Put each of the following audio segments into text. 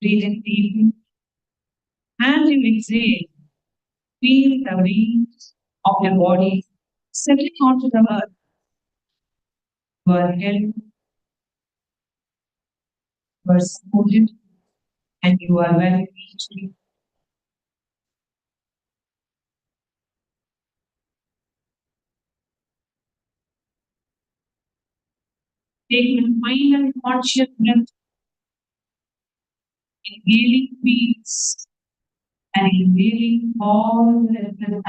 Breathe in deeply. And you exhale. Feel the weight of your body settling onto the earth. You are held, you are supported, and you are well reached. Take a final conscious breath, inhaling peace and inhaling all the different.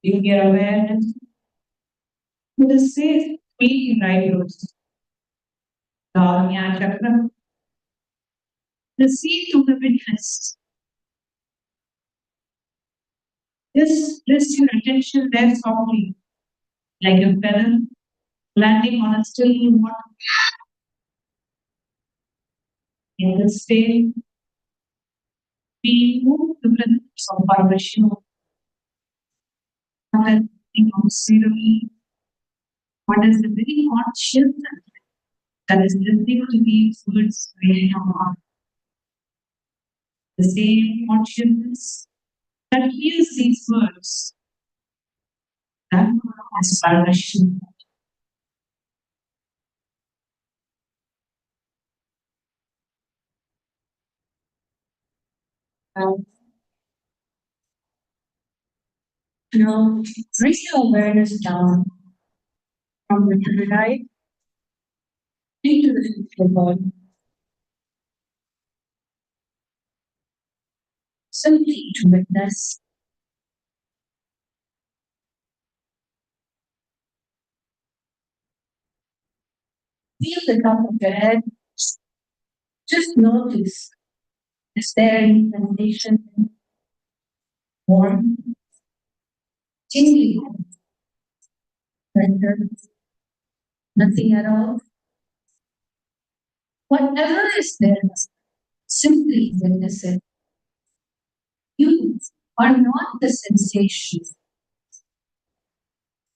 Bring your awareness to the safe, clean right roots, the Ajna chakra, the seat of the witness. Just rest your attention there softly, like a feather landing on a still water. In this state, we move the presence of Paramashivam, and think of ceremony. What is the very conscious that is listening to these words in your heart? The same consciousness that hears these words, that is Paramashivam. Now, bring your awareness down from the right into the physical body. Simply to witness. Feel the top of your head. Just notice, is there any sensation, warm, tingling, tender, nothing at all? Whatever is there, simply witness it. You are not the sensation,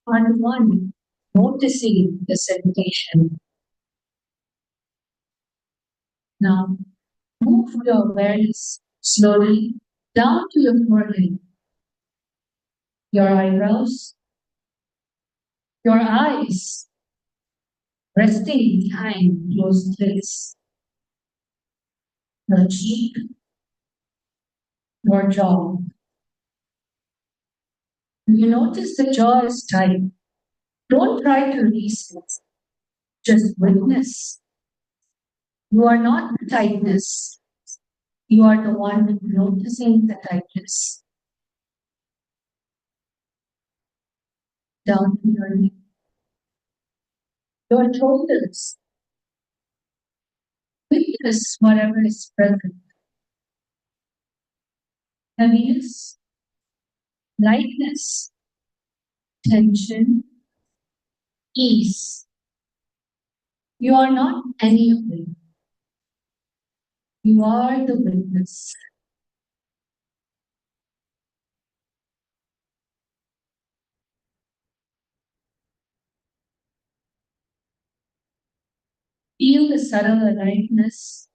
you are the one noticing the sensation. Now, move your awareness slowly down to your forehead, your eyebrows, your eyes resting behind closed lids, your cheek, your jaw. You notice the jaw is tight. Don't try to release it. Just witness. You are not the tightness. You are the one noticing the tightness. Down to your knee. Your shoulders. Witness whatever is present. Heaviness, lightness, tension, ease. You are not any of them. You are the witness. Feel the subtle aliveness.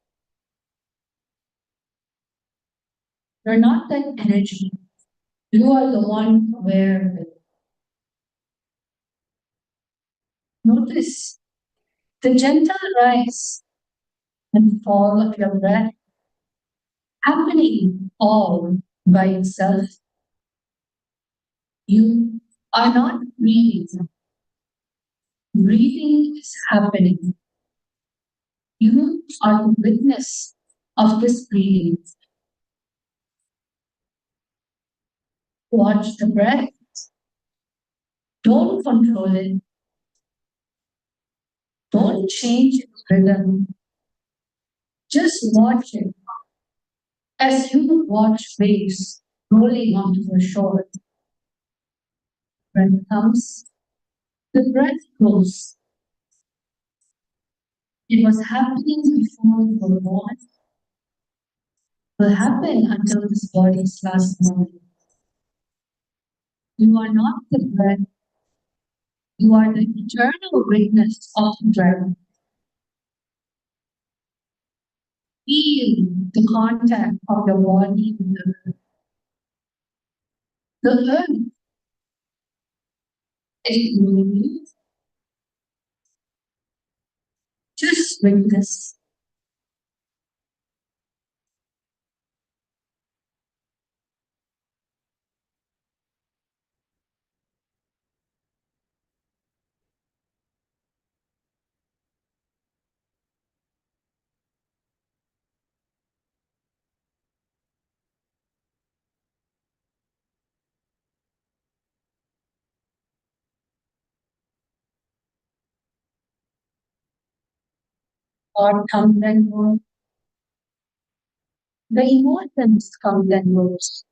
You're not that energy. You are the one aware of it. Notice the gentle rise and fall of your breath happening all by itself. You are not breathing. Breathing is happening. You are the witness of this breathing. Watch the breath. Don't control it. Don't change its rhythm. Just watch it as you would watch waves rolling onto the shore. Breath comes, the breath goes. It was happening before you were born, will happen until this body's last moment. You are not the breath, you are the eternal witness of the breath. Feel the contact of your body with the earth. The earth is moving. Just witness. Thought comes and goes. The emotions come and goes.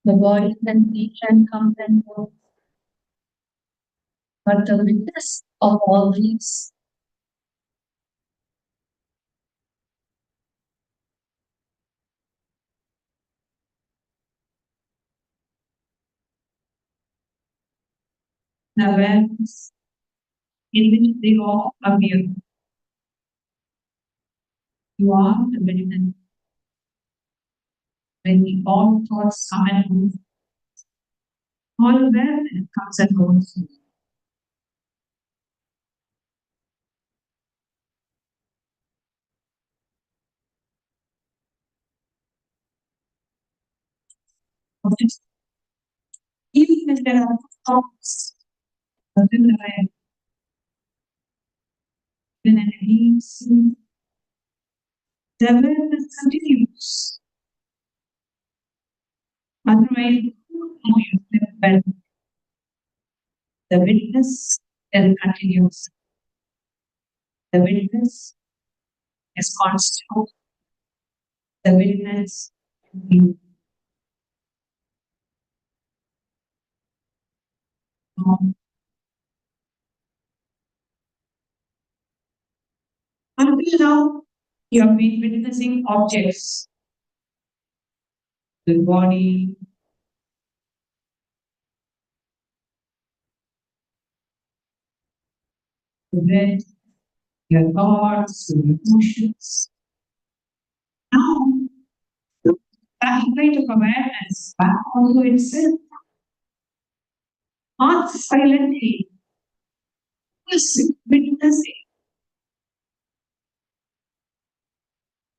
The body sensation comes and goes. But the witness of all these, the awareness in which they all appear. You are the witness. When the all thoughts come and move, all awareness comes and goes. Even if there are thoughts, within the mind, when an leaves, the awareness continues. Otherwise, you know yourself well. The witness then continues. The witness is constant. The witness continues. Until now, you have been witnessing objects, the body, the breath, your thoughts, your emotions. Now, that kind of awareness back onto itself, not silently, just witnessing.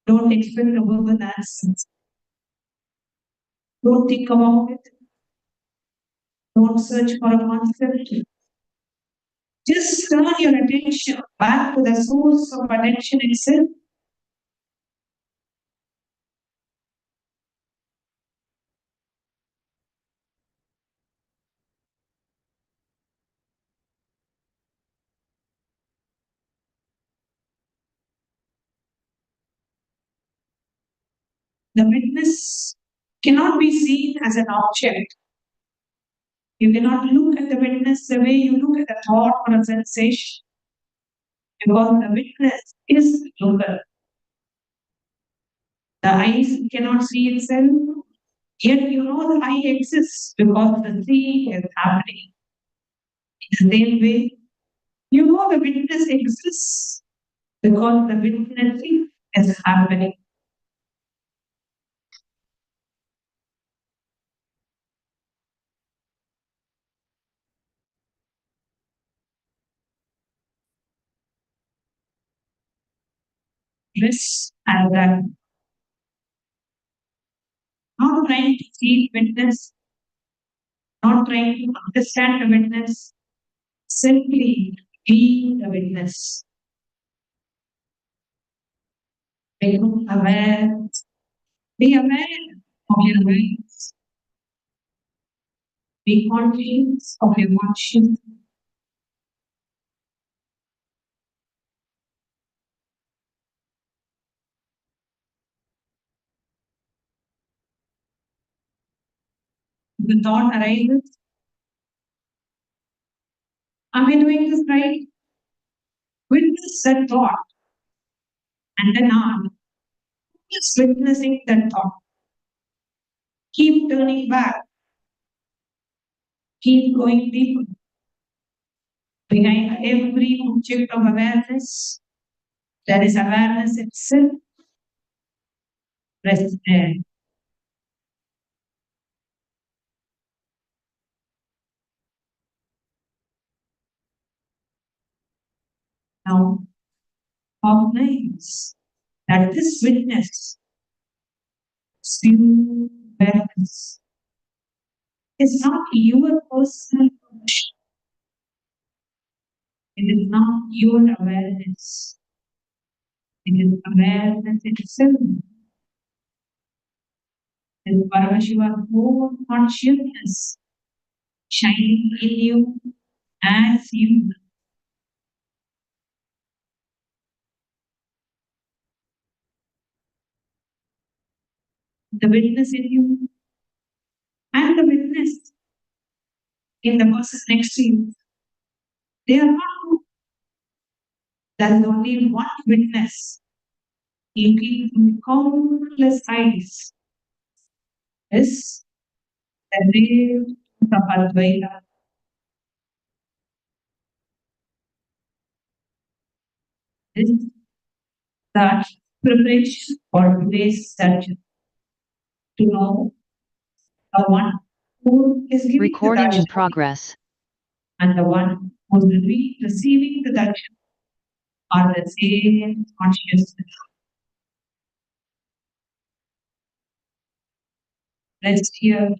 Don't expect a verbal answer. Don't think about it. Don't search for a concept. Just turn your attention back to the source of attention itself. The witness cannot be seen as an object. You cannot look at the witness the way you look at a thought or a sensation, because the witness is local. The eyes cannot see itself, yet you know the eye exists because the seeing is happening. In the same way, you know the witness exists because the witnessing is happening. This and that. Not trying to see witness, not trying to understand the witness, simply being the witness. Become aware, be aware of your awareness, be conscious of your conscience. The thought arises, am I doing this right? witness that thought and then on. Just witnessing that thought. Keep turning back. Keep going deeper. Behind every object of awareness, there is awareness itself. Rest there. Now, cognize that this witness, pure awareness, is not your personal function. It is not your awareness. It is awareness itself. It is Paramashiva's whole consciousness shining in you as you. The witness in you and the witness in the person next to you. They are not two. There is only one witness looking through countless eyes. Is the real Advaita. Is that preparation for today's session to know the one who is giving Recording the in darshan progress. and the one who will be receiving the darshan are the same consciousness. Rest here.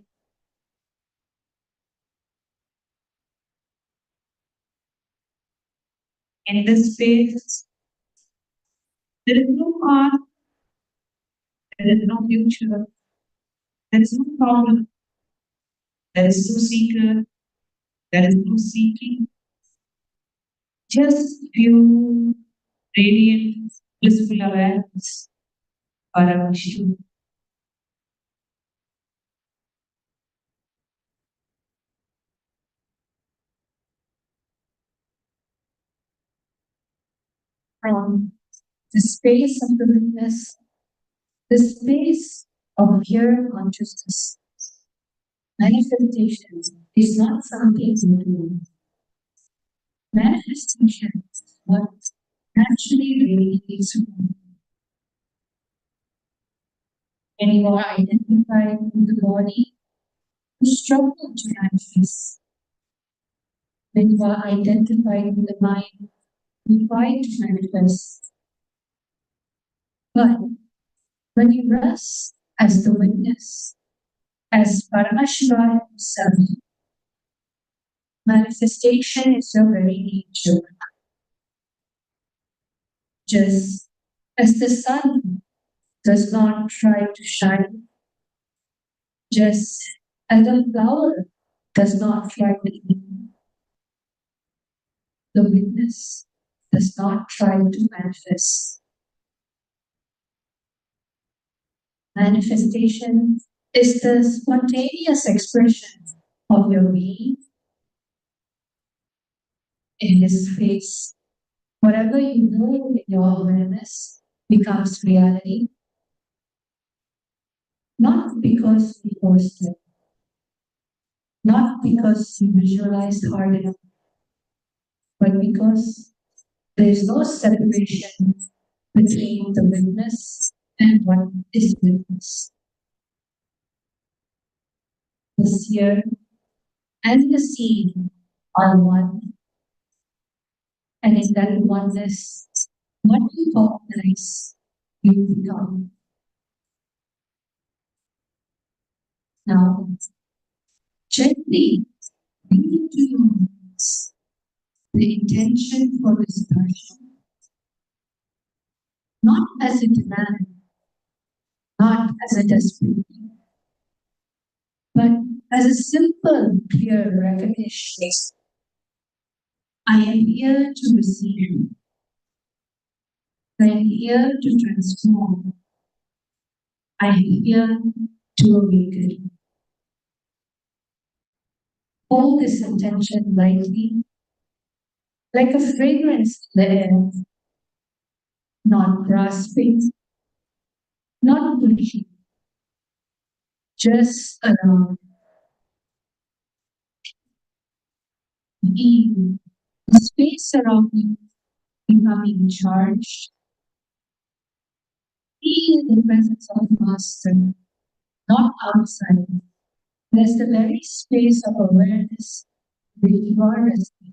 In this space, there is no past, there is no future, there is no problem, there is no seeker, there is no seeking, just pure, radiant, blissful awareness, Paramashivam. From the space of the witness, the space of pure consciousness. Manifestation is not something to do. Manifestation is what naturally radiates from you. When you are identified with the body, you struggle to manifest. When you are identified with the mind, you try to manifest. But when you rest as the witness, as Paramashivam himself, manifestation is your very nature. Just as the sun does not try to shine, just as a flower does not try to bloom, the witness does not try to manifest. Manifestation is the spontaneous expression of your being. In this phase, whatever you know in your awareness becomes reality, not because you forced it, not because you visualized hard enough, but because there is no separation between the witness and what is witnessed. The seer and the seen are one, and in that oneness, what you recognize, you become. Now, gently bring to your minds the intention for this darshan, not as a demand, not as a desperate, but as a simple, clear recognition. I am here to receive. I am here to transform. I am here to awaken. Hold this intention lightly like a fragrance in the air, not grasping, not pushing, just around, being the space around you becoming charged, feel the presence of the Master, not outside. There's the very space of awareness where you are resting.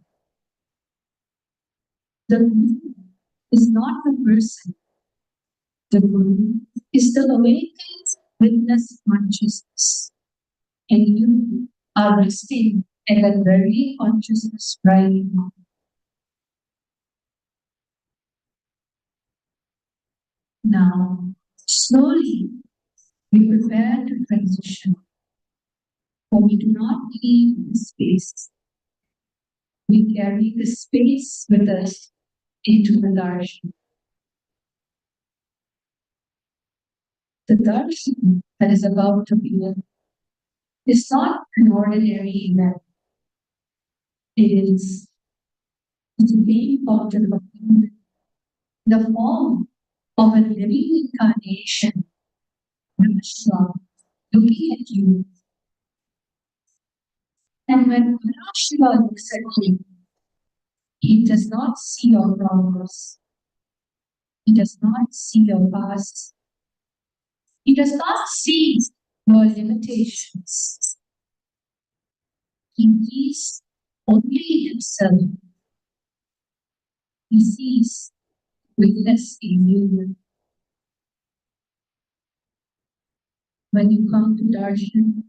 The Guru is not the person. The Guru is the awakened witness consciousness. And you are resting in that very consciousness right now. Now, slowly, we prepare to transition. For we do not leave the space. We carry the space with us into the darshan. The darshan that is about to begin is not an ordinary event. It is the being of the human, the form of a living incarnation, the Vishwa, looking at you. And when Paramashivam looks at you, he does not see your progress. He does not see your past. He does not see your limitations. He sees only himself. He sees witness in you. When you come to darshan,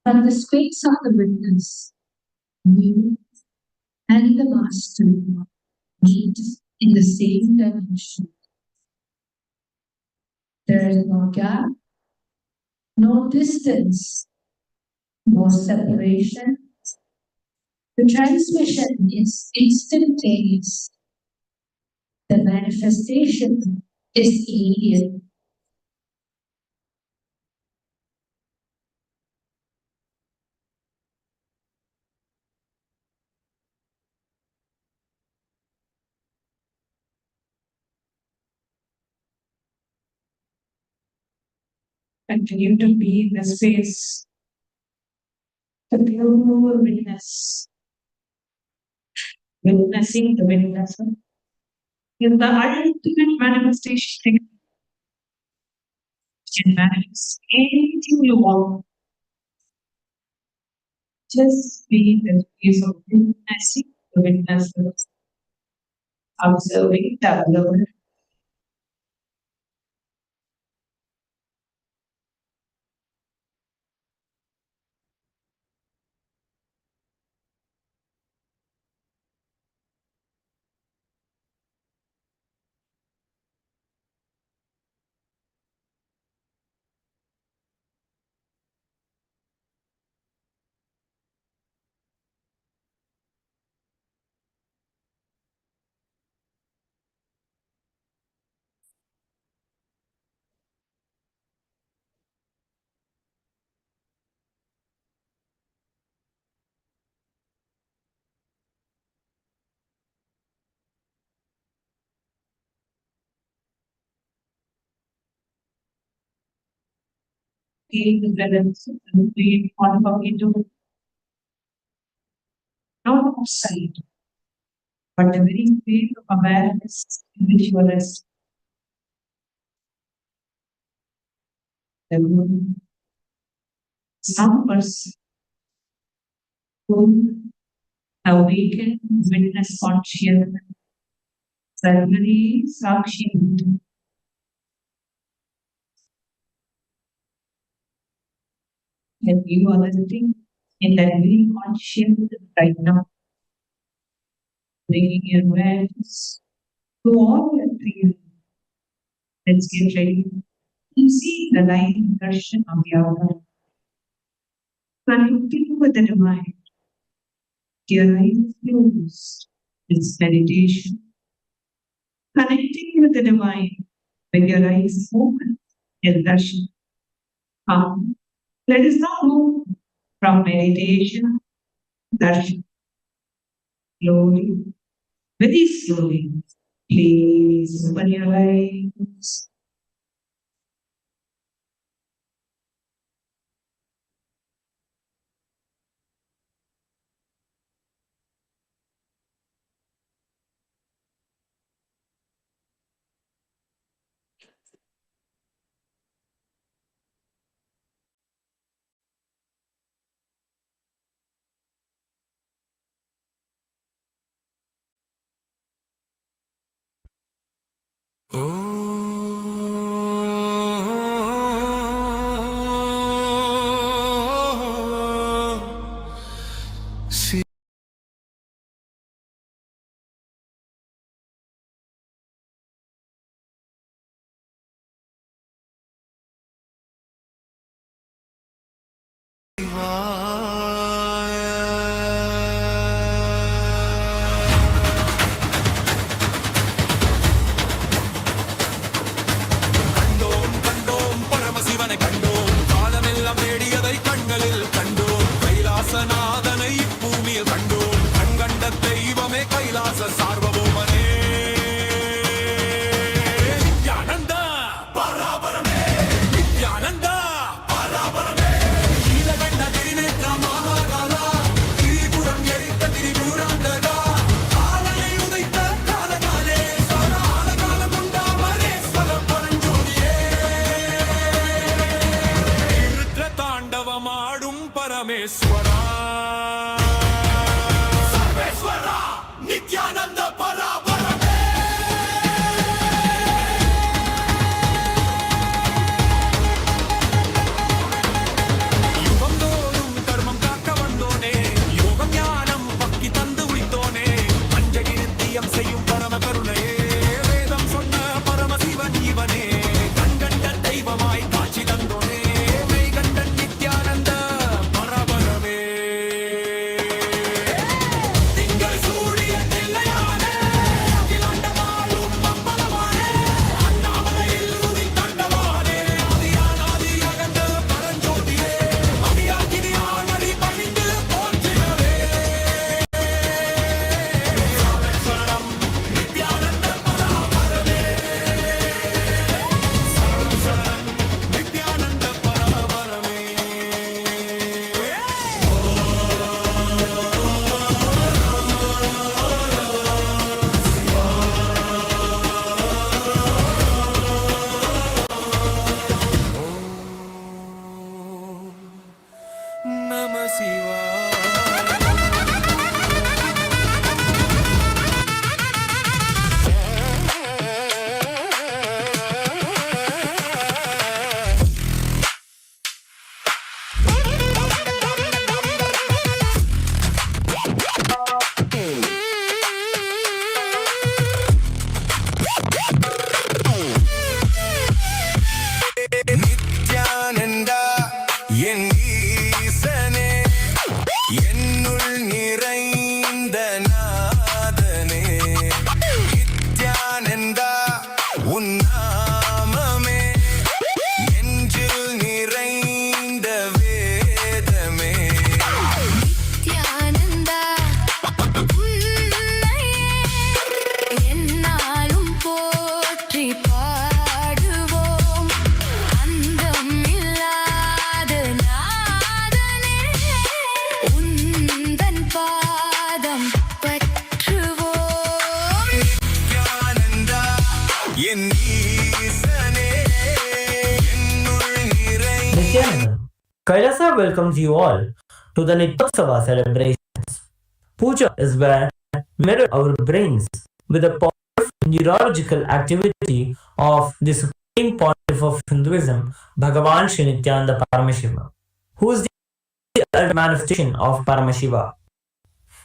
from the space of the witness, you and the Master meet in the same dimension. There is no gap, no distance, no separation. The transmission is instantaneous. The manifestation is immediate. Continue to be in the space, the pure witness, witnessing the witnesser. In the ultimate manifestation, you can manifest anything you want. Just be in the space of witnessing the witnesser, observing the observer. Feel the presence and be one of into not outside, but the very state of awareness in which you are resting. The Guru is not a person who awakened witness consciousness, Sarvari Sakshi. And you are resting in that very consciousness right now, bringing your awareness to all your feelings. Let's get ready to see the light darshan of the hour. Connecting with the divine, your eyes closed. It's meditation. Connecting with the divine, with your eyes open, in darshan. Come. Let us not move from meditation, darshan. Slowly, Very slowly. Please open your eyes. Kailasa Sarvabhaumane Nithyananda Parabarame Nithyananda Parabarame Nilaganda Thirinetra Mahagala Thiripuram Yerita Thiripurandada Kaalai Udaitha Kaalakale Swara Alakala Munda Mareswara Paranjodiye Rudra Tandavam Parameswara Nithyananda Parabarame Yugam thorum karmam kaakka vandone Yogam ஞானம் பக்கி தந்து உய்த்தோனே அஞ்சகி நித்தியம் செய்யும் பரம கருணையே வேதம் சொன்ன பரமசிவன் இவனே கண்கண்ட தெய்வமாய் காட்சி தந்தோனே மெய்கண்டன் நித்யானந்த பரபரமே திங்கள் சூரியன் இல்லையானே அகிலாண்ட வாழும் மம்பலமானே அண்ணாமலையில் உதி கண்டவானே ஆதியானாதி அகண்ட பரஞ்சோதியே அடியாகினியானடி பணிந்து போற்றினவே சரணம் நித்யானந்த பராபரமே சரணம் நித்யானந்த பராபரமே நம சிவாய நித்யானந்தா என் ஈசனே என்னுள் நிறைந்த நாதனே நித்யானந்தா உன் நாமமே நெஞ்சில் நிறைந்த வேதமே நித்யானந்தா உன்னையே எந்நாளும் போற்றி பாடுவோம் அந்தம் இல்லாத நாதனே உந்தன் பாதம் பற்றுவோம் நித்யானந்தா என் ஈசனே என்னுள் நிறைந்த Nithyananda. Kailasa welcomes you all to the Nityotsava celebrations. Puja is where we mirror our brains with the powerful neurological activity of the Supreme Pontiff of Hinduism, Bhagavan Sri Nithyananda Paramashivam, who is the ultimate manifestation of Paramashiva.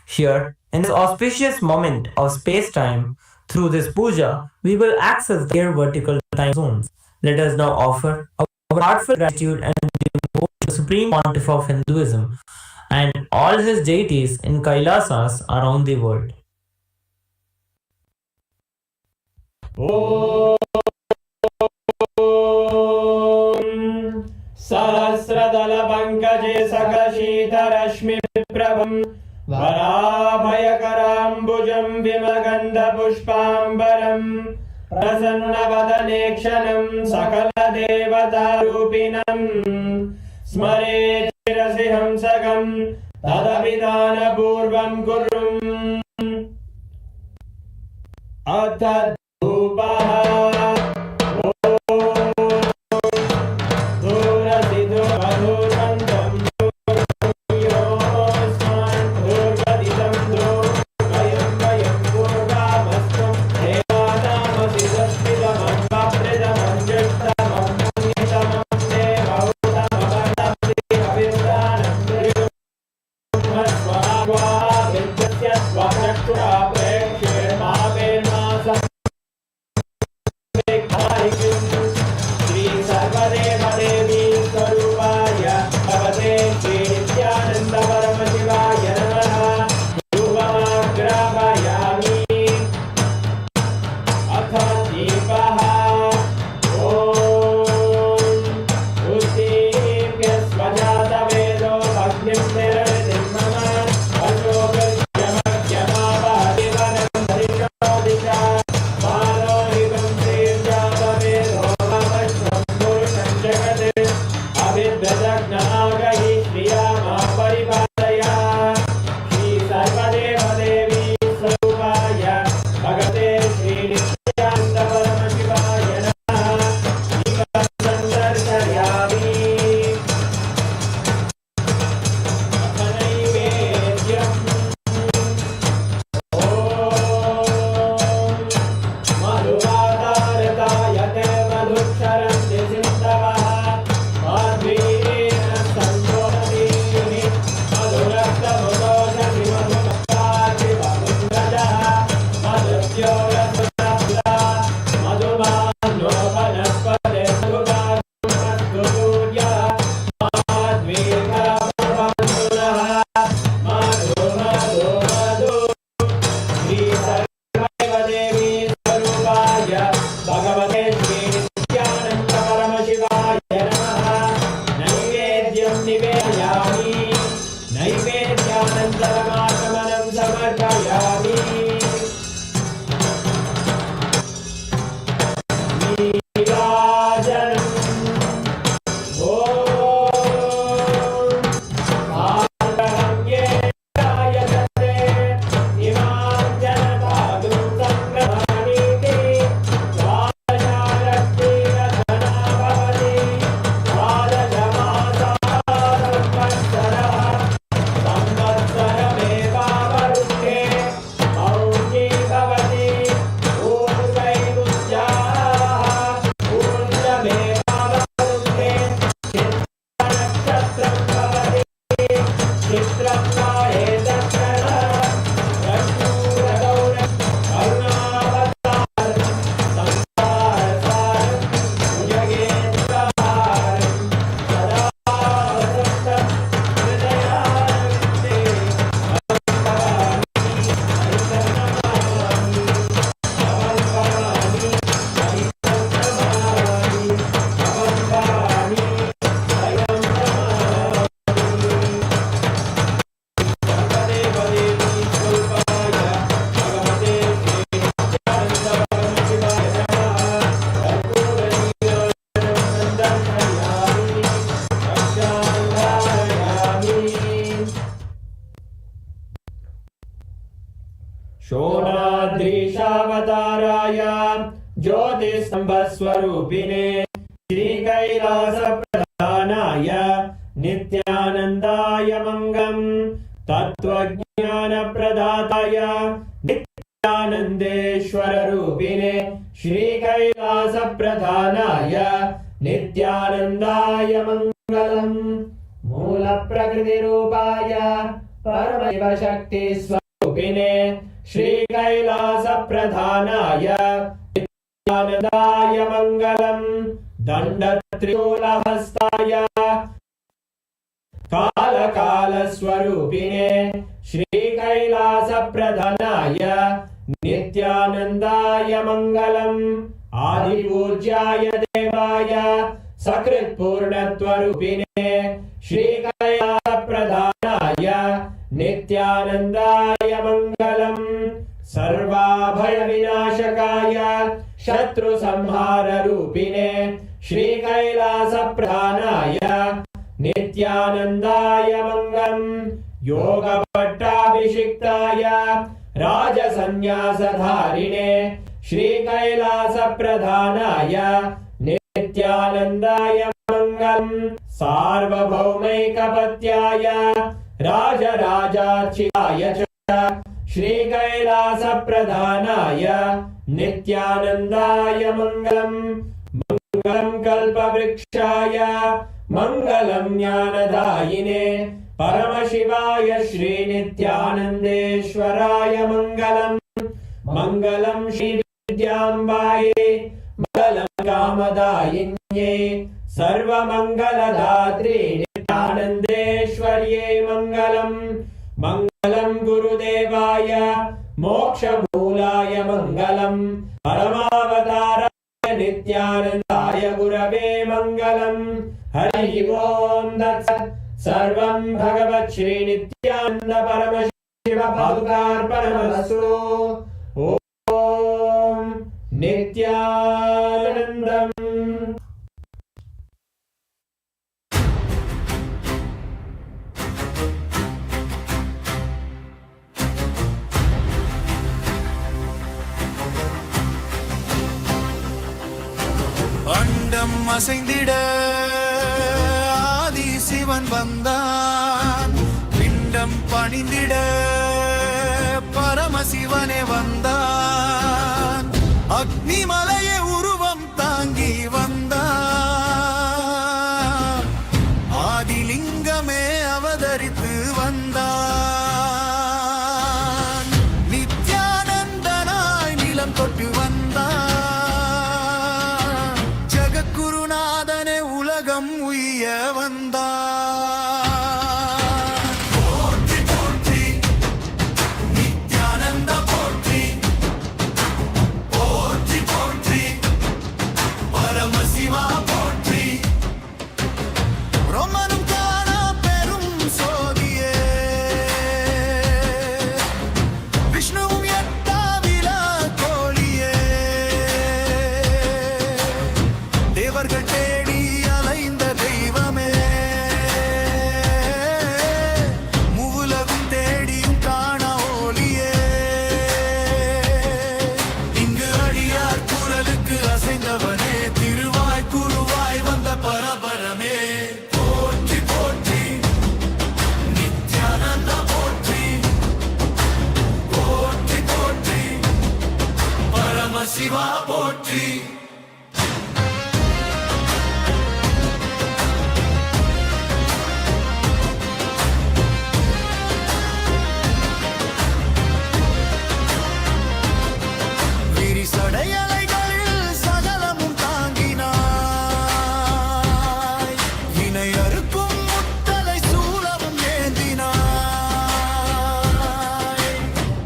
Here, in this auspicious moment of space-time, through this puja, we will access their vertical time zones. Let us now offer our heartfelt gratitude and devote to the Supreme Pontiff of Hinduism and all his deities in Kailasas around the world. सहस्रदलपङ्कजे सकलशीतरश्मिप्रभं वराभयकराम्बुजं विमगन्धपुष्पाम्बरम् प्रसन्नवदने क्षणं सकलदेवतारूपिणम् स्मरेत् शिरसि हंसकं तदभिधानपूर्वं कुर्वम् अथ धूपः श्री सर्वदेवदेवी स्वरूपाय भगवते श्री नित्यानंद परमशिवाय नमः धूपमाग्रापयामि अथ दीपः ॐ उद्दीप्य स्वजातवेदो भग्निं निरवधिं मम अशोकस्यमग्यमावहतिवनं धरिषो दिशा अभिद्वदग्नागहि श्रियामा परिपालया श्री सर्वदेवदेवी स्वरूपाय भगवते श्री नित्यानंद परमशिवाय नमः दीपं दर्शयामि नैवेद्यम् ॐ मधुवातारताय ते मधुक्षरन्ति सिन्धवः भगवते श्री नित्यानंद परमशिवाय नमः नैवेद्यं निवेदयामि नैवेद्यानन्तरमागमनं समर्पयामि नीराजनम् ॐ आर्तहव्येयायते इमां जनभागं संग्रहाणीति शोणाद्रीशावताराय ज्योतिस्तंभस्वरूपिणे श्री कैलास प्रधानाय नित्यानंदाय मंगलम् तत्वज्ञान प्रदाताय नित्यानंदेश्वर रूपिणे श्री कैलास प्रधानाय नित्यानंदाय मंगलम् मूल प्रकृति रूपाय परमैव शक्ति स्वरूपिणे श्री कैलास प्रधानाय नित्यानंदाय मंगलम् दंडत्रिशूलहस्ताय काल काल स्वरूपिणे श्री कैलास प्रधानाय नित्यानंदाय मंगलम् आदिपूज्याय देवाय सकृत पूर्णत्वरूपिणे श्री कैलास प्रधानाय नित्यानंदाय नित्यानन्दाय मङ्गलम् सर्वाभयविनाशकाय शत्रुसंहाररूपिणे श्रीकैलासप्रधानाय नित्यानन्दाय मङ्गलम् योगपट्टाभिषिक्ताय राजसन्न्यासधारिणे श्रीकैलासप्रधानाय नित्यानन्दाय मङ्गलम् सार्वभौमैकपत्याय राजराजार्चिताय च श्रीकैलासप्रधानाय नित्यानन्दाय मङ्गलम् मङ्गलम् कल्पवृक्षाय मङ्गलम् ज्ञानदायिने परमशिवाय श्रीनित्यानन्देश्वराय मङ्गलम् मङ्गलम् श्रीविद्याम्बायै मङ्गलम् कामदायिन्यै सर्वमङ्गलदात्रे नित्यानन्देश्वर्यै मङ्गलम् मङ्गलम् गुरुदेवाय मोक्षमूलाय मङ्गलम् परमावताराय नित्यानन्दाय गुरवे मङ्गलम् हरि ओम् तत्सत् सर्वम् भगवत् श्रीनित्यानन्द परमशिव पादुकार्पणमस्तु ओम् नित्यानन्दम् அண்டம் அசைந்திட ஆதி சிவன் வந்தான், பிண்டம் பணிந்திட பரமசிவனே வந்தான், அக்னி மலையை உருவம் தாங்கி வந்தான், ஆதிலிங்கமே அவதரித்து வந்தான், நித்யானந்தனாய் நிலம் தொட்டு வந்தான், ஜகத்குருநாதனே உலகம் உய்ய வந்தான். போற்றி போற்றி நித்யானந்த போற்றி, போற்றி போற்றி பரமசிவா போற்றி, ரோமனும் காணா பெரும் சோதியே, விஷ்ணுவும் எட்டாவிலா கோழியே, தேவர்கள் தேடி அலைந்த தெய்வமே, மூவுலகும் தேடியும் காணா ஒளியே, இங்கு அடியார் குரலுக்கு அசைந்தவனே, திருவாய் குருவாய் வந்த பரபரமே, போற்றி போற்றி நித்யானந்த போற்றி, போற்றி போற்றி பரமசிவா போற்றி. விரிசடையலைகளில் சகலமும் தாங்கினாய், வினை அறுக்கும் முத்தலை சூலமும் ஏந்தினாய்,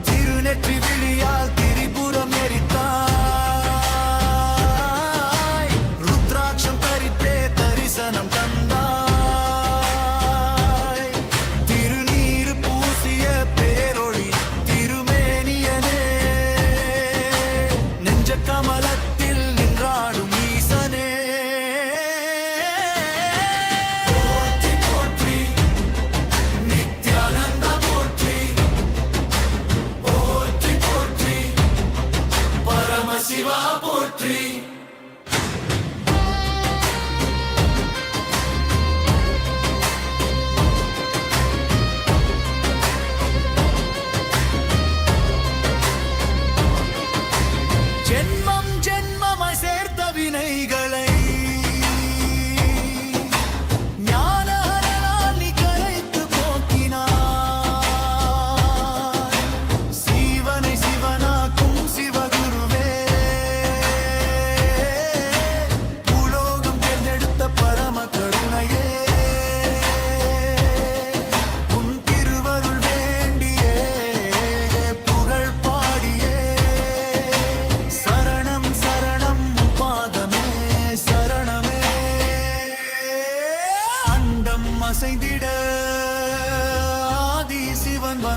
திருநெற்றி விழியால் திரிபுரம் எரித்தாய்,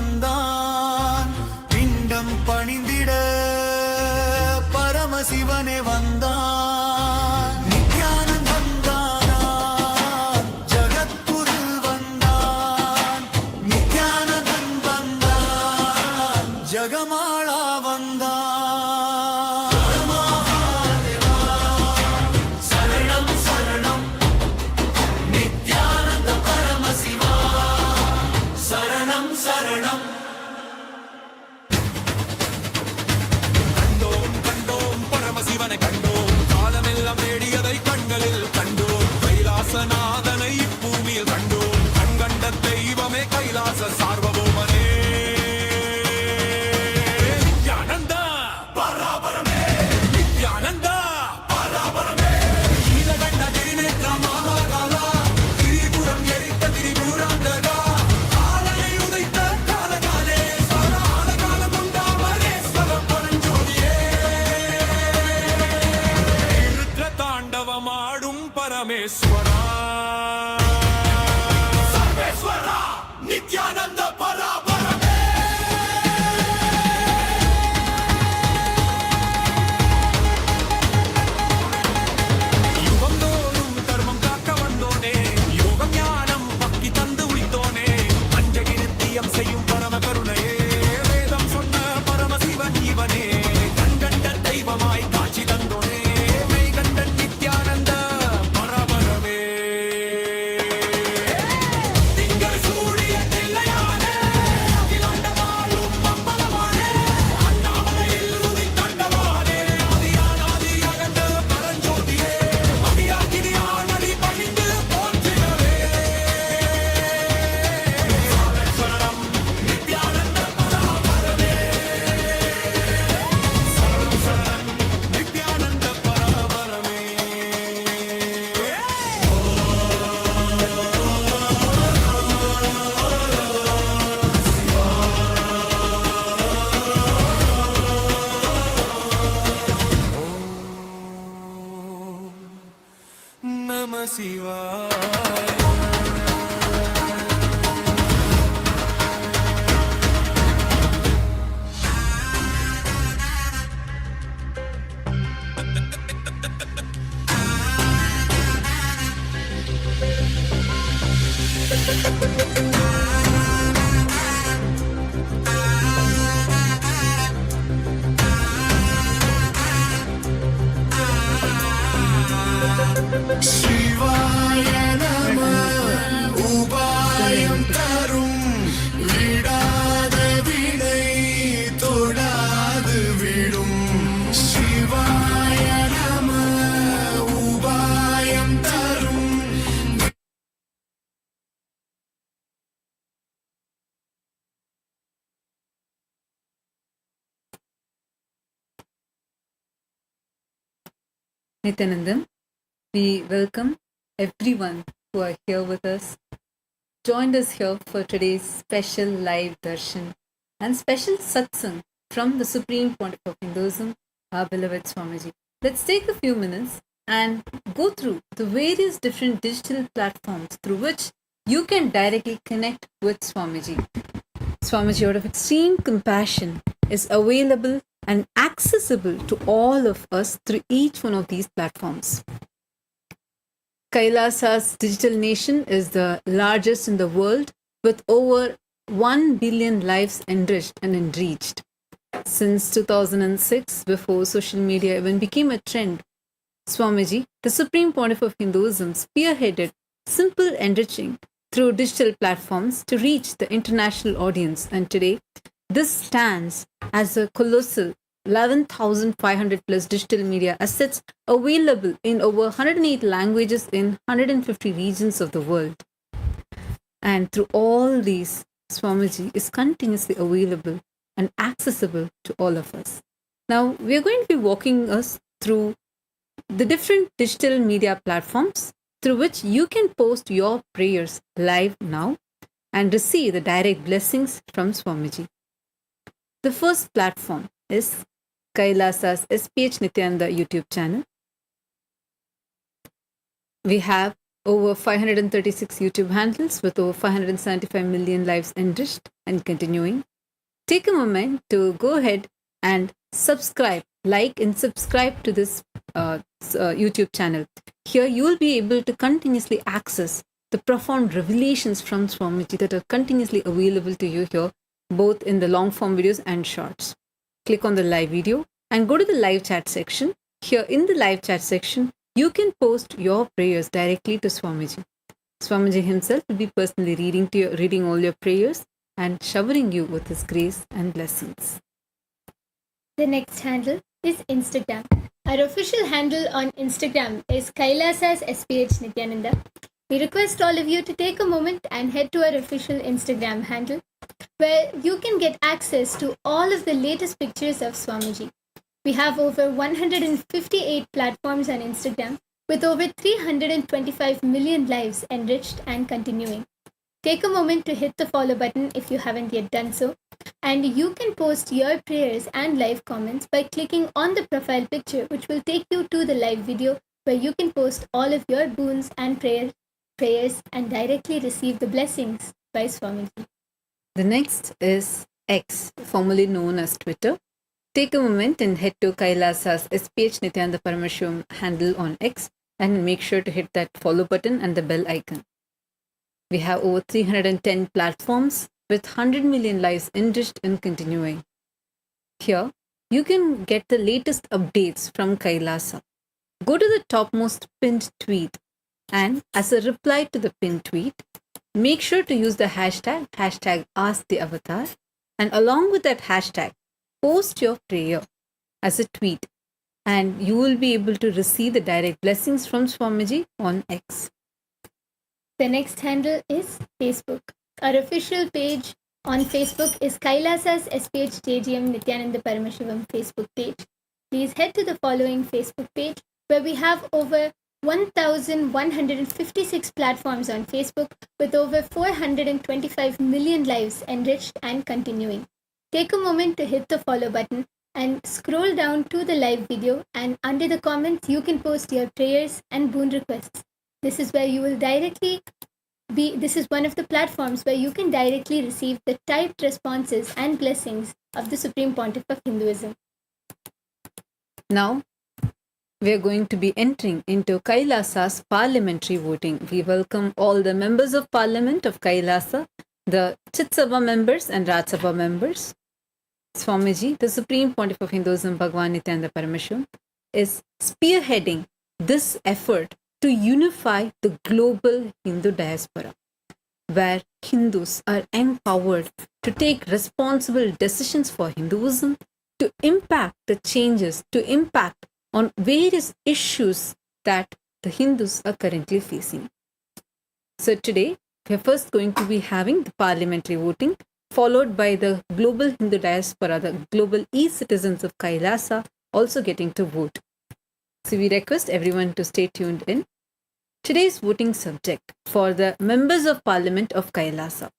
வந்தான் பிண்டம் பணிந்திட பரமசிவனே வந்தான் நித்யானந்தம் வந்தான் ஜகத்குரு வந்தான் நித்யானந்தம் வந்தான் ஜகமாளா வந்தான் சரணம் சரணம் நித்யானந்த பரமசிவா சரணம் சரணம் கண்டோம் கண்டோம் பரமசிவனை கண்டோம் காலமெல்லாம் தேடியதை கண்களில் கண்டோம் கைலாசநாதனை இப்பூமியில் கண்டோம் கண்கண்ட தெய்வமே கைலாச சார்வபௌமனே நித்யானந்த பராபரமே நித்யானந்த பராபரமே நீலகண்ட திரிநேத்ர மகாகாலா திரிபுரம் எரித்த திரிபுராந்தகா காலனை உதைத்த காலகாலே ஸ்வர ஆலகாலம் உண்டாமரேஸ்வர பரஞ்சோதியே ருத்ர தாண்டவமாடும் பரமேஸ்வரா சர்வேஸ்வரா நித்யானந்த பராபரமே யுகம் தோறும் தர்மம் காக்க வந்தோனே யோகம் ஞானம் பக்தி தந்து உய்த்தோனே அஞ்சகி நித்தியம் செய்யும் பரம கருணையே வேதம் சொன்ன பரமசிவன் இவனே கண்கண்ட தெய்வமாய் காட்சி தந்தோனே மெய்கண்டன் நித்யானந்த பரபரமே திங்கள் சூடிய தில்லையானே அகிலாண்டவாழும் அம்பலவானே அண்ணாமலையில் உதித்தண்டவானே ஆதியானாதி அகண்ட பரஞ்சோதியே அடியாகினியானடி பணிந்து போற்றிடவே சரணம் நித்யானந்த பராபரமே சரணம் சரணம் நித்யானந்த பராபரமே நம சிவாய சிவாய நம உபாயம் தரும் விடாத வினை தொடாது விடும் சிவாய நம உபாயம் தரும் Nithyanandam, we welcome everyone who are here with us, joined us here for today's special live darshan and special satsang from the Supreme Pontiff of Hinduism, our beloved Swamiji. Let's take a few minutes and go through the various different digital platforms through which you can directly connect with Swamiji. Swamiji, out of extreme compassion, is available and accessible to all of us through each one of these platforms. Kailasa's digital nation is the largest in the world with over 1 billion lives enriched and enriched. Since 2006, before social media even became a trend, Swamiji, the Supreme Pontiff of Hinduism, spearheaded simple enriching through digital platforms to reach the international audience. And today, this stands as a colossal 11,500 plus digital media assets available in over 108 languages in 150 regions of the world. And through all these, Swamiji is continuously available and accessible to all of us. Now, we are going to be walking us through the different digital media platforms through which you can post your prayers live now and receive the direct blessings from Swamiji. The first platform is Kailasa's SPH Nithyananda YouTube channel. We have over 536 YouTube handles with over 575 million lives enriched and continuing. Take a moment to go ahead and subscribe, like and subscribe to this YouTube channel. Here you will be able to continuously access the profound revelations from Swamiji that are continuously available to you here, both in the long form videos and shorts. Click on the live video and go to the live chat section. Here in the live chat section, you can post your prayers directly to Swamiji. Swamiji himself will be personally reading all your prayers and showering you with his grace and blessings. The next handle is Instagram. Our official handle on Instagram is Kailasa's SPH Nithyananda. We request all of you to take a moment and head to our official Instagram handle, where you can get access to all of the latest pictures of Swamiji. We have over 158 platforms on Instagram with over 325 million lives enriched and continuing. Take a moment to hit the follow button if you haven't yet done so, and you can post your prayers and live comments by clicking on the profile picture, which will take you to the live video where you can post all of your boons and prayers and directly receive the blessings by Swamiji. The next is X, formerly known as Twitter. Take a moment and head to Kailasa's SPH Nithyananda Paramashivam handle on X and make sure to hit that follow button and the bell icon. We have over 310 platforms with 100 million lives enriched and continuing. Here, you can get the latest updates from Kailasa. Go to the topmost pinned tweet and as a reply to the pinned tweet, make sure to use the hashtag #AskTheAvatar, and along with that hashtag, post your prayer as a tweet and you will be able to receive the direct blessings from Swamiji on X. The next handle is Facebook. Our official page on Facebook is Kailasa's SPH JGM Nithyananda Paramashivam Facebook page. Please head to the following Facebook page where we have over 1,156 platforms on Facebook with over 425 million lives enriched and continuing. Take a moment to hit the follow button and scroll down to the live video, and under the comments you can post your prayers and boon requests. This is one of the platforms where you can directly receive the typed responses and blessings of the Supreme Pontiff of Hinduism. Now, we are going to be entering into Kailasa's parliamentary voting. We welcome all the members of Parliament of Kailasa, the Chitsabha members and Rajsabha members. Swamiji, the Supreme Pontiff of Hinduism, Bhagavan Nithyananda Paramashivam, is spearheading this effort to unify the global Hindu diaspora, where Hindus are empowered to take responsible decisions for Hinduism, to impact the changes, to impact on various issues that the Hindus are currently facing. So today, we are first going to be having the parliamentary voting, followed by the global Hindu diaspora, the global e-citizens of Kailasa also getting to vote. So we request everyone to stay tuned in. Today's voting subject for the members of Parliament of Kailasa.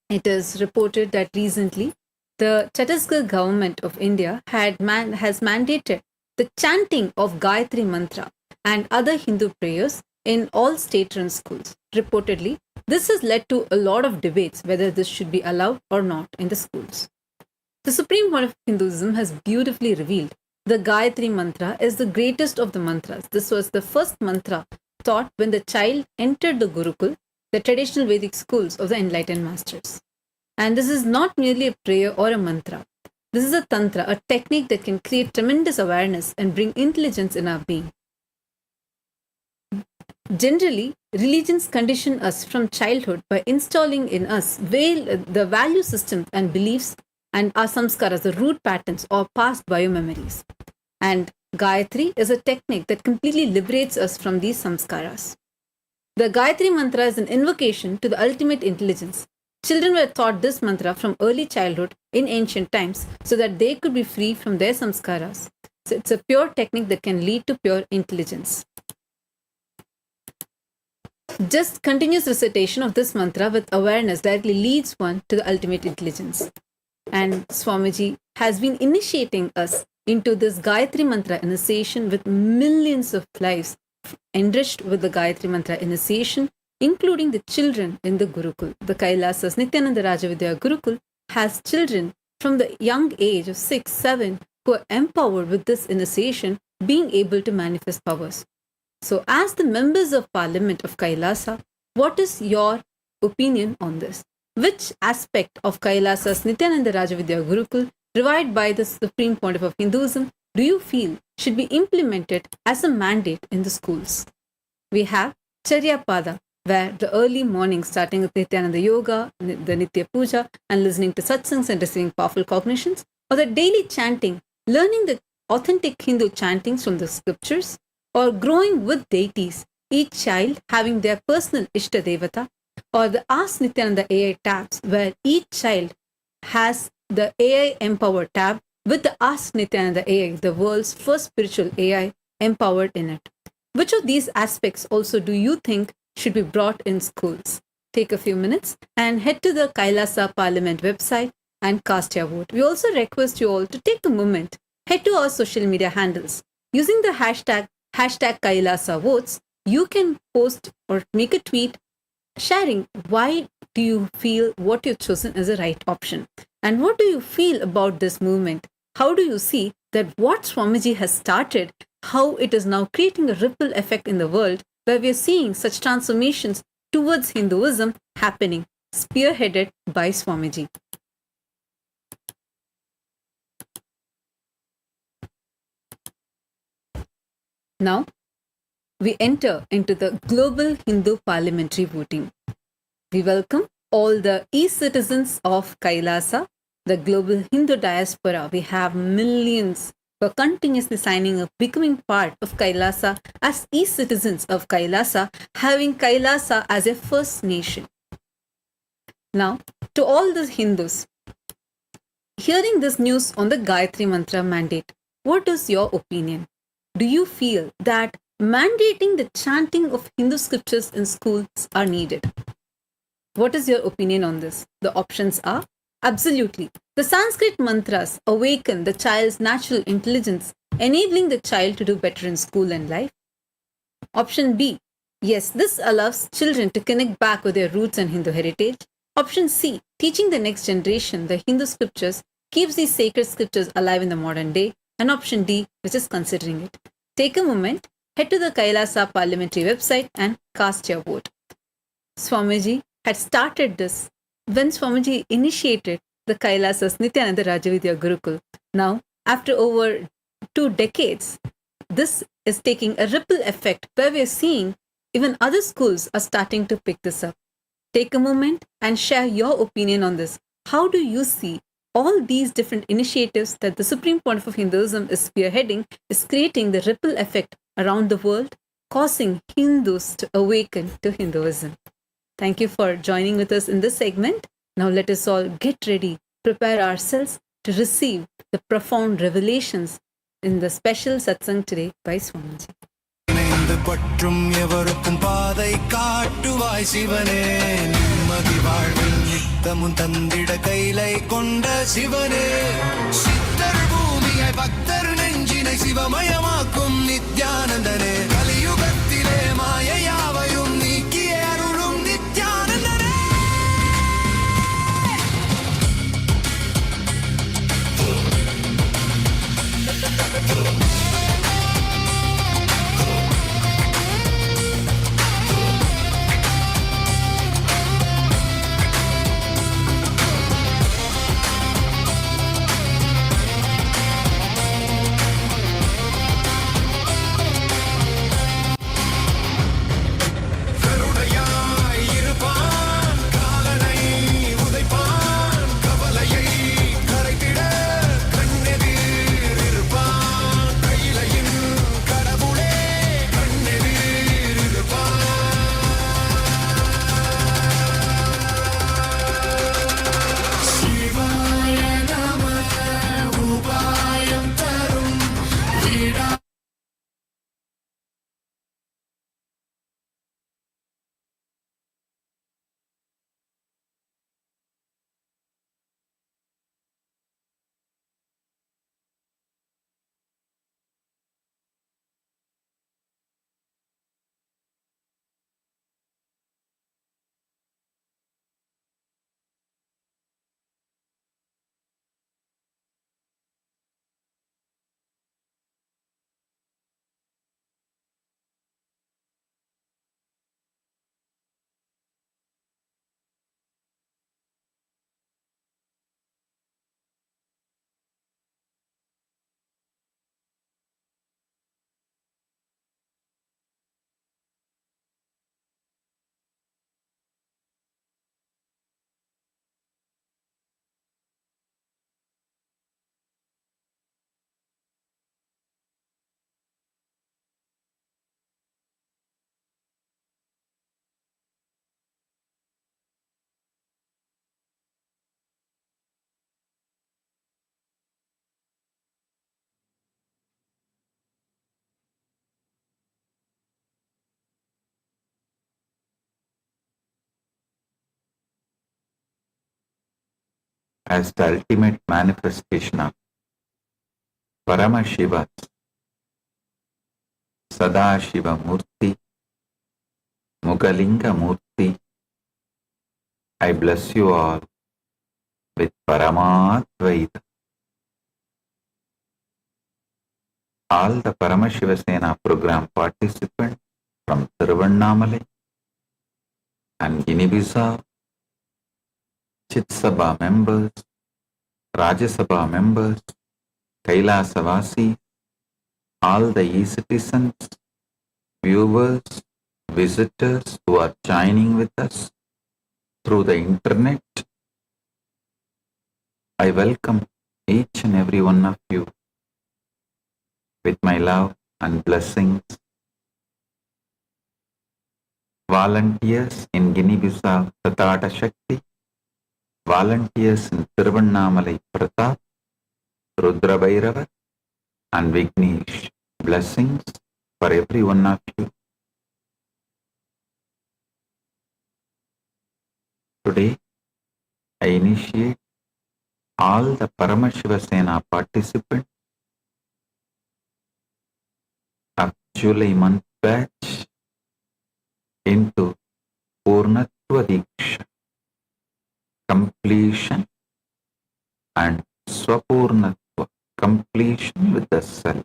It is reported that recently the Chhattisgarh government of India has mandated the chanting of Gayatri Mantra and other Hindu prayers in all state-run schools. Reportedly, this has led to a lot of debates whether this should be allowed or not in the schools. The Supreme Court of Hinduism has beautifully revealed the Gayatri Mantra is the greatest of the mantras. This was the first mantra taught when the child entered the Gurukul, the traditional Vedic schools of the enlightened masters. And this is not merely a prayer or a mantra. This is a tantra, a technique that can create tremendous awareness and bring intelligence in our being. Generally, religions condition us from childhood by installing in us the value systems and beliefs and our samskaras, the root patterns or past biomemories. And Gayatri is a technique that completely liberates us from these samskaras. The Gayatri mantra is an invocation to the ultimate intelligence. Children were taught this mantra from early childhood in ancient times so that they could be free from their samskaras. So it's a pure technique that can lead to pure intelligence. Just continuous recitation of this mantra with awareness directly leads one to the ultimate intelligence. And Swamiji has been initiating us into this Gayatri Mantra initiation with millions of lives enriched with the Gayatri Mantra initiation, including the children in the Gurukul. The Kailasa's Nithyananda Rajavidya Gurukul has children from the young age of 6, 7 who are empowered with this initiation, being able to manifest powers. So, as the members of Parliament of Kailasa, what is your opinion on this? Which aspect of Kailasa's Nithyananda Rajavidya Gurukul, revived by the Supreme Pontiff of Hinduism, do you feel should be implemented as a mandate in the schools? We have Charya Pada, where the early morning starting with Nithyananda Yoga, the Nitya Puja, and listening to satsangs and receiving powerful cognitions, or the daily chanting, learning the authentic Hindu chantings from the scriptures, or growing with deities, each child having their personal Ishta Devata, or the Ask Nithyananda AI tabs, where each child has the AI empowered tab with the Ask Nithyananda AI, the world's first spiritual AI, empowered in it. Which of these aspects also do you think should be brought in schools? Take a few minutes and head to the Kailasa Parliament website and cast your vote. We also request you all to take a moment, head to our social media handles. Using the hashtag Kailasa votes, you can post or make a tweet sharing why do you feel what you've chosen is the right option, and what do you feel about this movement. How do you see that what Swamiji has started, how it is now creating a ripple effect in the world, where we are seeing such transformations towards Hinduism happening, spearheaded by Swamiji. Now, we enter into the global Hindu parliamentary voting. We welcome all the e-citizens of Kailasa, the global Hindu diaspora. We have millions who are continuously signing up, becoming part of Kailasa as e-citizens of Kailasa, having Kailasa as a first nation. Now, to all the Hindus, hearing this news on the Gayatri Mantra mandate, what is your opinion? Do you feel that mandating the chanting of Hindu scriptures in schools are needed? What is your opinion on this? The options are absolutely. The Sanskrit mantras awaken the child's natural intelligence, enabling the child to do better in school and life. Option B, yes, this allows children to connect back with their roots and Hindu heritage. Option C, teaching the next generation the Hindu scriptures keeps these sacred scriptures alive in the modern day. And option D, which is considering it. Take a moment, head to the Kailasa parliamentary website and cast your vote. Swamiji had started this when Swamiji initiated the Kailasa's Nithyananda Rajavidya Gurukul. Now, after over 2 decades, this is taking a ripple effect where we are seeing even other schools are starting to pick this up. Take a moment and share your opinion on this. How do you see all these different initiatives that the Supreme Pontiff of Hinduism is spearheading is creating the ripple effect around the world, causing Hindus to awaken to Hinduism? Thank you for joining with us in this segment. Now let us all get ready, prepare ourselves to receive the profound revelations in the special satsang today by Swamiji. இணைந்து பற்றும் எவருக்கும் பாதை காட்டுவாய் சிவனே நிம்மதி வாழ்வில் நித்தமும் தந்திட கைலை கொண்ட சிவனே சித்தர் பூமியை பக்தர் நெஞ்சினை சிவமயமாக்கும் நித்யானந்தனே கலியுகத்திலே மாயையாவையும் நீக்கிய அருளும் நித்யானந்தனே as the ultimate manifestation of Paramashiva's Sadashiva Murti, Mugalinga Murti, I bless you all with Paramadvaita. All the Paramashiva Sena program participants from Tiruvannamalai and Guinea-Bissau, Chitsabha members, Rajasabha members, Kailasa Vasi, all the e-citizens, viewers, visitors who are joining with us through the internet, I welcome each and every one of you with my love and blessings. Volunteers in Guinea-Bissau, Tatata Shakti, volunteers in Tiruvannamalai, Pratap, Rudra Bhairava, and Vignesh. Blessings for every one of you. Today, I initiate all the Paramashiva Sena participants of July month batch into Purnatva Diksha, completion and Swapurnatva, completion with the self.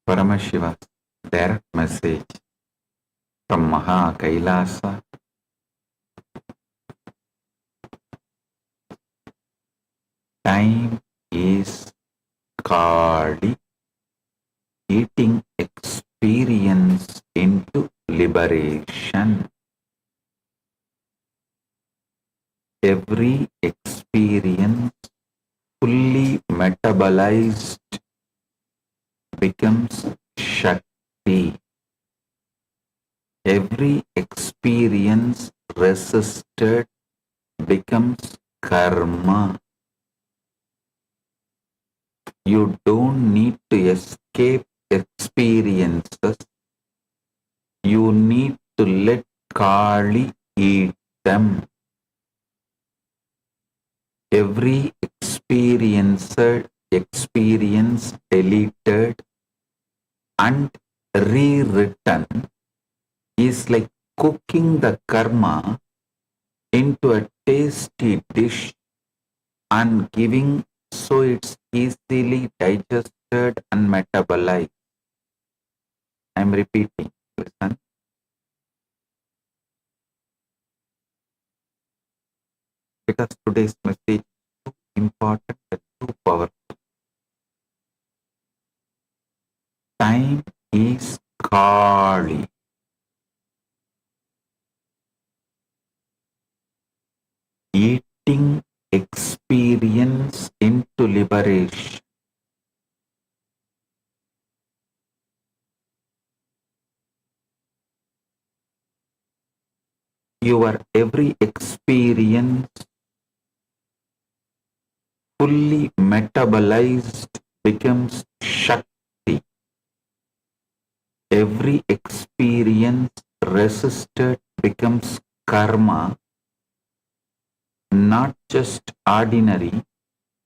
Paramashiva's direct message from Maha Kailasa. Time is Kali, eating experience into liberation. Every experience fully metabolized becomes Shakti. Every experience resisted becomes Karma. You don't need to escape experiences. You need to let Kali eat them. Every experience deleted and rewritten is like cooking the karma into a tasty dish and giving so it's easily digested and metabolized. I am repeating, listen. Because today's message is too important and too powerful. Time is Kali. Eating experience into liberation. Your every experience fully metabolized becomes Shakti. Every experience resisted becomes Karma. Not just ordinary,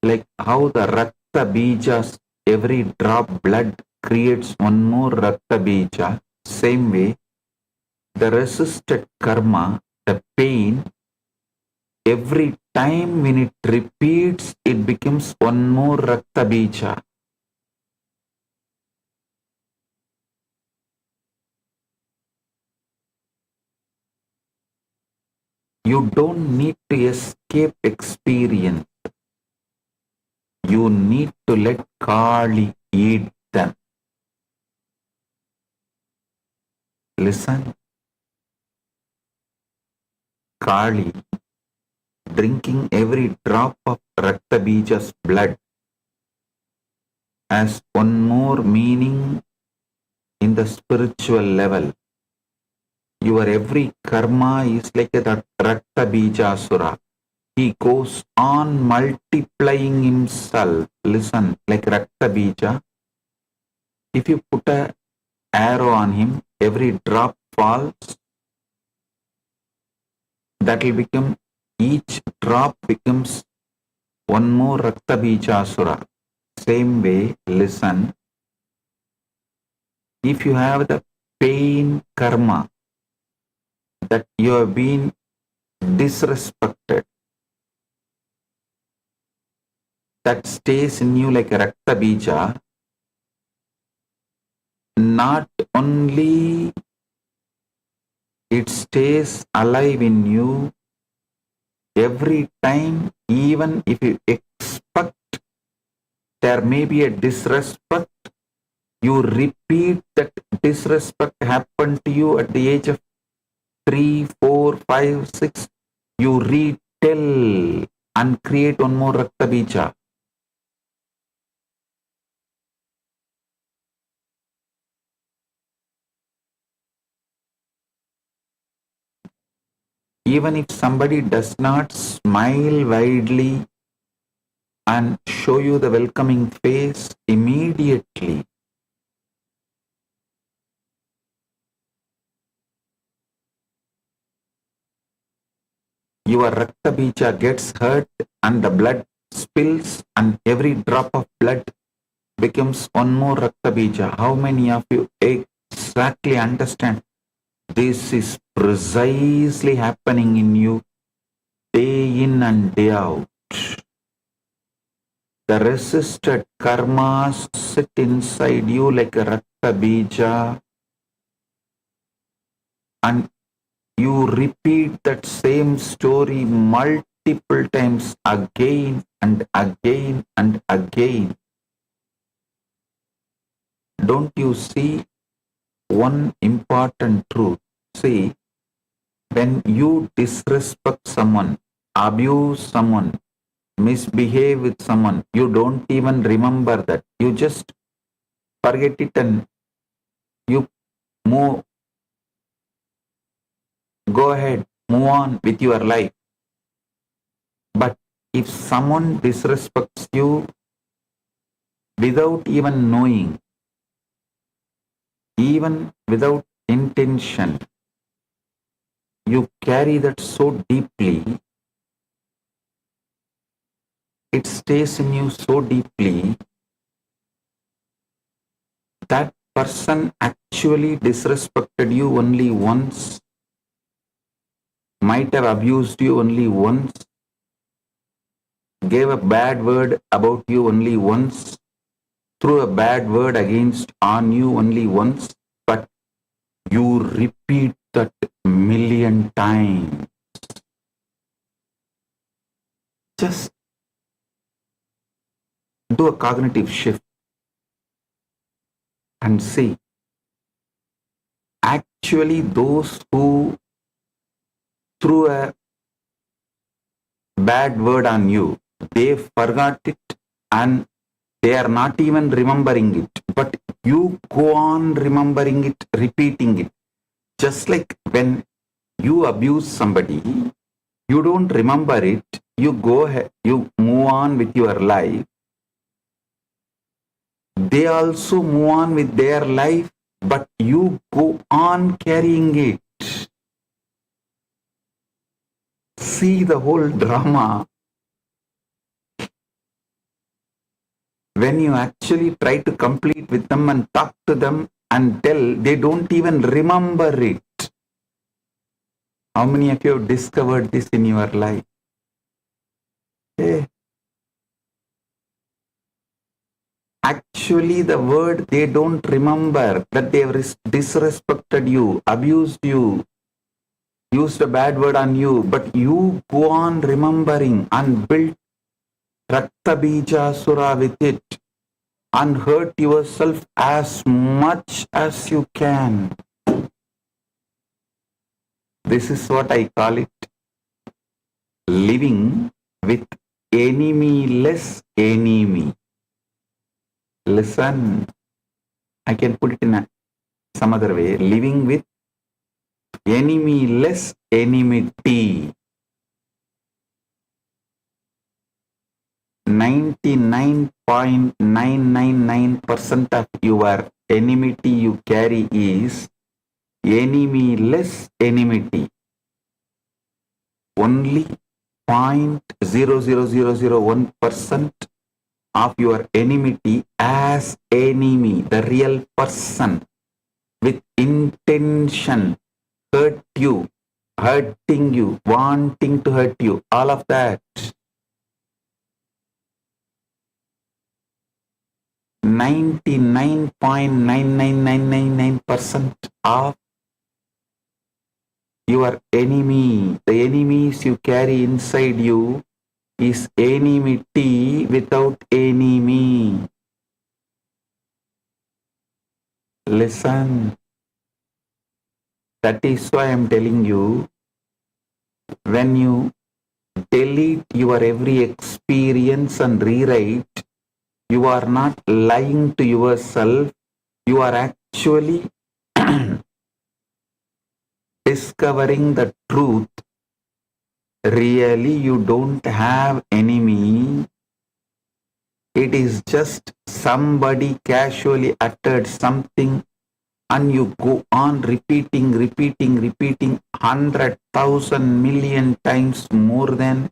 like how the Rakta Bijas, every drop blood creates one more Rakta Bija. Same way, the resisted karma, the pain, every time when it repeats, it becomes one more Rakta Bija. You don't need to escape experience. You need to let Kali eat them. Listen. Kali drinking every drop of Rakta Bija's blood has one more meaning in the spiritual level. Your every karma is like a Rakta Bija Asura. he goes on multiplying himself. Listen, like Rakta Bija. If you put a arrow on him, every drop falls. That will become, each drop becomes one more Rakta Bija Asura. Same way, listen. If you have the pain karma that you have been disrespected, that stays in you like a Rakta Bija, not only it stays alive in you every time, even if you expect there may be a disrespect, you repeat that disrespect happened to you at the age of 3, 4, 5, 6, you retell and create one more Rakta Bija. Even if somebody does not smile widely and show you the welcoming face immediately, your Rakta Bija gets hurt and the blood spills and every drop of blood becomes one more Rakta Bija. How many of you exactly understand this is precisely happening in you day in and day out? The resisted karmas sit inside you like a Rakta Bija, and you repeat that same story multiple times again and again and again. Don't you see one important truth? See, when you disrespect someone, abuse someone, misbehave with someone, you don't even remember that. You just forget it and you move, go ahead, move on with your life. But if someone disrespects you without even knowing, even without intention, you carry that so deeply, it stays in you so deeply, that person actually disrespected you only once, might have abused you only once, gave a bad word about you only once, threw a bad word against on you only once, but you repeat that million times. Just do a cognitive shift and see. Actually, those who threw a bad word on you, they forgot it and they are not even remembering it. But you go on remembering it, repeating it. Just like when you abuse somebody, you don't remember it, you go ahead, you move on with your life. They also move on with their life, but you go on carrying it. See the whole drama. When you actually try to complete with them and talk to them and tell, they don't even remember it. How many of you have discovered this in your life? Actually, the word they don't remember, that they have disrespected you, abused you, used a bad word on you, but you go on remembering and build Rakta Bija Sura with it and hurt yourself as much as you can. This is what I call it living with enemy-less enemy. Listen, I can put it in some other way. Living with enemy-less enmity. 99.999% of your enmity you carry is enemy-less enmity. Only 0.00001% of your enmity as enemy, the real person with intention, hurting you, wanting to hurt you, all of that. 99.99999% of your enemy, the enemies you carry inside you, is enmity without enemy. Listen. That is why I am telling you, when you delete your every experience and rewrite, you are not lying to yourself, you are actually discovering the truth. Really, you don't have enemy. It is just somebody casually uttered something and you go on repeating 100,000 million times more than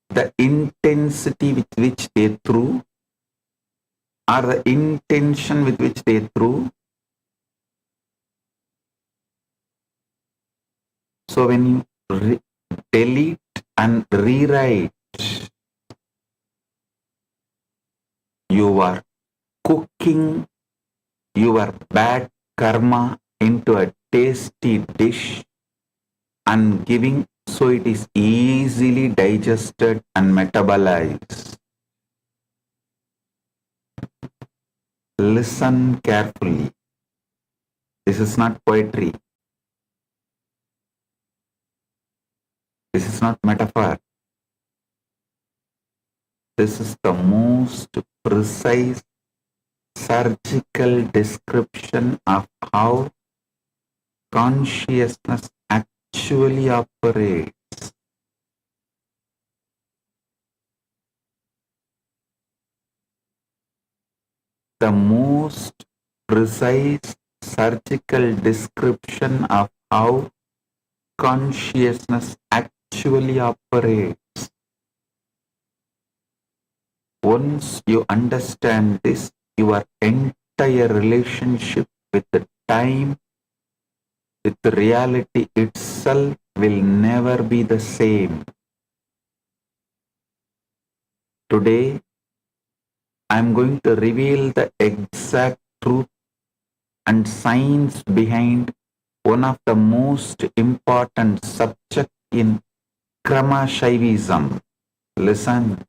the intensity with which they threw, or the intention with which they threw. So when you delete and rewrite, you are cooking your bad karma into a tasty dish and giving so it is easily digested and metabolized. Listen carefully. This is not poetry. This is not metaphor. This is the most precise surgical description of how consciousness actually operates. The most precise surgical description of how consciousness actually operates. Once you understand this, your entire relationship with the time, with the reality itself will never be the same. Today, I am going to reveal the exact truth and science behind one of the most important subjects in Paramashivam. Listen.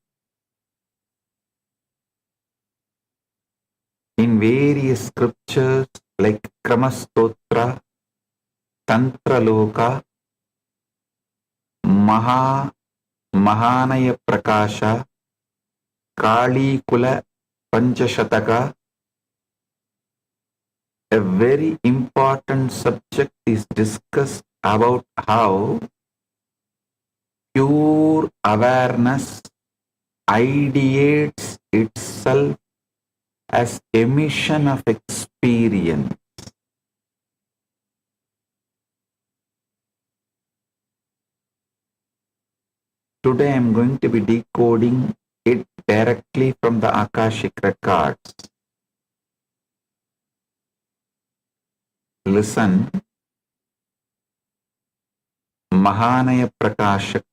In various scriptures like Kramastotra, Tantra Loka, Mahanaya Prakasha, Kali Kula Panchashataka, a very important subject is discussed about how pure awareness ideates itself as emission of experience. Today I am going to be decoding it directly from the Akashic records. Listen. Mahanaya Prakasha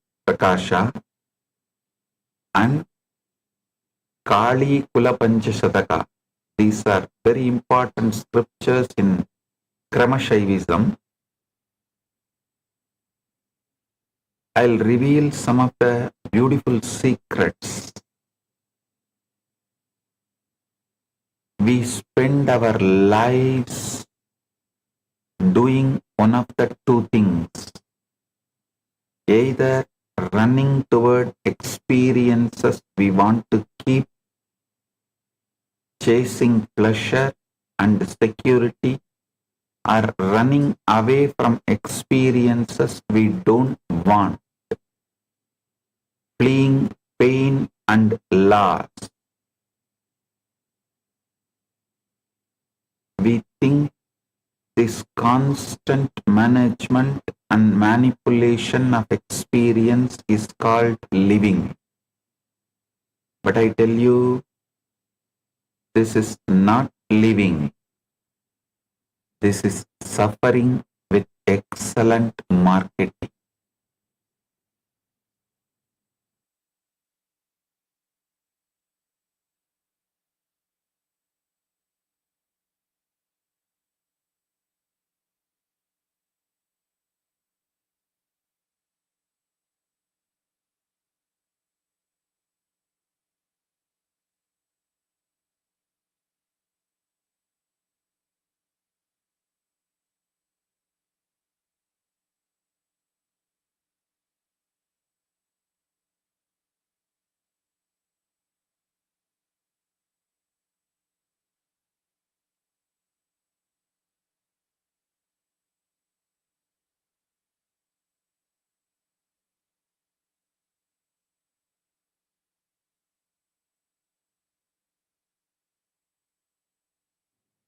and Kali Kula Panchashataka. These are very important scriptures in Paramashivam. I'll reveal some of the beautiful secrets. We spend our lives doing one of the two things. Either running toward experiences we want to keep, chasing pleasure and security, or running away from experiences we don't want, fleeing pain and laws. We think this constant management and manipulation of experience is called living. But I tell you, this is not living. This is suffering with excellent marketing.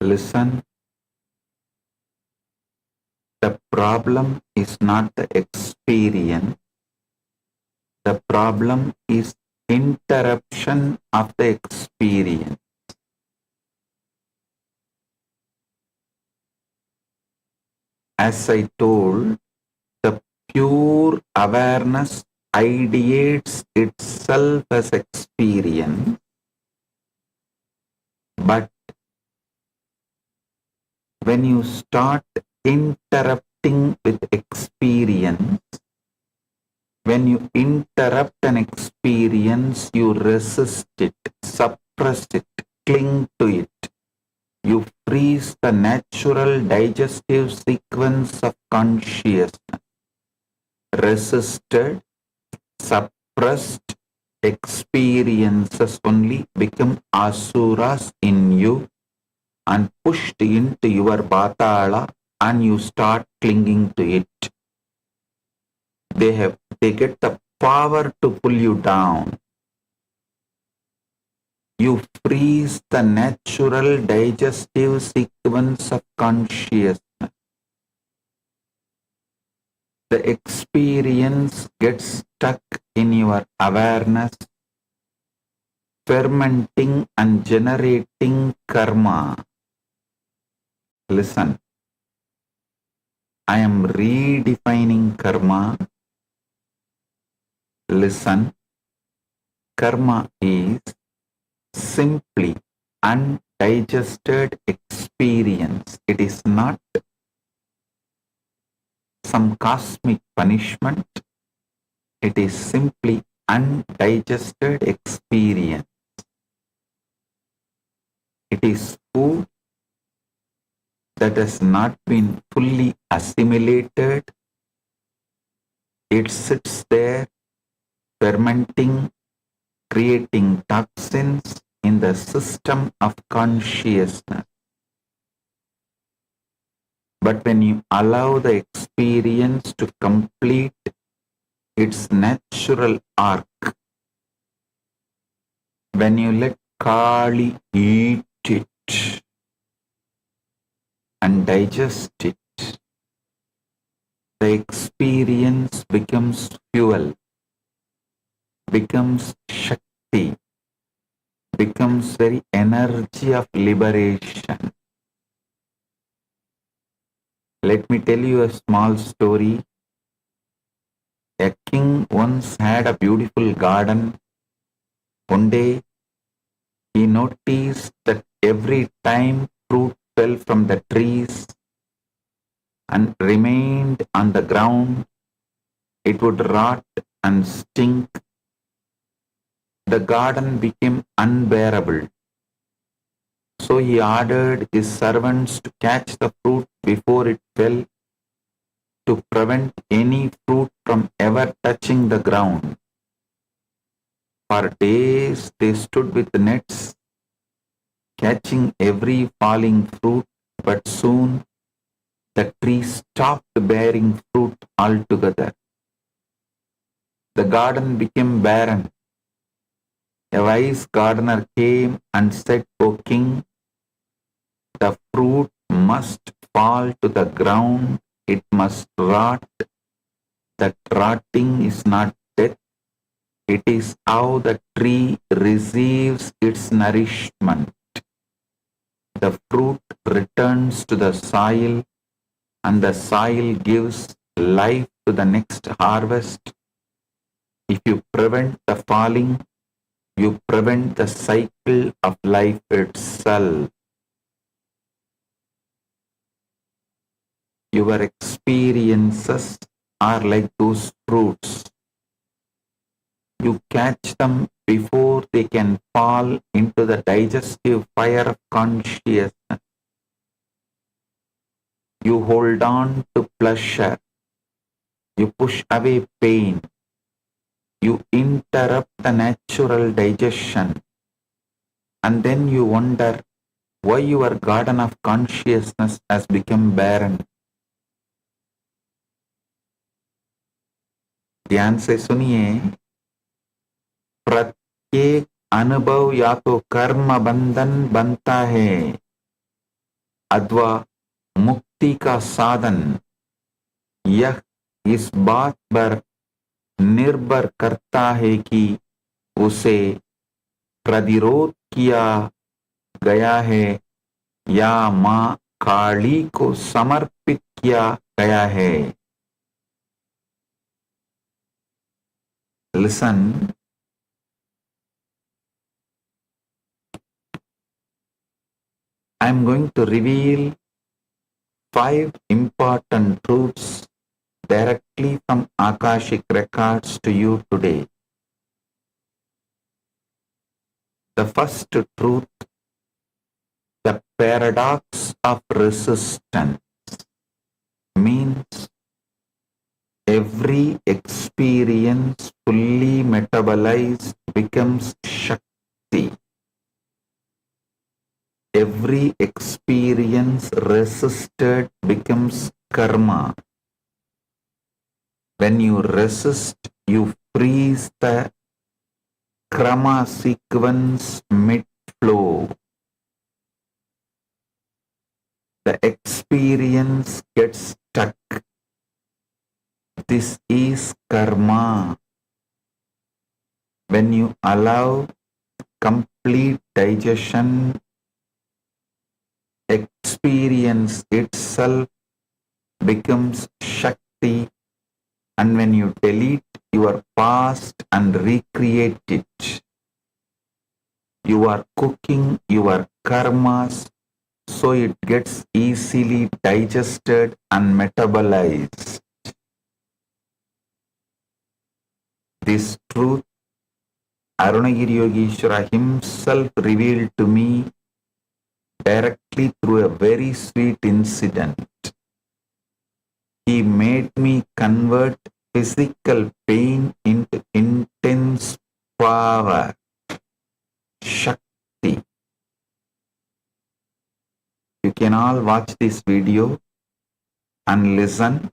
Listen, the problem is not the experience. The problem is interruption of the experience. As I told, the pure awareness ideates itself as experience, but when you start interrupting with experience, when you interrupt an experience, you resist it, suppress it, cling to it. You freeze the natural digestive sequence of consciousness. Resisted, suppressed experiences only become asuras in you and pushed into your batala, and you start clinging to it. They get the power to pull you down. You freeze the natural digestive sequence of consciousness. The experience gets stuck in your awareness, fermenting and generating karma. Listen, I am redefining karma. Listen, karma is simply undigested experience. It is not some cosmic punishment. It is simply undigested experience. It is food that has not been fully assimilated. It sits there fermenting, creating toxins in the system of consciousness. But when you allow the experience to complete its natural arc, when you let Kali eat it and digest it, the experience becomes fuel, becomes Shakti, becomes very energy of liberation. Let me tell you a small story. A king once had a beautiful garden. One day, he noticed that every time fruit fell from the trees and remained on the ground, it would rot and stink. The garden became unbearable. So he ordered his servants to catch the fruit before it fell, to prevent any fruit from ever touching the ground. For days they stood with nets, catching every falling fruit, but soon the tree stopped bearing fruit altogether. The garden became barren. A wise gardener came and said, O king, the fruit must fall to the ground, it must rot. That rotting is not death, it is how the tree receives its nourishment. The fruit returns to the soil, and the soil gives life to the next harvest. If you prevent the falling, you prevent the cycle of life itself. Your experiences are like those fruits. You catch them before they can fall into the digestive fire of consciousness. You hold on to pleasure. You push away pain. You interrupt the natural digestion. And then you wonder why your garden of consciousness has become barren. ध्यान से सुनिए, प्रत्येक अनुभव या तो कर्म बंधन बनता है अथवा मुक्ति का साधन। यह इस बात पर निर्भर करता है कि उसे प्रतिरोध किया गया है या मां काली को समर्पित किया गया है। Listen. I am going to reveal 5 important truths directly from Akashic records to you today. The first truth, the paradox of resistance, means every experience fully metabolized becomes Shakti. Every experience resisted becomes karma. When you resist, you freeze the krama sequence mid-flow. The experience gets stuck. This is karma. When you allow complete digestion, experience itself becomes Shakti, and when you delete your past and recreate it, you are cooking your karmas so it gets easily digested and metabolized. This truth, Arunagiri Yogeshwara himself revealed to me directly through a very sweet incident. He made me convert physical pain into intense power, Shakti. You can all watch this video and listen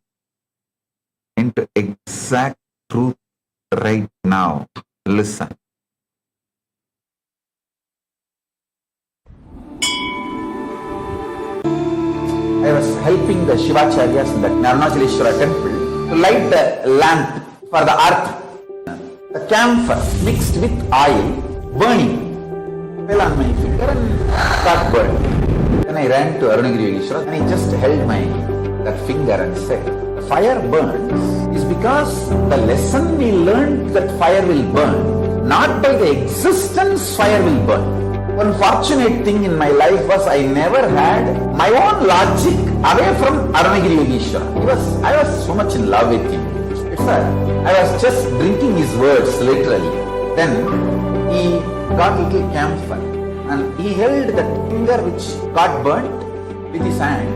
into exact truth right now. Listen. I was helping the Shivacharyas in the Arunachaleshwara temple to light the lamp for the arti. The camphor mixed with oil, burning, fell on my finger and got burned. Then I ran to Arunagiri Yogeshwara and I just held that finger and said, the fire burns is because the lesson we learned that fire will burn, not by the existence fire will burn. One fortunate thing in my life was I never had my own logic away from Arunagiri Yogeshwara. I was so much in love with him. I was just drinking his words literally. Then he got a little camphor and he held that finger which got burnt with his hand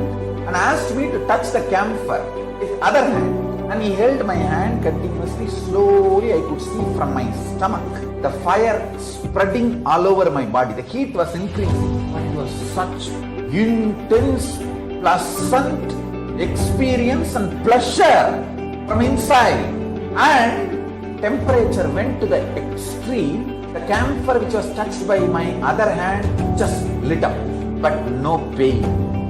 and asked me to touch the camphor with other hand. And he held my hand continuously. Slowly I could see from my stomach the fire spreading all over my body. The heat was increasing, but it was such intense, pleasant experience and pleasure from inside. And temperature went to the extreme The camphor which was touched by my other hand just lit up, but no pain.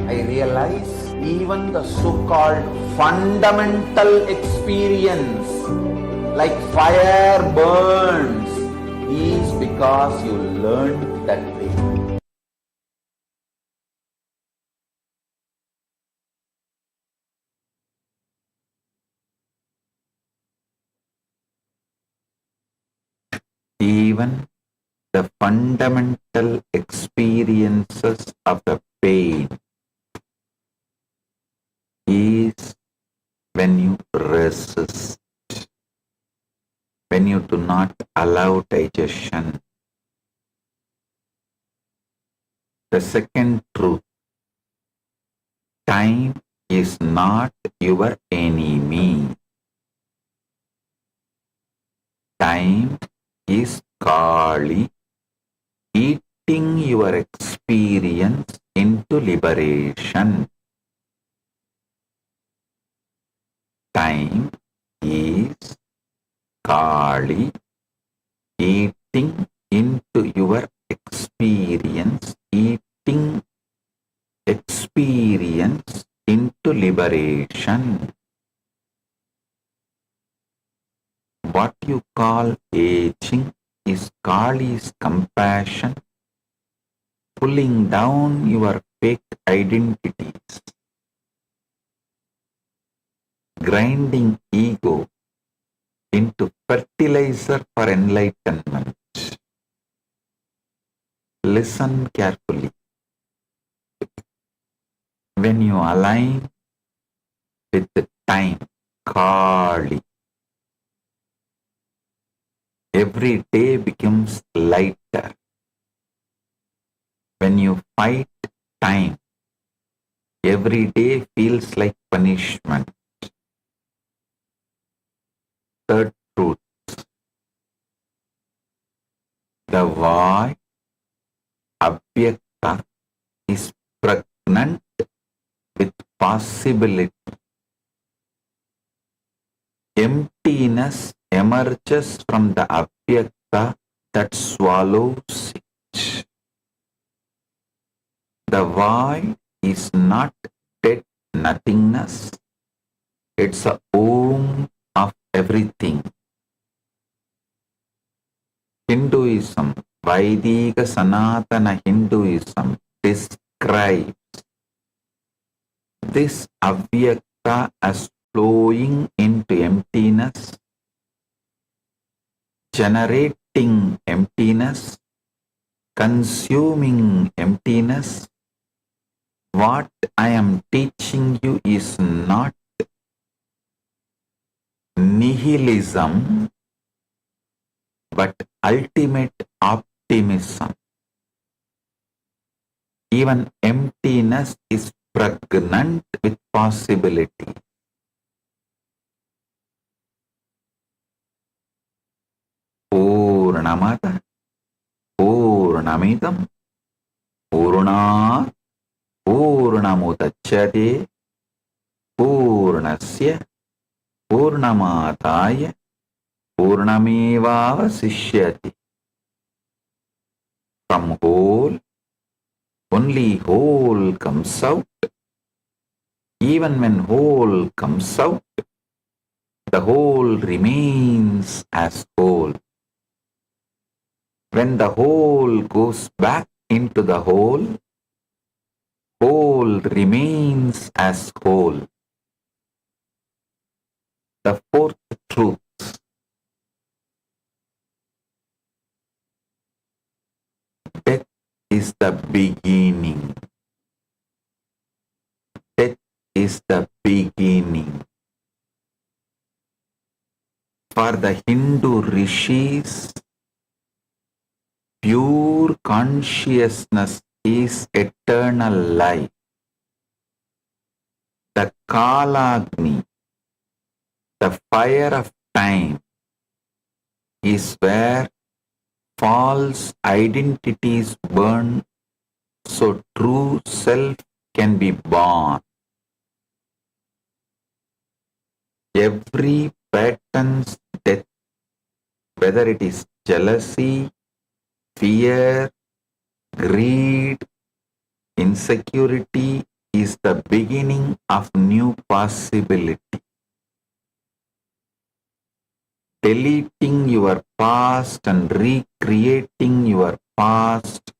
I realized even the so-called fundamental experience, like fire burns, is because you learned that way. Even the fundamental experiences of the pain is when you resist, when you do not allow digestion. The second truth, time is not your enemy. Time is Kali eating your experience into liberation. Time is Kali eating into your experience, eating experience into liberation. What you call aging is Kali's compassion, pulling down your fake identities, grinding ego into fertilizer for enlightenment. Listen carefully. When you align with the time, Kali, every day becomes lighter. When you fight time, every day feels like punishment. Third truth, the void, Avyakta, is pregnant with possibility. Emptiness emerges from the Avyakta that swallows it. The void is not dead nothingness. It's a womb of everything. Hinduism, Vaidika Sanatana Hinduism describes this Avyakta as flowing into emptiness, generating emptiness, consuming emptiness. What I am teaching you is not nihilism, but ultimate optimism. Even emptiness is pregnant with possibility. Purnamada, Purnamidam, Purnat, Purnamudachyate, Purnasya, Purnamadaya, Purnamevavasishyati. From whole, only whole comes out. Even when whole comes out, the whole remains as whole. When the whole goes back into the whole, whole remains as whole. The fourth truth, death is the beginning. Death is the beginning. For the Hindu rishis, pure consciousness is eternal life. The Kalagni, the fire of time, is where false identities burn, so true self can be born. Every pattern's death, whether it is jealousy, fear, greed, insecurity is the beginning of new possibility. Deleting your past and recreating your past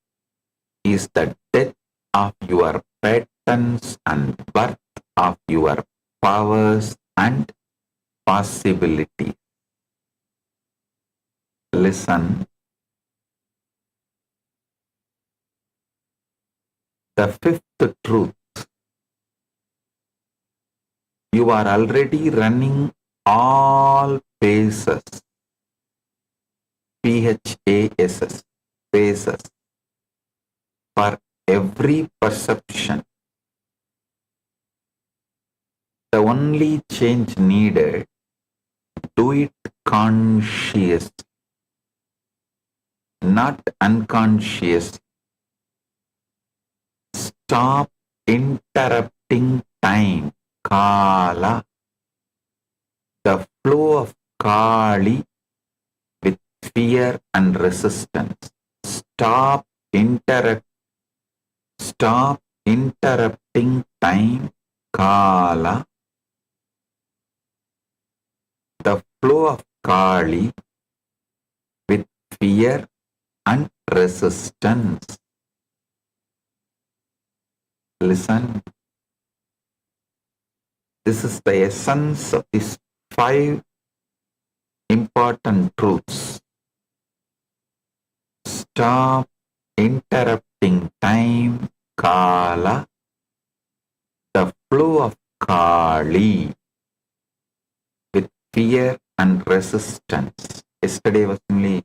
is the death of your patterns and birth of your powers and possibilities. Listen. The fifth truth. You are already running all phases. PHASS. Phases. For every perception. The only change needed, do it consciously, not unconscious. Stop interrupting time, Kala, the flow of Kali with fear and resistance. Stop interrupting time, Kala, the flow of Kali with fear and resistance. Listen. This is the essence of these 5 important truths. Stop interrupting time, Kala, the flow of Kali with fear and resistance. Yesterday was only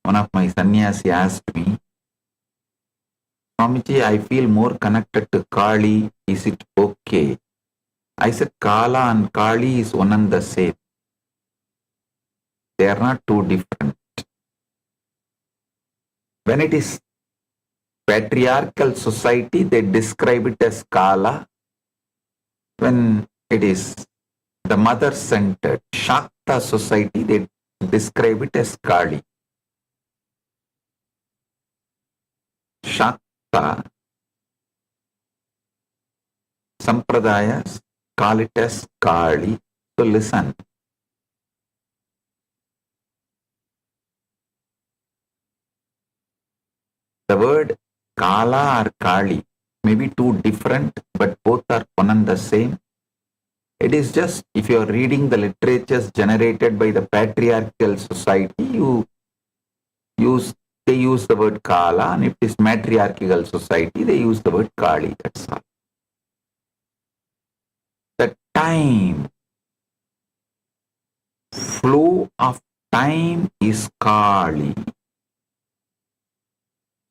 one of my sannyasi asked me, Swamiji, I feel more connected to Kali. Is it okay? I said Kala and Kali is one and the same. They are not too different. When it is patriarchal society, they describe it as Kala. When it is the mother-centered Shakta society, they describe it as Kali. Shakta Sampradayas call it as Kali. So listen. The word Kala or Kali may be two different, but both are one and the same. It is just, if you are reading the literatures generated by the patriarchal society, they use the word Kala, and if it is matriarchal society, they use the word Kali. That's all. The time, flow of time is Kali.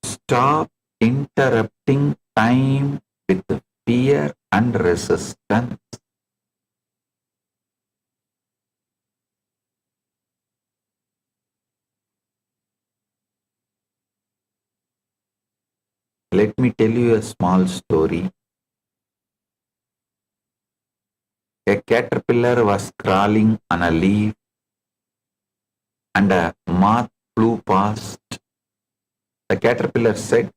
Stop interrupting time with fear and resistance. Let me tell you a small story. A caterpillar was crawling on a leaf and a moth flew past. The caterpillar said,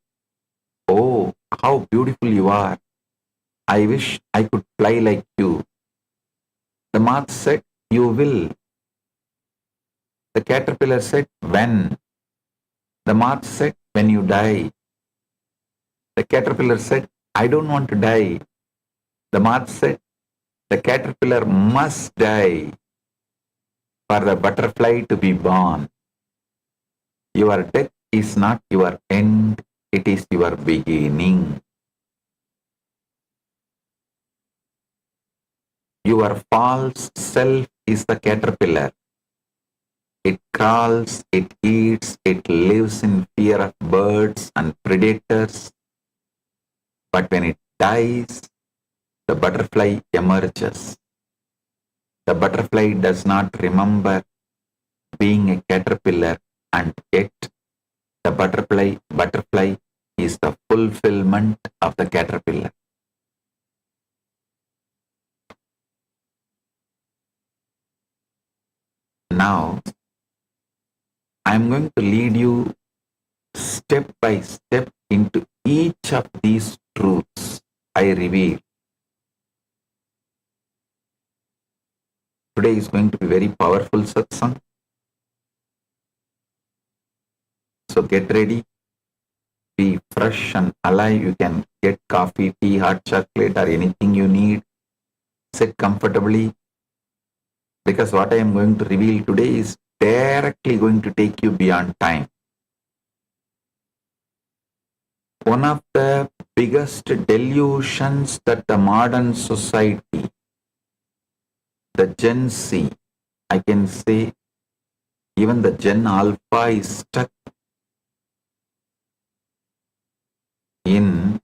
"Oh, how beautiful you are. I wish I could fly like you." The moth said, "You will." The caterpillar said, "When?" The moth said, "When you die." The caterpillar said, "I don't want to die." The moth said, "The caterpillar must die for the butterfly to be born. Your death is not your end, it is your beginning." Your false self is the caterpillar. It crawls, it eats, it lives in fear of birds and predators. But when it dies, the butterfly emerges. The butterfly does not remember being a caterpillar, and yet the butterfly is the fulfillment of the caterpillar. Now, I am going to lead you step by step into each of these truths I reveal. Today is going to be very powerful satsang. So get ready, be fresh and alive. You can get coffee, tea, hot chocolate or anything you need. Sit comfortably, because what I am going to reveal today is directly going to take you beyond time. One of the biggest delusions that the modern society, the Gen Z, I can say even the Gen Alpha is stuck in,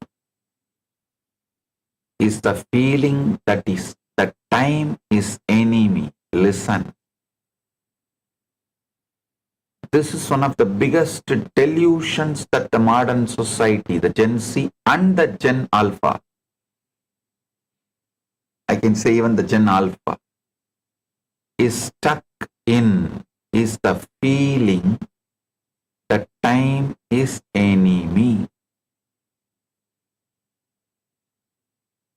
is the feeling that time is enemy. Listen. This is one of the biggest delusions that the modern society, the Gen Z and the Gen Alpha, I can say even the Gen Alpha, is stuck in, is the feeling that time is enemy.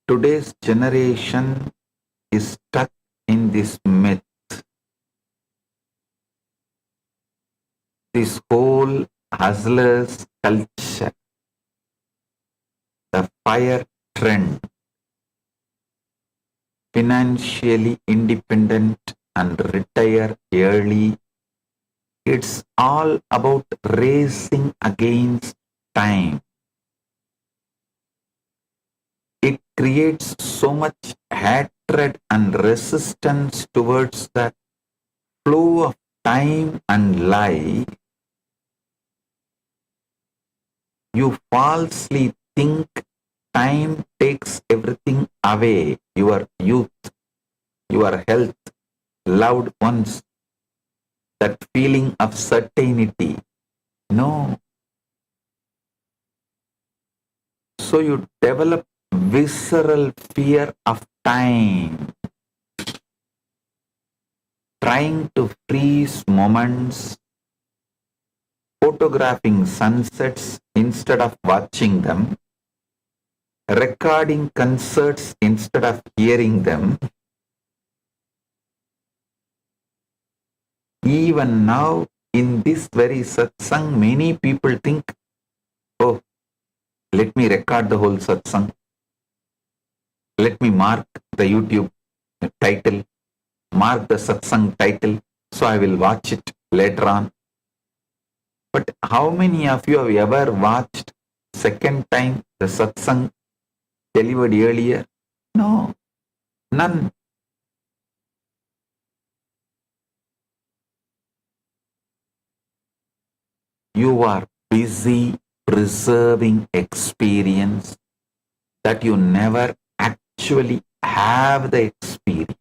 Today's generation is stuck in this myth. This whole hustlers culture, the fire trend, financially independent and retire early, it's all about racing against time. It creates so much hatred and resistance towards the flow of time and life. You falsely think time takes everything away, your youth, your health, loved ones, that feeling of certainty. No. So you develop visceral fear of time, trying to freeze moments, photographing sunsets instead of watching them, recording concerts instead of hearing them. Even now, in this very satsang, many people think, oh, let me record the whole satsang. Let me mark the YouTube title, mark the satsang title, so I will watch it later on. But how many of you have ever watched second time the satsang delivered earlier? No, none. You are busy preserving experience that you never actually have the experience.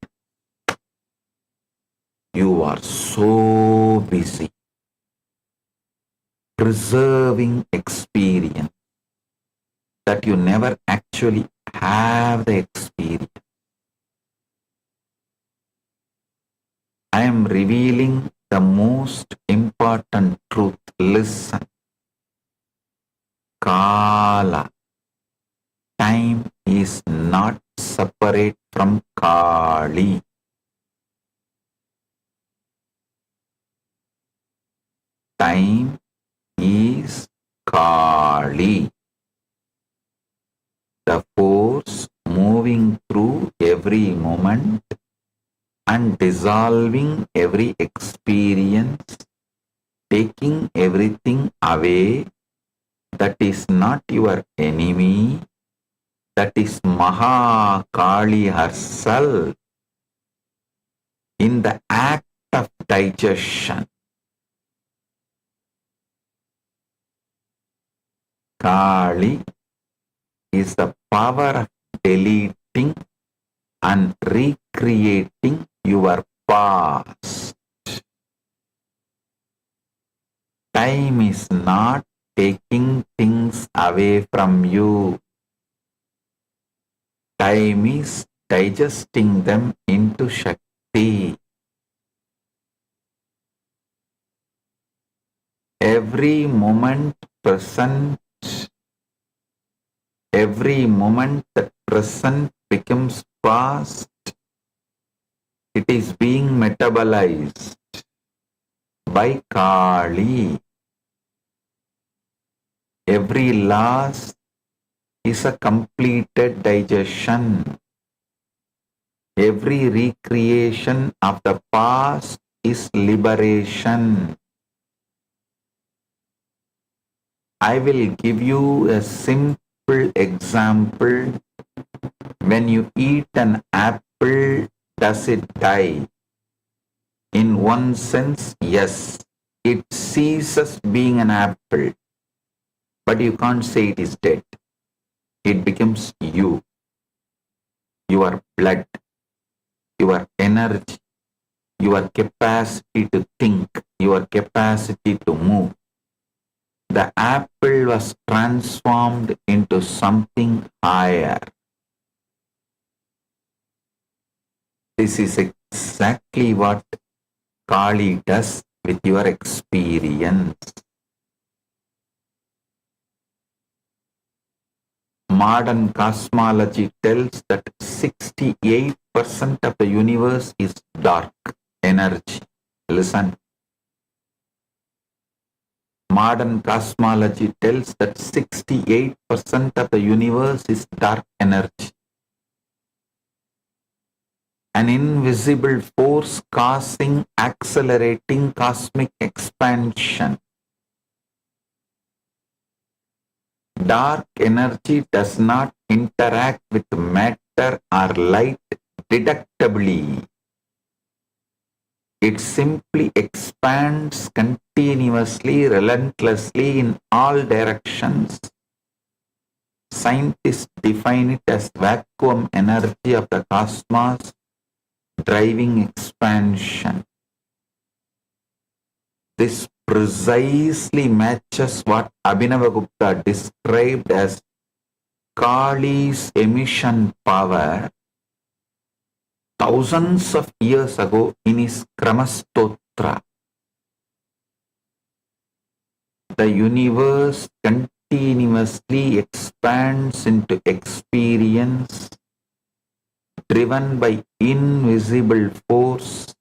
You are so busy preserving experience that you never actually have the experience. I am revealing the most important truth. Listen. Kala. Time is not separate from Kali. Time is Kali, the force moving through every moment and dissolving every experience, taking everything away. That is not your enemy. That is Maha Kali herself in the act of digestion. Kali is the power of deleting and recreating your past. Time is not taking things away from you. Time is digesting them into Shakti. Every moment present, every moment that present becomes past, it is being metabolized by Kali. Every loss is a completed digestion. Every recreation of the past is liberation. I will give you a simple example. When you eat an apple, does it die? In one sense, yes. It ceases being an apple. But you can't say it is dead. It becomes you. Your blood, your energy, your capacity to think, your capacity to move. The apple was transformed into something higher. This is exactly what Kali does with your experience. Modern cosmology tells that 68% of the universe is dark energy. Listen. Modern cosmology tells that 68% of the universe is dark energy. An invisible force causing accelerating cosmic expansion. Dark energy does not interact with matter or light deductively. It simply expands continuously, relentlessly in all directions. Scientists define it as vacuum energy of the cosmos driving expansion. This precisely matches what Abhinavagupta described as Kali's emission power thousands of years ago in his Kramastotra. The universe continuously expands into experience driven by invisible force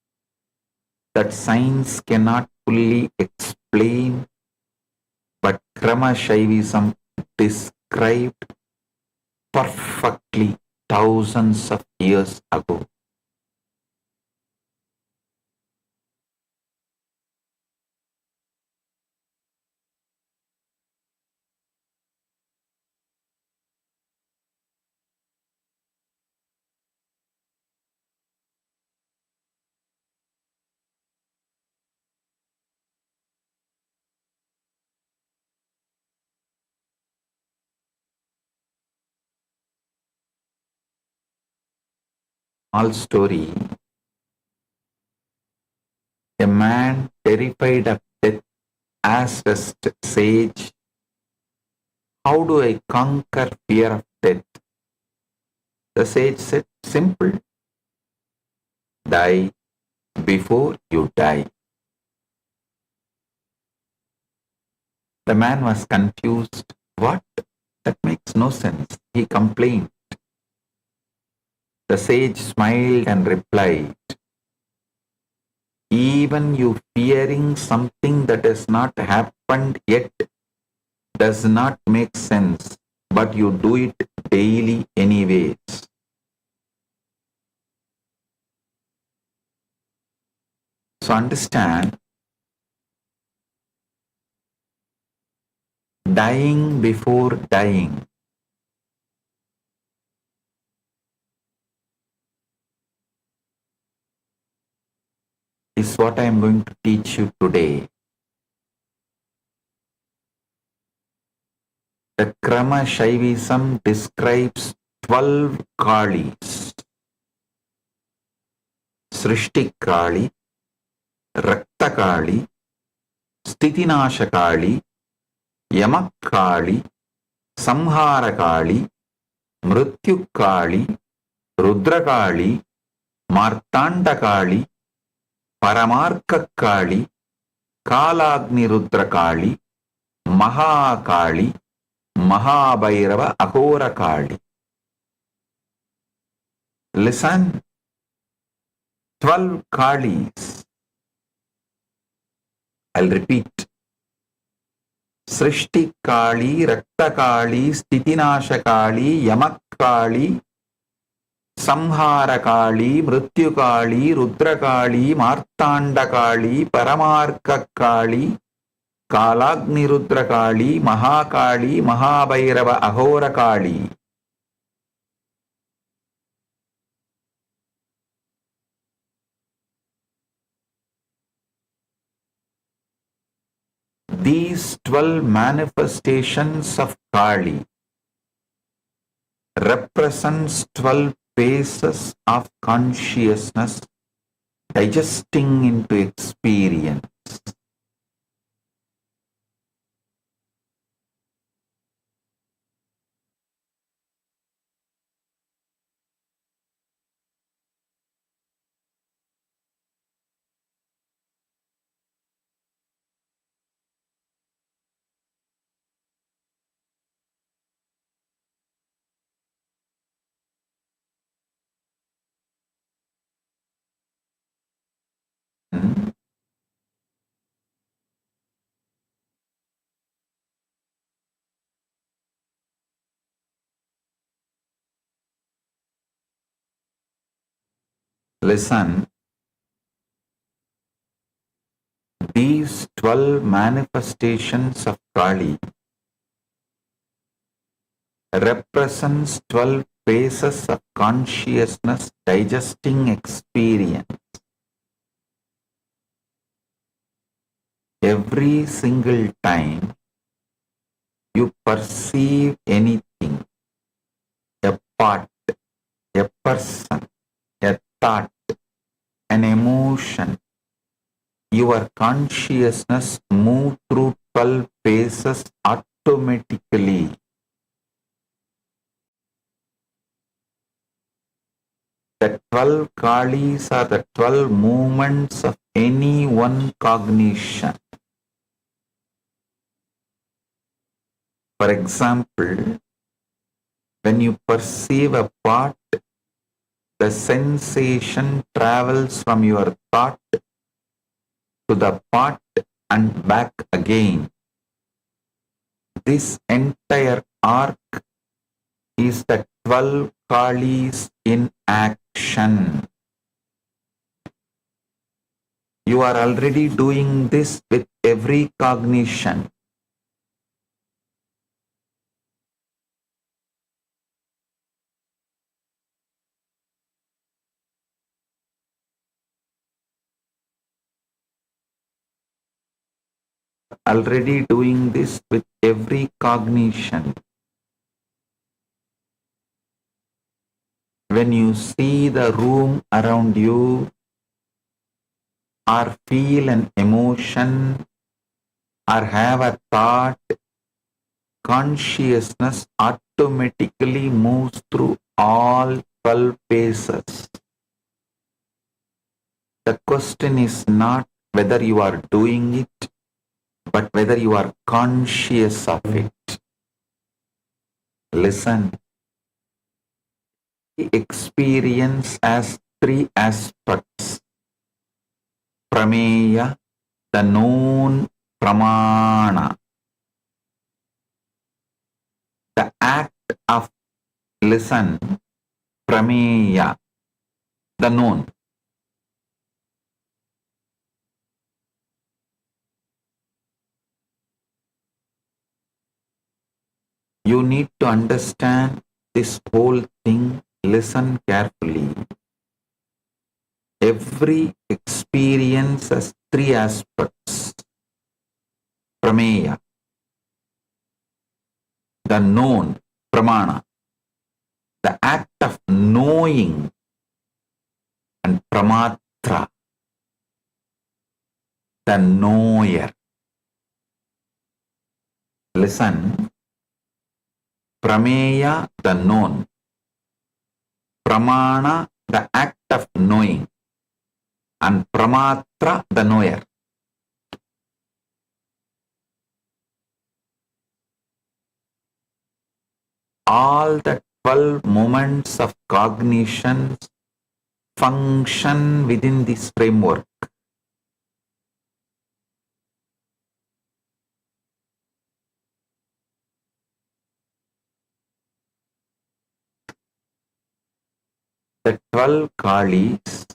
that science cannot fully explain, but Krama Shaivism described perfectly thousands of years ago. Small story. A man terrified of death asked a sage, "How do I conquer fear of death?" The sage said, "Simple. Die before you die." The man was confused. What? That makes no sense. He complained. The sage smiled and replied, "Even you fearing something that has not happened yet does not make sense, but you do it daily anyways." So understand, dying before dying is what I am going to teach you today. The Krama Shaivism describes 12 Kalis. Srishti Kali, Rakta Kali, Stitinasha Kali, Yamak Kali, Samhara Kali, Mrityu Kali, Rudra Kali, Martanda Kali, Paramarka Kali, Kalagni Rudra Kali, Mahakali, Mahabhairava, Aghora Kali. Listen, 12 Kalis. I'll repeat. Srishti Kali, Rakta Kali, Stitinasha Kali, Yamak Kali, Samhara Kali, Mrityu Kali, Rudra Kali, Martanda Kali, Paramarka Kali, Kalagni Rudra Kali, Mahakali, Mahabhairava, Aghora Kali. These 12 manifestations of Kali represents 12 phases of consciousness digesting into experience. Listen, these 12 manifestations of Kali represents 12 phases of consciousness digesting experience. Every single time you perceive anything, a part, a person, a thought, an emotion, your consciousness moves through 12 phases automatically. The 12 Kalis are the 12 movements of any one cognition. For example, when you perceive a part, the sensation travels from your thought to the part and back again. This entire arc is the 12 Kalis in action. You are already doing this with every cognition. Already doing this with every cognition. When you see the room around you, or feel an emotion, or have a thought, consciousness automatically moves through all 12 phases. The question is not whether you are doing it, but whether you are conscious of it. Listen. Experience has 3 aspects. Prameya, the known, pramana. The act of, listen, prameya, the known. You need to understand this whole thing. Listen carefully. Every experience has 3 aspects. Prameya, the known, pramana, the act of knowing, and pramatra, the knower. Listen. Prameya, the known. Pramana, the act of knowing. And pramatra, the knower. all the 12 moments of cognition function within this framework. The 12 Kalis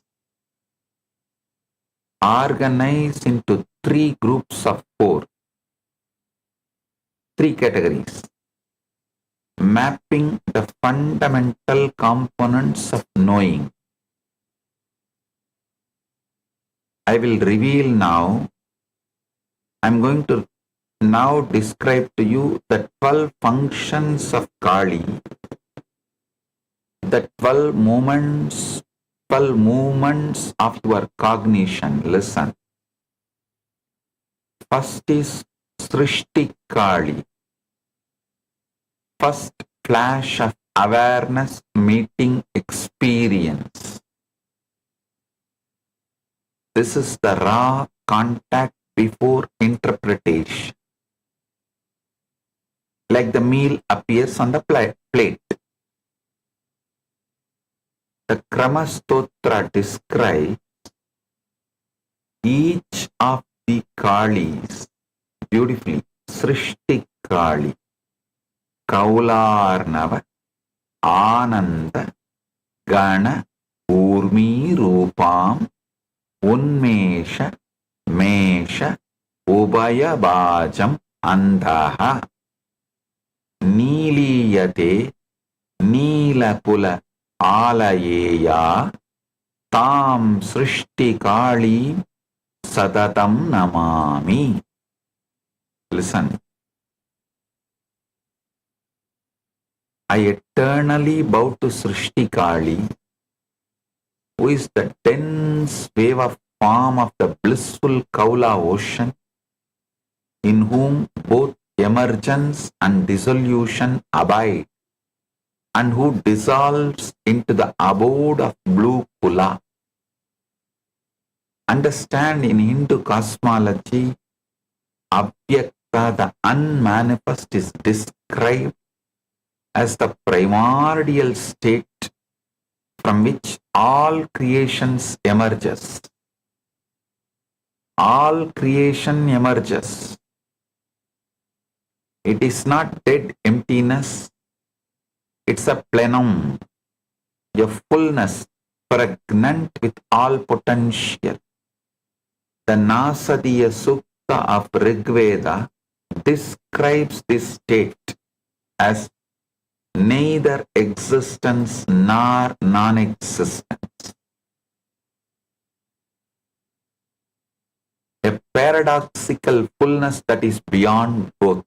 organized into 3 groups of 4, 3 categories, mapping the fundamental components of knowing. I will reveal now. I'm going to now describe to you the 12 functions of Kali, the 12 movements of your cognition. Listen. First is Srishti Kali. First flash of awareness meeting experience. This is the raw contact before interpretation. Like the meal appears on the plate. The Kramastotra describes each of the Kalis beautifully. Srishti Kali, Kaularnava, Ananda, Gana, Urmi Rupam, Unmesha, Mesha, Ubaya Bajam, Andaha, Niliyate, Nilapula, Alayeya, Tam Srishti Kali, Sadatam Namami. Listen. I eternally bow to Srishti Kali, who is the dense wave of form of the blissful Kaula ocean, in whom both emergence and dissolution abide, and who dissolves into the abode of blue Kula. Understand, in Hindu cosmology, Avyakta, the unmanifest, is described as the primordial state from which all creations emerges. All creation emerges. It is not dead emptiness. It's a plenum, a fullness pregnant with all potential. The Nasadiya Sukta of Rigveda describes this state as neither existence nor non-existence. A paradoxical fullness that is beyond both.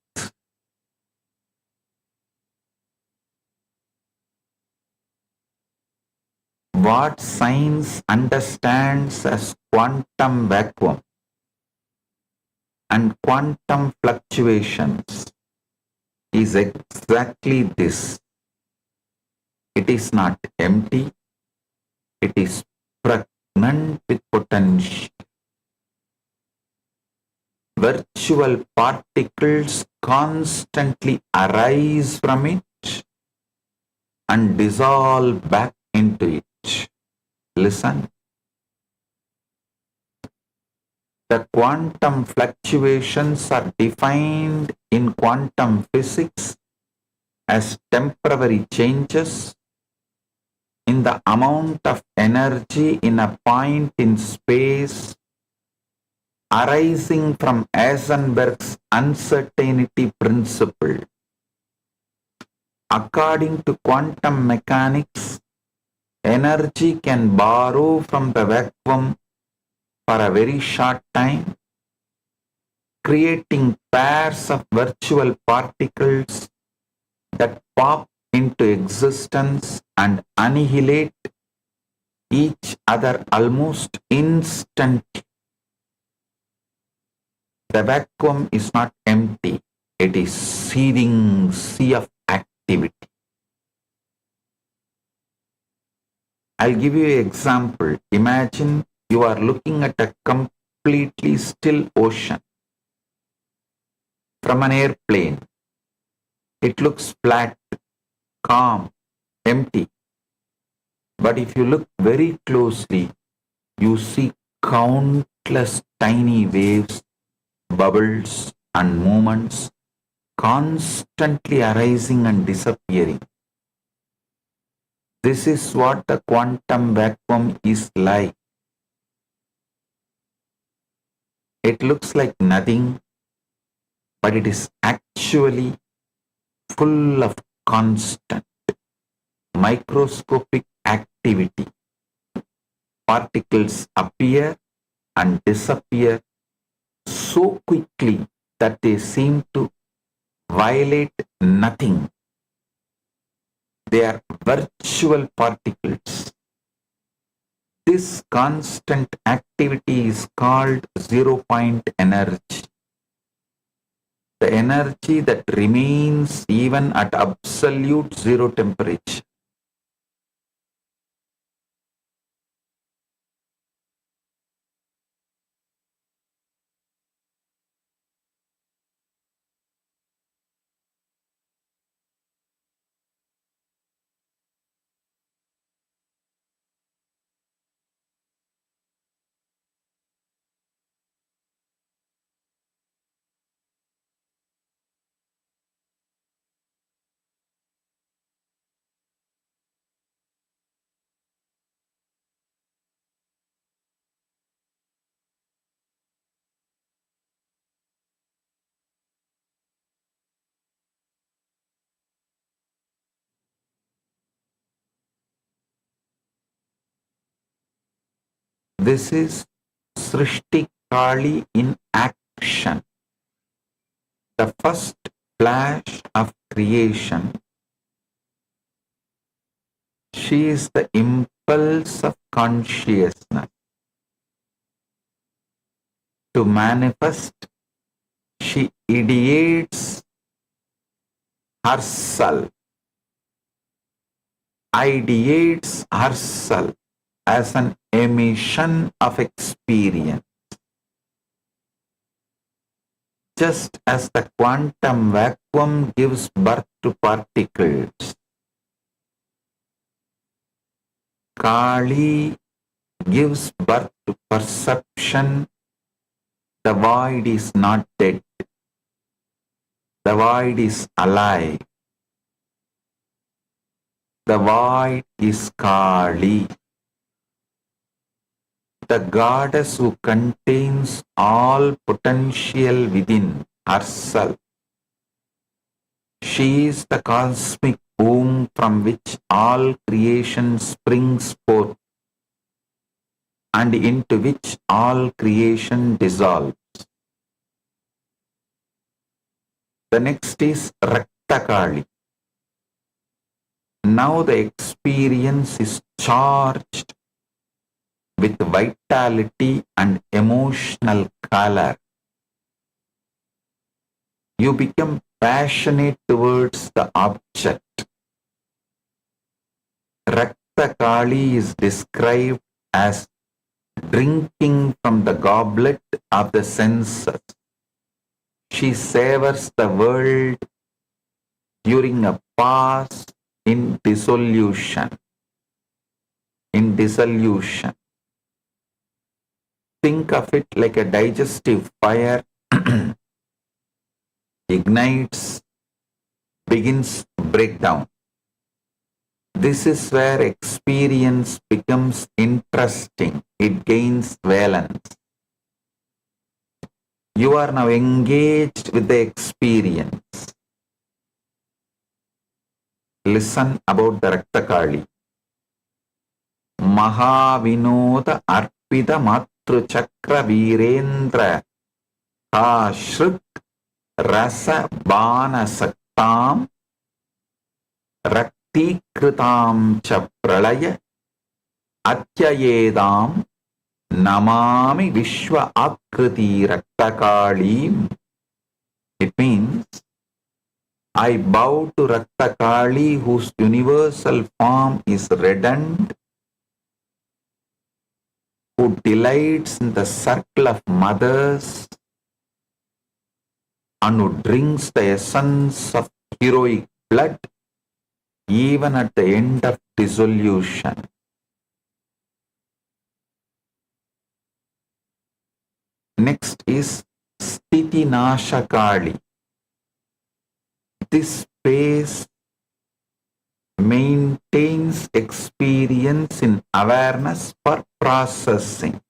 What science understands as quantum vacuum and quantum fluctuations is exactly this. It is not empty, it is pregnant with potential. Virtual particles constantly arise from it and dissolve back into it. Listen. The quantum fluctuations are defined in quantum physics as temporary changes in the amount of energy in a point in space arising from Heisenberg's uncertainty principle. According to quantum mechanics, energy can borrow from the vacuum for a very short time, creating pairs of virtual particles that pop into existence and annihilate each other almost instantly. The vacuum is not empty, it is seething sea of activity. I'll give you an example. Imagine you are looking at a completely still ocean from an airplane. It looks flat, calm, empty. But if you look very closely, you see countless tiny waves, bubbles, and movements constantly arising and disappearing. This is what the quantum vacuum is like. It looks like nothing, but it is actually full of constant, microscopic activity. Particles appear and disappear so quickly that they seem to violate nothing. They are virtual particles. This constant activity is called zero-point energy. The energy that remains even at absolute zero temperature. This is Srishti Kali in action. The first flash of creation. She is the impulse of consciousness. To manifest, she ideates herself, as an emission of experience. Just as the quantum vacuum gives birth to particles, Kali gives birth to perception. The void is not dead. The void is alive. The void is Kali, the goddess who contains all potential within herself. She is the cosmic womb from which all creation springs forth and into which all creation dissolves. The next is Rakta Kali. Now the experience is charged with vitality and emotional color. You become passionate towards the object. Rakta Kali is described as drinking from the goblet of the senses. She savors the world during a pause in dissolution. Think of it like a digestive fire ignites, begins breakdown. This is where experience becomes interesting. It gains valence. You are now engaged with the experience. Listen about the Rakta Kali. Mahavinoda Arpita Matru Chakra Virendra Ashrik Rasa Bana Saktam Rakti Kritam Cha Pralaya Atyayedam Namami Vishwa Akriti Rakta Kali. It means, I bow to Rakta Kali, whose universal form is reddened, who delights in the circle of mothers and who drinks the essence of heroic blood even at the end of dissolution. Next is Sthiti Nashakali. This space maintains experience in awareness for processing.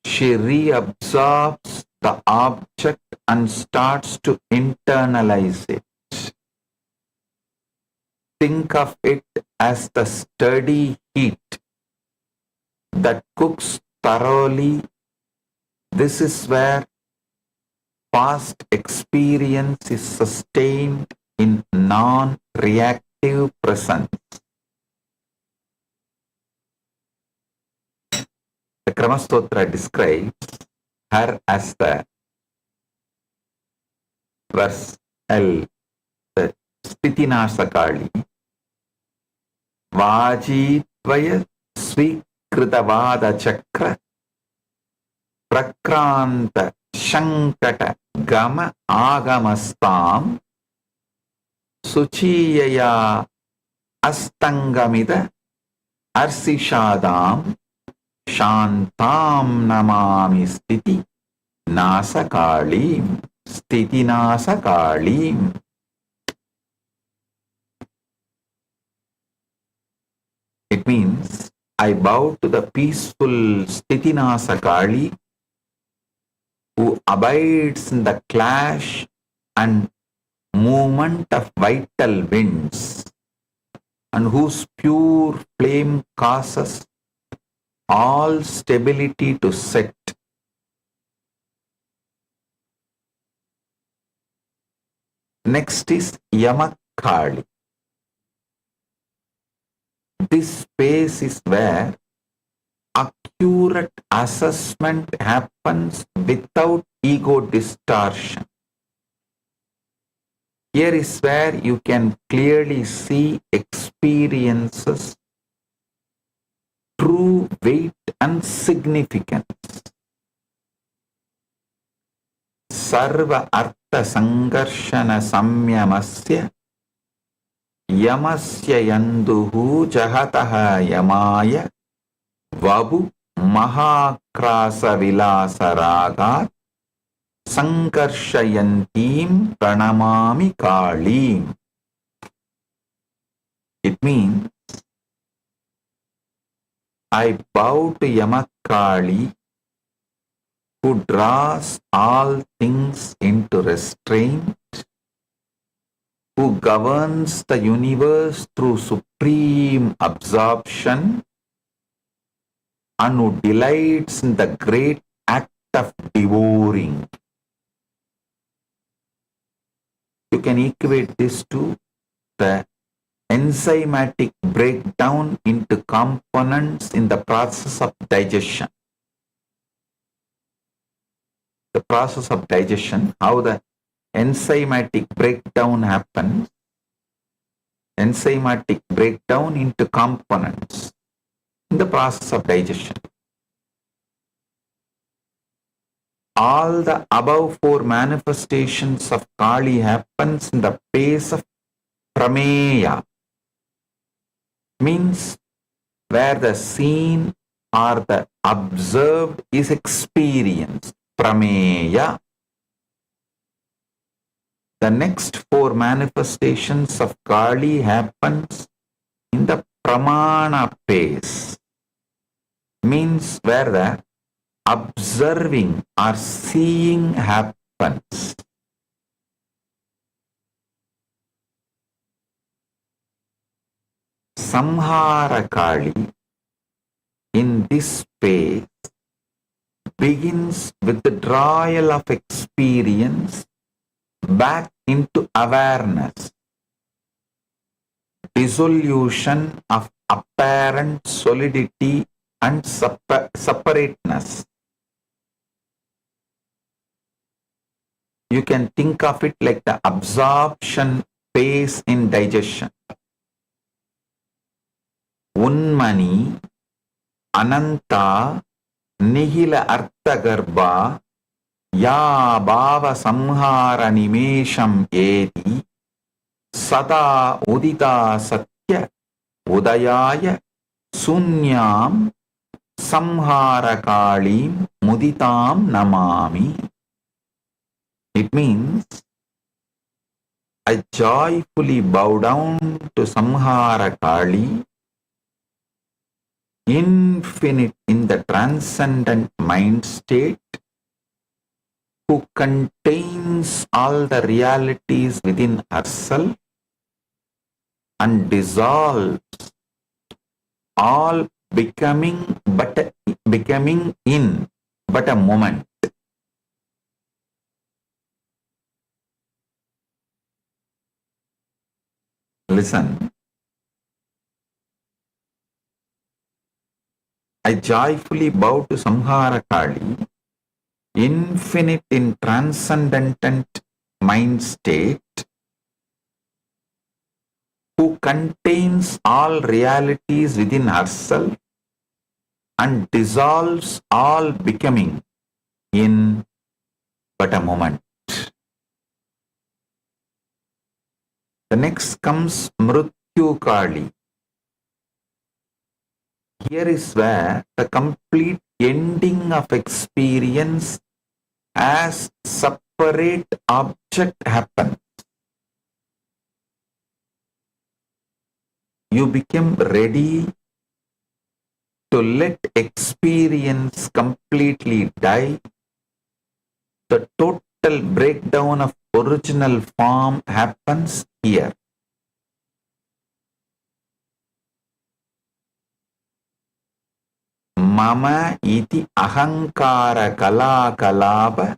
She reabsorbs the object and starts to internalize it. Think of it as the steady heat that cooks thoroughly. This is where past experience is sustained in non-reactive presence. The Kramastotra describes her as the verse L, the Sthitinasakali, Vajitvaya Svikritavada Chakra Prakranta Shankata Gama Agamastam Suchiyaya Astangamida Arsishadam Shantam Namami Sthiti Nasakalim. Sthiti Nasakalim. It means I bow to the peaceful Sthiti Nasakali who abides in the clash and movement of vital winds and whose pure flame causes all stability to set. Next is Yamakali. This space is where accurate assessment happens without ego distortion. Here is where you can clearly see experiences, true weight and significance. Sarva artha sangarshana samyamasya yamasya yanduhu jahataha yamaya vabu mahakrasa vilasa ragat sankarshayantim pranamami kalim. It means I bow to Yamakali who draws all things into restraint, who governs the universe through supreme absorption, and who delights in the great act of devouring. You can equate this to the enzymatic breakdown into components in the process of digestion. The process of digestion, how the enzymatic breakdown happens, enzymatic breakdown into components in the process of digestion. All the above four manifestations of Kali happens in the pace of prameya, means where the seen or the observed is experienced. Prameya. The next four manifestations of Kali happens in the pramana pace, means where the observing or seeing happens. Samhara Kali in this space begins with the drawal of experience back into awareness, dissolution of apparent solidity and separateness. You can think of it like the absorption phase in digestion. Unmani, Ananta, Nihila Arthagarbha, Ya Bhava Samhara Nimesham Edi, Sada udita satya udayaya sunyam samhara kalim muditam namami. It means I joyfully bow down to Samhara Kali, infinite in the transcendent mind state, who contains all the realities within herself and dissolves all becoming in but a moment. Listen. I joyfully bow to Samhara Kali, infinite in transcendent mind state, who contains all realities within herself and dissolves all becoming in but a moment. The next comes Mrityu Kali. Here is where the complete ending of experience as separate object happens. You become ready to let experience completely die. The total breakdown of original form happens here. Mama iti ahankara kala kalaba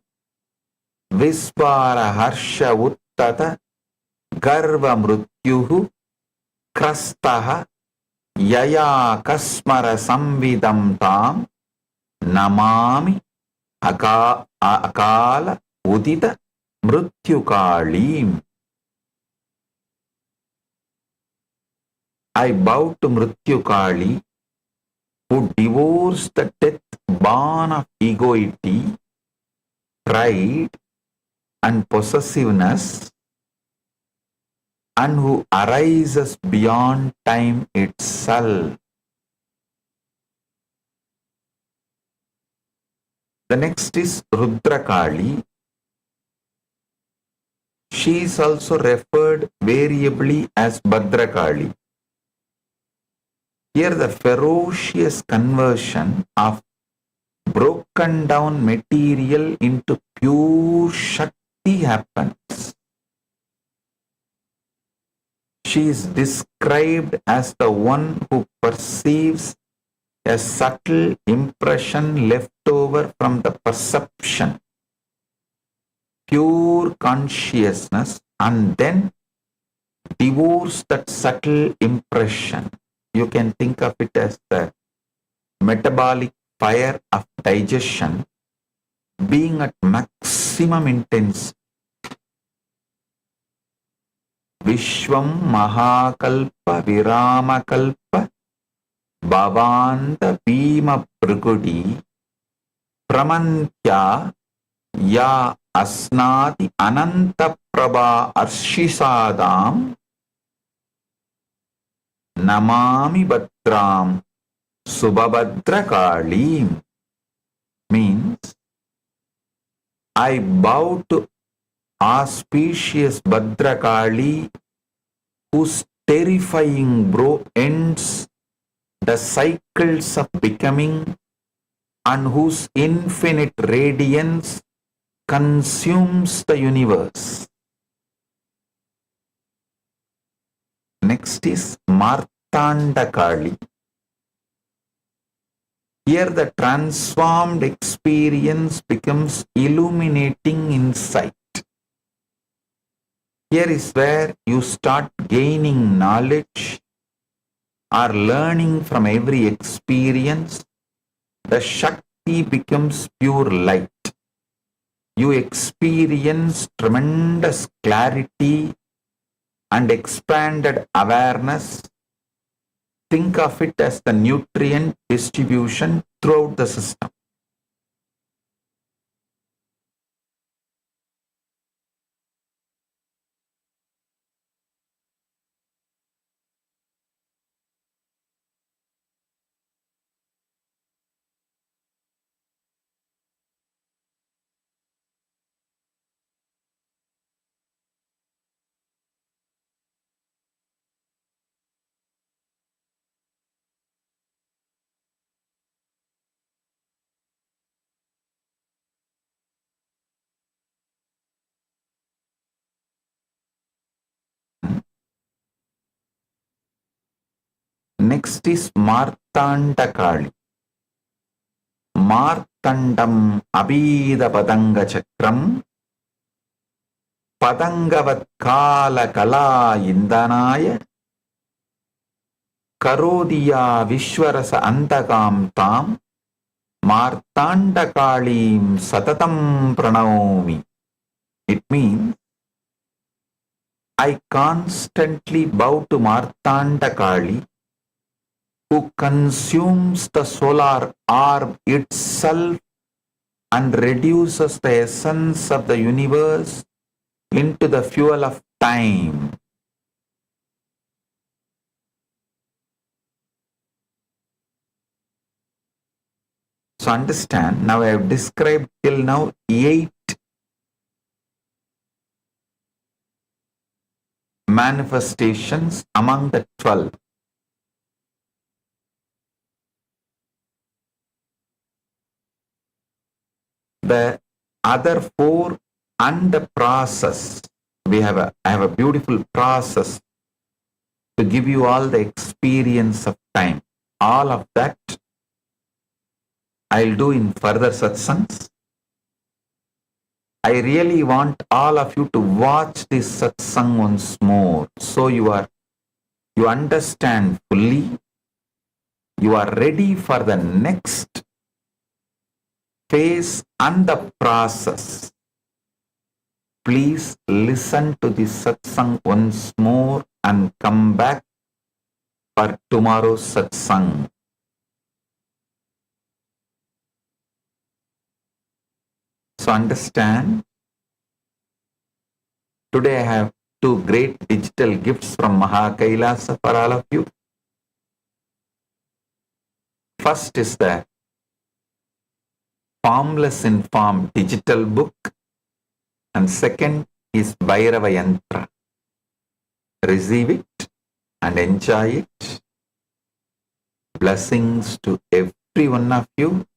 visvara harsha uttata garva mrutyuhu krastaha yaya kasmara samvidam tam namami akala udita mrityukalim. I bow to Mrityukali, who devours the death born of egoity, pride, and possessiveness, and who arises beyond time itself. The next is Rudrakali. She is also referred variably as Bhadrakali. Here the ferocious conversion of broken down material into pure Shakti happens. She is described as the one who perceives a subtle impression left over from the perception, pure consciousness, and then devours that subtle impression. You can think of it as the metabolic fire of digestion being at maximum intensity. Vishwam Mahakalpa Viramakalpa Bhavanta Bhima Pragudi Pramantya Ya Asnati Ananta Prabha Arshisadam Namami Bhadram Subhabhadrakalim. Means, I bow to auspicious Bhadrakali, whose terrifying brow ends the cycles of becoming and whose infinite radiance consumes the universe. Next is Martanda Kali. Here the transformed experience becomes illuminating insight. Here is where you start gaining knowledge or learning from every experience. The Shakti becomes pure light. You experience tremendous clarity and expanded awareness. Think of it as the nutrient distribution throughout the system. next is Martanda Kali. Martandam Abhida Padanga Chakram Padangavat Kala Kala Indanaya Karodiya Vishwarasa Antakam Tam Martanda Kalim Satatam Pranaomi. It means I constantly bow to Martanda Kali, who consumes the solar orb itself and reduces the essence of the universe into the fuel of time. So understand, now I have described till now 8 manifestations among the 12. The other 4 and the process. I have a beautiful process to give you all the experience of time. All of that I'll do in further satsangs. I really want all of you to watch this satsang once more, so you understand fully, you are ready for the next phase and the process. Please listen to this satsang once more and come back for tomorrow's satsang. So understand, today I have 2 great digital gifts from Kailasa for all of you. First is the Formless in Form digital book, and second is Bhairava Yantra. Receive it and enjoy it. Blessings to every one of you.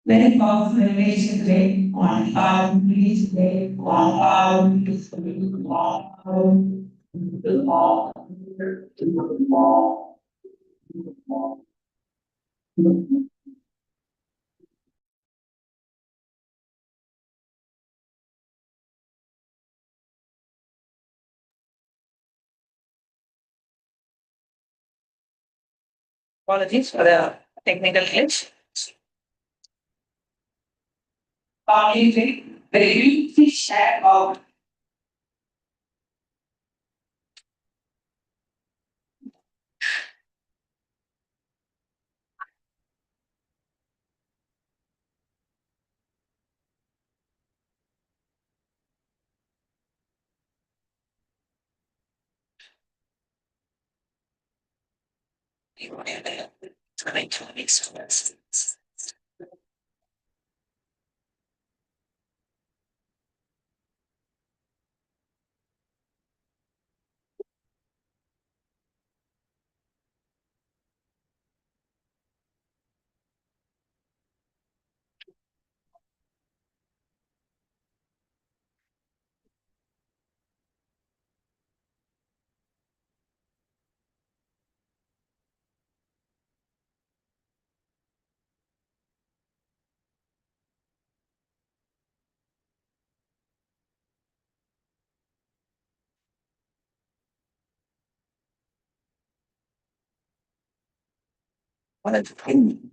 Very powerful image today on our image today on our apologies for the technical glitch. Very briefly share about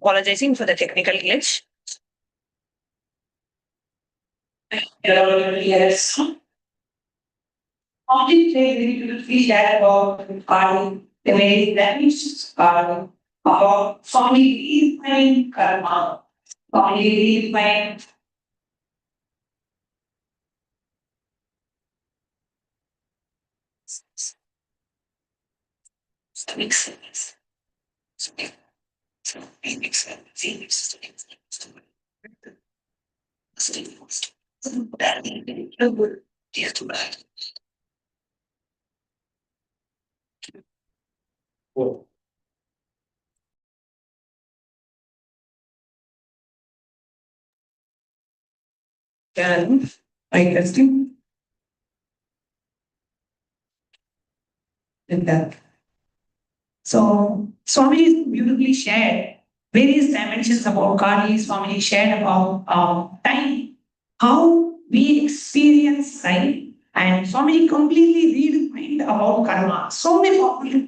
apologizing for the technical glitch. Yes. Only say very beautifully that about the way that is about family redefining karma, family redefining makes sense. Then I testing in that. So Swami beautifully shared various dimensions about Kali. Swami shared about time, how we experience time, and Swami completely redefined about karma. So many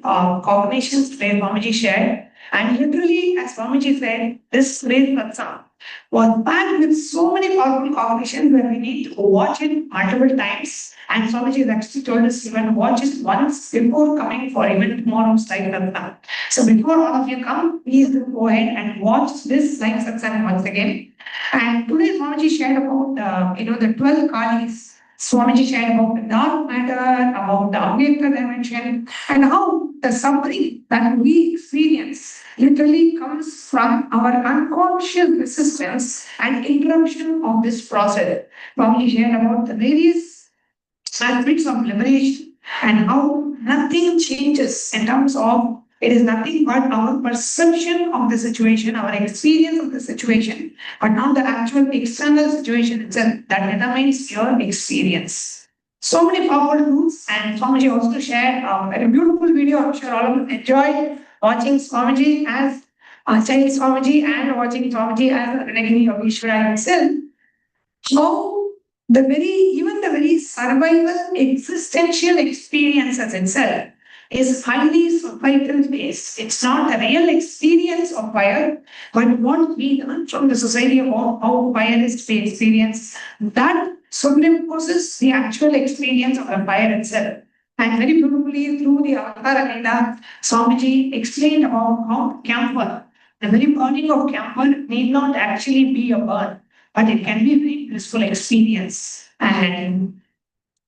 cognitions where Swami shared, and literally, as Swami said, this great satsang was packed with so many powerful cognitions where we need to watch it multiple times. And Swamiji has actually told us even watch it once before coming for even tomorrow's live satsang. So before all of you come, please do go ahead and watch this live satsang once again. And today Swamiji shared about the 12 Kalis. Swamiji shared about the dark matter, about the Awaken dimension, and how the suffering that we experience literally comes from our unconscious resistance and interruption of this process. Swamiji shared about the various aspects of liberation and how nothing changes in terms of it is nothing but our perception of the situation, our experience of the situation, but not the actual external situation itself that determines your experience. So many powerful tools, and Swamiji also shared a very beautiful video. I'm sure all of you enjoyed watching Swamiji as Chai Swamiji and watching Swamiji as a renegade of Ishvara himself. How the very survival existential experiences itself is highly societal based. It's not the real experience of fire, but what we learn from the society about how fire is to be experienced, that superimposes the actual experience of the fire itself. And very beautifully through the Avatar Agenda, Swamiji explained about how camphor, the very burning of camphor need not actually be a burn, but it can be a very blissful experience. And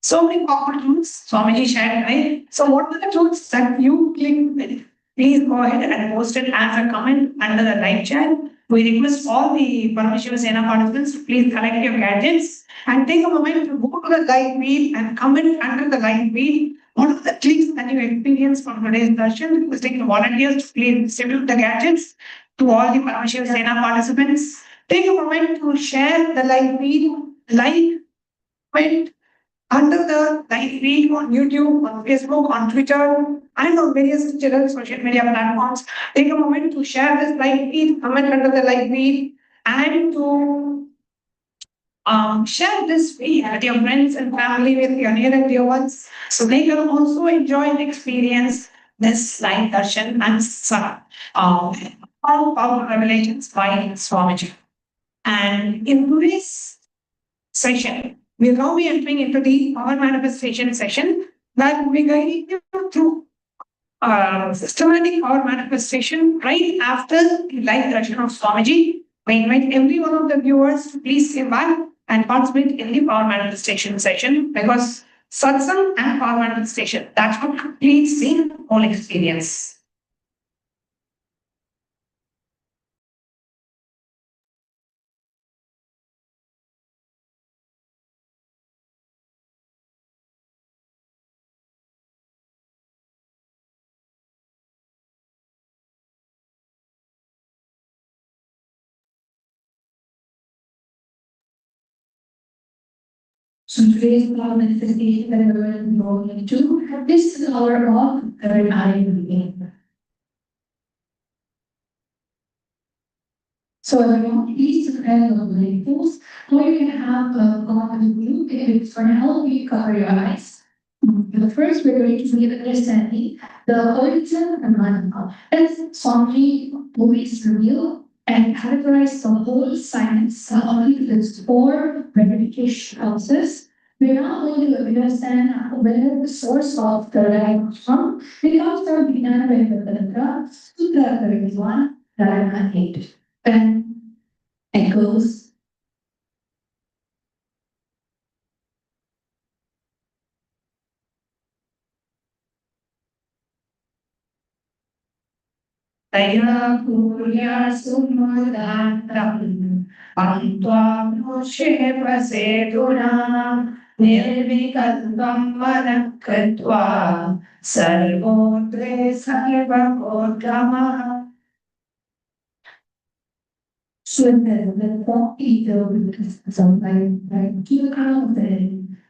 so many powerful truths Swamiji shared, right? So what are the truths that you clicked with? Please go ahead and post it as a comment under the live chat. We request all the Paramashivam Sena participants to please collect your gadgets and take a moment to go to the live feed and comment under the live feed. What are the clicks that you experienced from today's darshan? Requesting the volunteers to please distribute the gadgets to all the Paramashivam Sena participants. Take a moment to share the live feed, comment under the live feed on YouTube, on Facebook, on Twitter, and on various digital social media platforms. Take a moment to share this live feed, comment under the live feed, and to share this feed with your friends and family, with your near and dear ones, so they can also enjoy and experience this live darshan and all power revelations by Swamiji. And in today's session, we'll now be entering into the power manifestation session that will be guiding you through systematic power manifestation right after the live darshan of Swamiji. We invite every one of the viewers to please sit back and participate in the power manifestation session, because satsang and power manifestation, that's what completes the whole experience. So today's power manifestation that we're going to go into, this is our of third eye reading. So everyone, please prepare your labels, or you can have a God with you. If for now, you cover your eyes. But first, we're going to be understanding the origin and mantra. As Swami always reveal and categorize the whole science only its four verification process. We're now going to understand where the source of the light comes from. It comes from Vijnana Vedanta, Sutra 31, Dharma 8. And it goes. Taya Purya Sumudantam Antvam Shepa Seduna Nirvikalvam Manakatva Sarvodre Sarvakodama. So the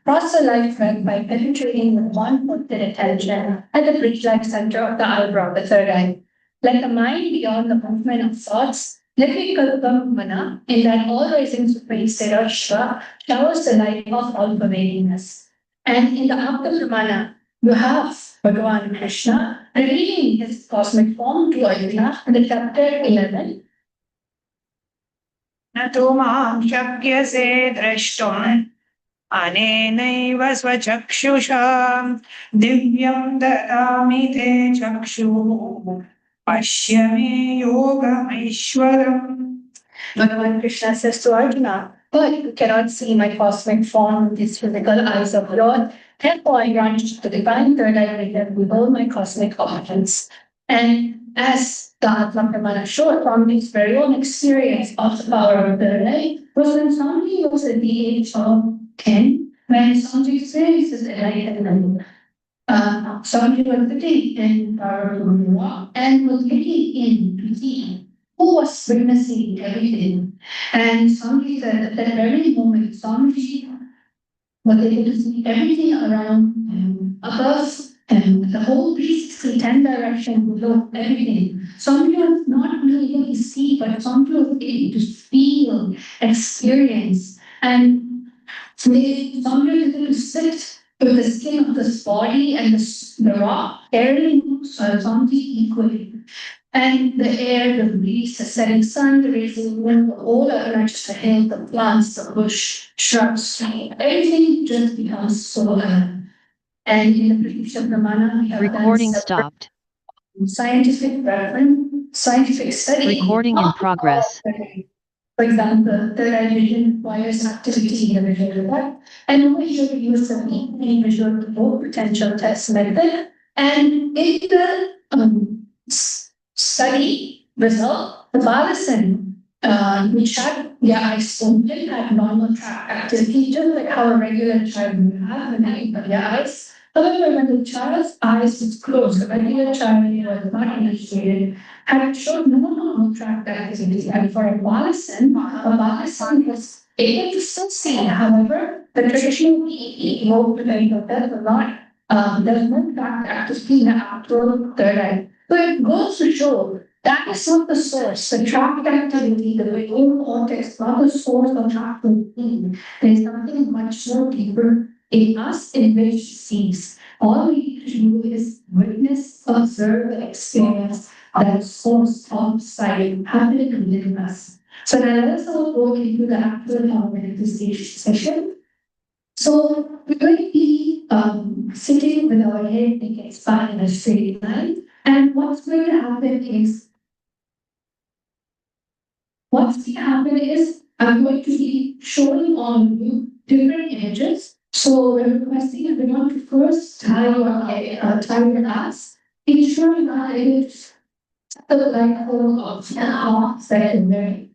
cross the life thread by penetrating with one pointed attention at the bridge-like center of the eyebrow, the third eye. Like the mind beyond the movement of thoughts, Nithyananda Mana, in that all-rising supreme state of Shiva, showers the light of all-pervadingness. And in the Apta-Pramana, you have Bhagavan Krishna revealing his cosmic form to Arjuna in the chapter 11. Nato mam shakyase drashtum anenaiva svachakshusha divyam dadami te chakshu pashya me yogam aishwaram. Bhagavan Krishna says to Arjuna, but you cannot see my cosmic form with these physical eyes of yours. Therefore, I grant you the divine third eye vision with all my cosmic options. And as the Atma Pramana showed from his very own experience of the power of third eye, was when somebody was at the age of 10, when somebody experiences enlightenment. Somebody was sitting in Paramashivam and was looking in to see who was witnessing everything. And somebody said at that very moment, somebody was able to see everything around him, above him, the whole 360, 10 direction below, everything. Somebody was not really able to see, but somebody was able to feel, experience. And somebody was able to sit with the skin of this body and the rock, air something equally. And the air, the breeze, the setting sun, the rising wind, all are not just the hill, the plants, the bush, shrubs, everything just becomes so and in the Pratisha Pramana, we have Recording stopped. Scientific reference, scientific study. Recording in progress. For example, third eye vision requires activity in the visual, and over here we use the VP visual remote potential test method. And in the study result, the Balasan, which had their eyes open, had normal track activity, just like how a regular child would have when they open their eyes. However, when the child's eyes was closed, the regular child was not initiated, had showed no track activities. And for a Balasan was able to succeed. However, the traditional PE moved does not does not track activity after third eye. So it goes to show that is not the source. The track activity, the whole context, not the source of track routine. There's something much more deeper in us in which sees. All we need to do is witness, observe, and experience that source of sight happening within us. So now let's all go into the actual manifestation session. So we're going to be sitting with our head naked spine in a straight line. And what's going to happen is I'm going to be showing on you different images. So we're requesting everyone to first tie your ass. Ensure you are able to set the light hole of now secondary.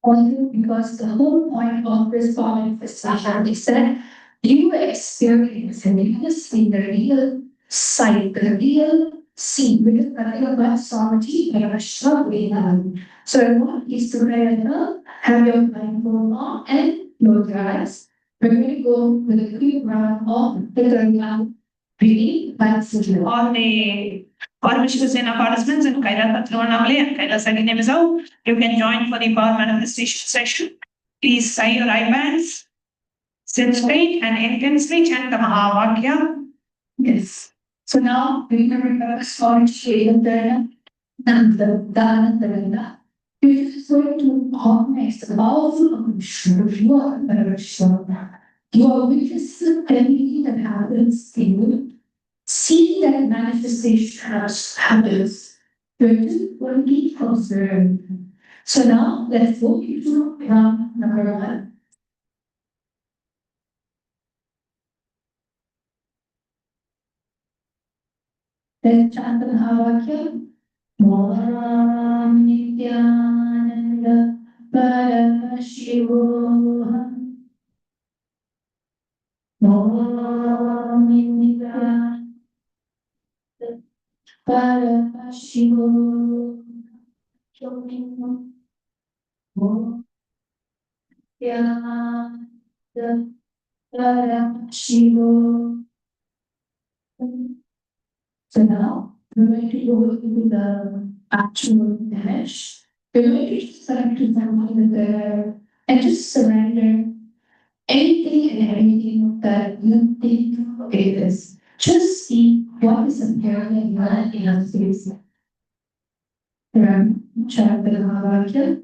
Because the whole point of this manifestation is that you experience and you see the real sight, the real scene, because nothing about sovereignty and a short way down. So I want you to have your blindfold on and close your eyes. We're going to go with a quick round of the third breathing by sitting. All the Paramashivam participants in Kailasa Trivannamale and Kailasa Ginnemizau, you can join for the power manifestation session. Please tie your eye bands, sit straight and intensely chant the Mahavakya. Yes. So now we can remember Swami Shayantana Nanda. You just going to harness the powerful of you are you are witnessing everything that happens in you. See that manifestation happens. You're just going to be observed. So now let's go into round number 1. Let's chant the Mahavakya. Om Nithyananda Paramashivam. Om Nithyananda Paramashivam. Om Nithyananda Paramashivam. So now we're going to go into the actual image. We're going to just start to find there and just surrender anything and everything that you think it is. Just see what is appearing in your space. Chant the Mahavakya.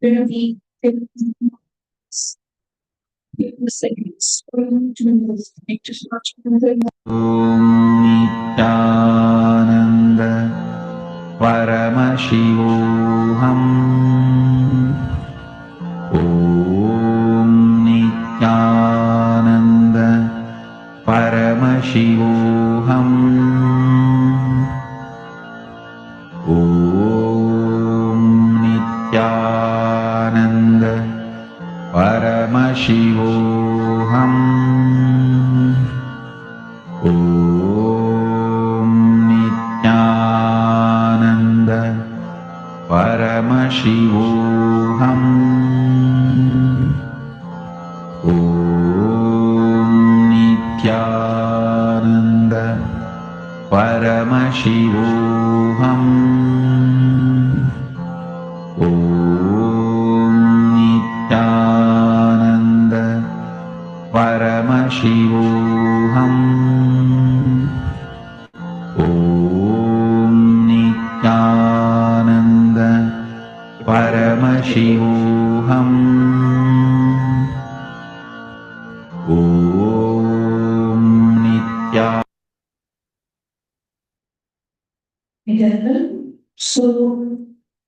Going to be 50 seconds. Om Nithyananda Paramashivoham. Om Nithyananda Paramashivoham. Om Nithyananda Paramashivoham. Om Nithyananda Paramashivoham. Om Nithyananda Paramashivoham. So,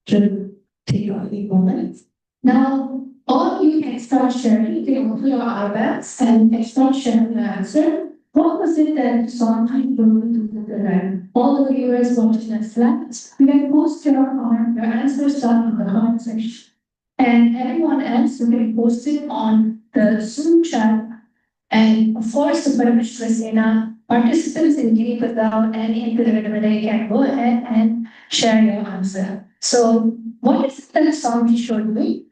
to take a few moments. Now, all you can start sharing, you can open your iPads and start sharing the answer. What was it that Sondhi told to the program? All the viewers watching us live, you can post your comment, your answers down in the comment section. And everyone else, you can post it on the Zoom chat. And of course, the Parameshwara Sena participants in Giri without any preliminary can go ahead and share your answer. So, what is it that Sondhi showed me?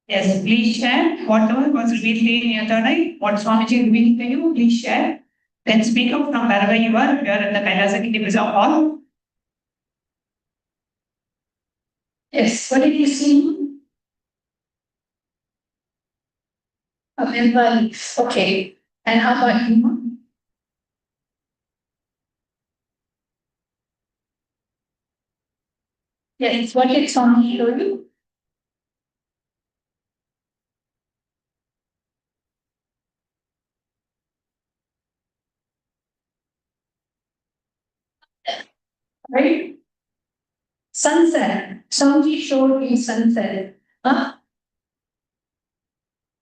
Yes, please share whatever was revealed in your third eye, what Swamiji revealed to you, please share. Then speak up from wherever you are, if you are in the Kailasa Kidipisa hall. Yes, what did you see? A milva leaf. Okay. And how about you? Yes, what did Swami show you? Right? Sunset. Swami showed me sunset. Huh?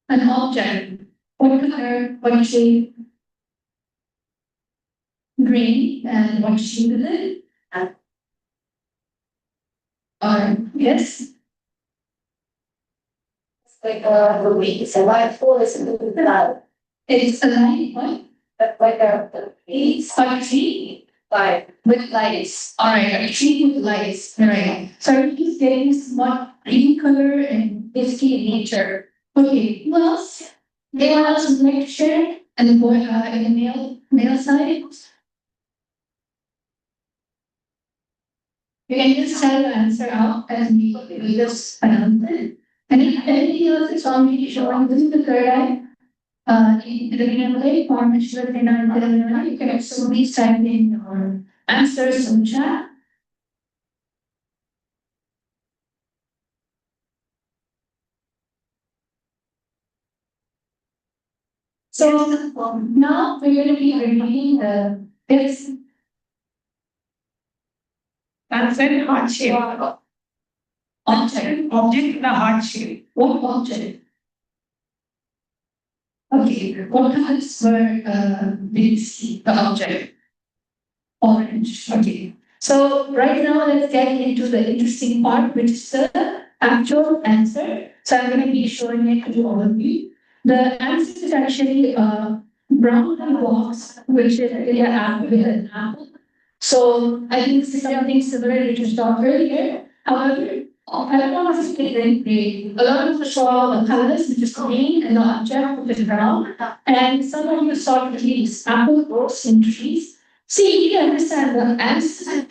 An object. What color? What shape? Green. And what shape is it? Yes. It's like a week. It's a white forest. It's a light what? Like it's a tree. Like with lights. Alright, a tree with lights. Right. So I'm just getting somewhat green color and misty nature. Okay, who else? Anyone else would like to share? And the boy in the male side? You can just tell the answer out and we just announce it. And if anything else is on me showing, this is the third eye. In the beginning way, Paramashivam, you can also please type in your answers in chat. So now we're going to be reading the fifth. That's it, heart shape. Object. Object in a heart shape. What object? Okay, what colors were the object? Orange. Okay. So right now let's get into the interesting part, which is the actual answer. So I'm going to be showing it to all of you. The answer is actually a brown box, which is really an apple with an apple. So I think this is something similar to just talked earlier. However, I don't want to say very great. A lot of us saw the colors, which is green, and the object, which is brown. And some of you saw trees, apple grows in trees. See, you understand the answer is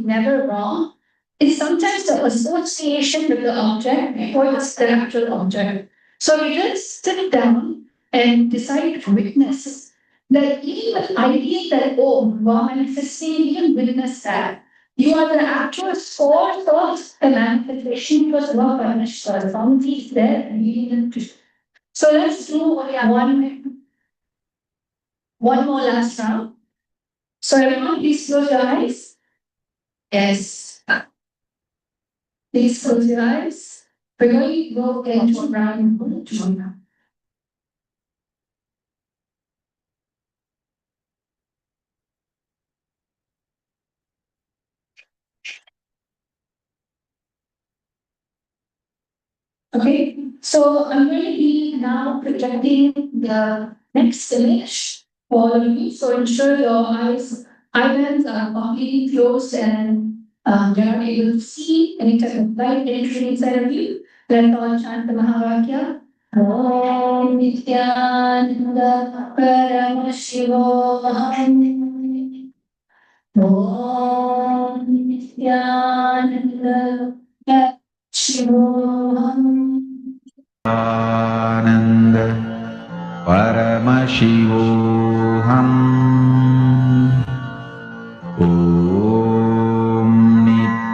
never wrong. It's sometimes the association with the object before the actual object. So you just sit down and decide to witness that even the idea that, oh, raw manifesting, you can witness that. You are the actual source of the manifestation because raw manifestation, something is there and you need to. So let's do one more last round. So everyone, please close your eyes. Yes. Please close your eyes. We're going to go into round two now. Okay, so I'm going to be now projecting the next image for all of you. So ensure your eyelids are completely closed and you're not able to see any type of light entering inside of you. Let's all chant the Mahavakya. Om Nithyananda Paramashivam. Om Nithyananda Paramashivam. आनंद परमशिवोऽहम् ॐ नित्यानन्द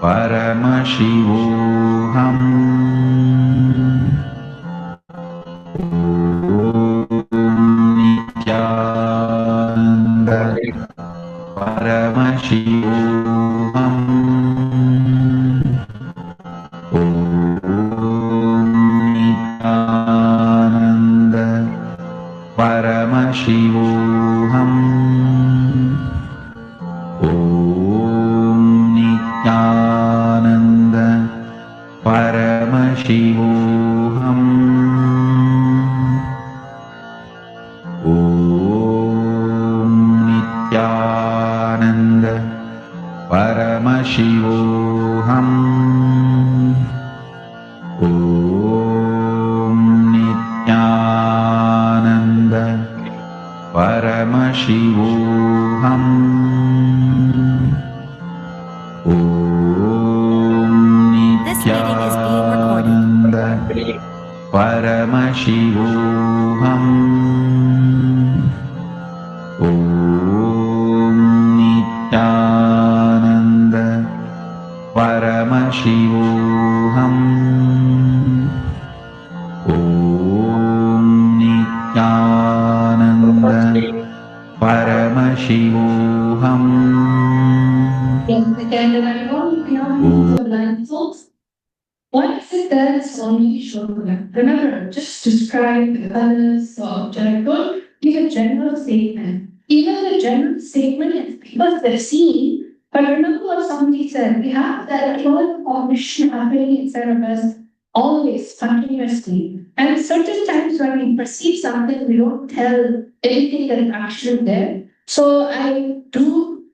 परमशिवोऽहम् ॐ Paramashivoham. Om Nithyananda Paramashivoham. Om Nithyananda Paramashivoham. Om Nithyananda Paramashivoham. Om This meeting is being recorded. Nithyananda Paramashivoham. Om Nithyananda Paramashivoham. Om Nithyananda Paramashivoham. Yes, again, everyone, we are moving to blindfolds. What is it that is only shown? Remember, just describe the colors or don't give a general statement. Even the general statement is because they're seen, but remember what somebody said, we have that whole cognition happening inside of us always, continuously. And certain times when we perceive something, we don't tell anything that is actually there. So I do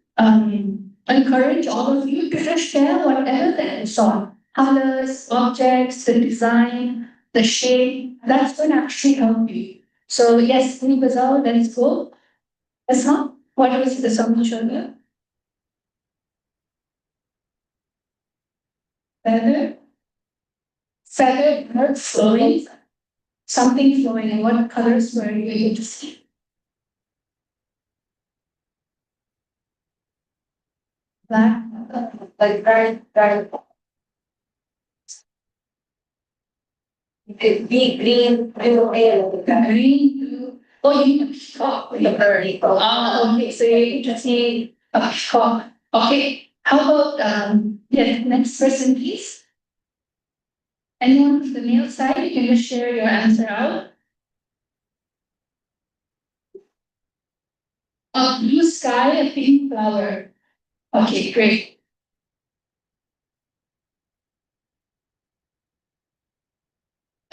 encourage all of you to just share whatever that you saw. Colors, objects, the design, the shape, that's going to actually help you. So yes, Bazaar, let's go. That's not what was the solution. Feather, feather, flowing, something flowing. And what colors were you able to see? Black, like very big green, blue, green, blue. Oh, you mean peacock, the bird. Ah, okay, so you're just see a peacock. Okay, how about next person, please. Anyone from the male side, you can just share your answer out. A blue sky, a pink flower. Okay, great.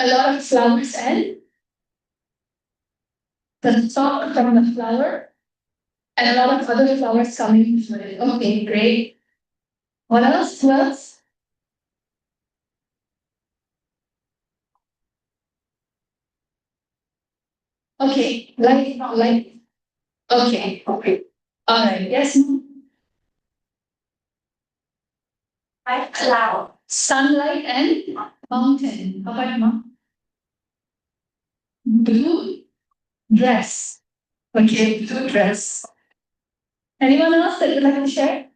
A lot of flowers and the stalk from the flower and a lot of other flowers coming from it. Okay, great. What else? Who else? Okay, light. Okay, okay. All right, yes. Light cloud. Sunlight and mountain. How about mom? Blue dress. Okay, blue dress. Anyone else that would like to share?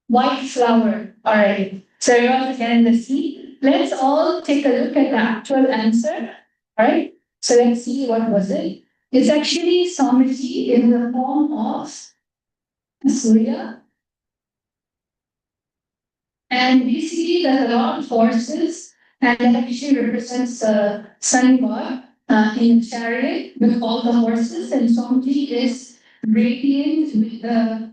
White flower. All right. So everyone again in the sea. Let's all take a look at the actual answer. All right. So let's see what was it. It's actually Swamiji in the form of Surya. And basically there's a lot of forces and that actually represents the sun god in chariot with all the horses, and Swamiji is radiant with the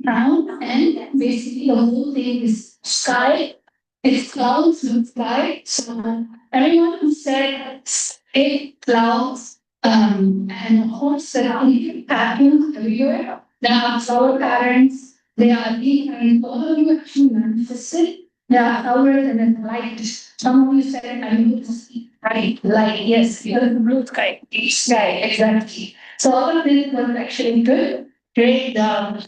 crown, and basically the whole thing is sky. It's clouds with sky. So everyone who said eight clouds and horse surrounding patterns everywhere, there are flower patterns, they are deep, and all of you actually manifested. There are flowers and then light. Some of you said, I need to see light, yes, because of the blue sky, deep sky, exactly. So all of this was actually good. Great. So,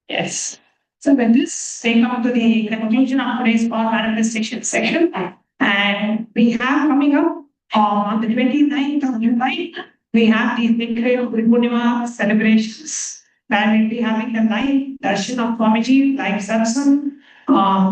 yes. So with this, we come to the conclusion of today's power manifestation section. And we have coming up on the 29th of July, we have the sacred Guru Purnima celebrations. Where we'll be having the live darshan of Swamiji, live satsang,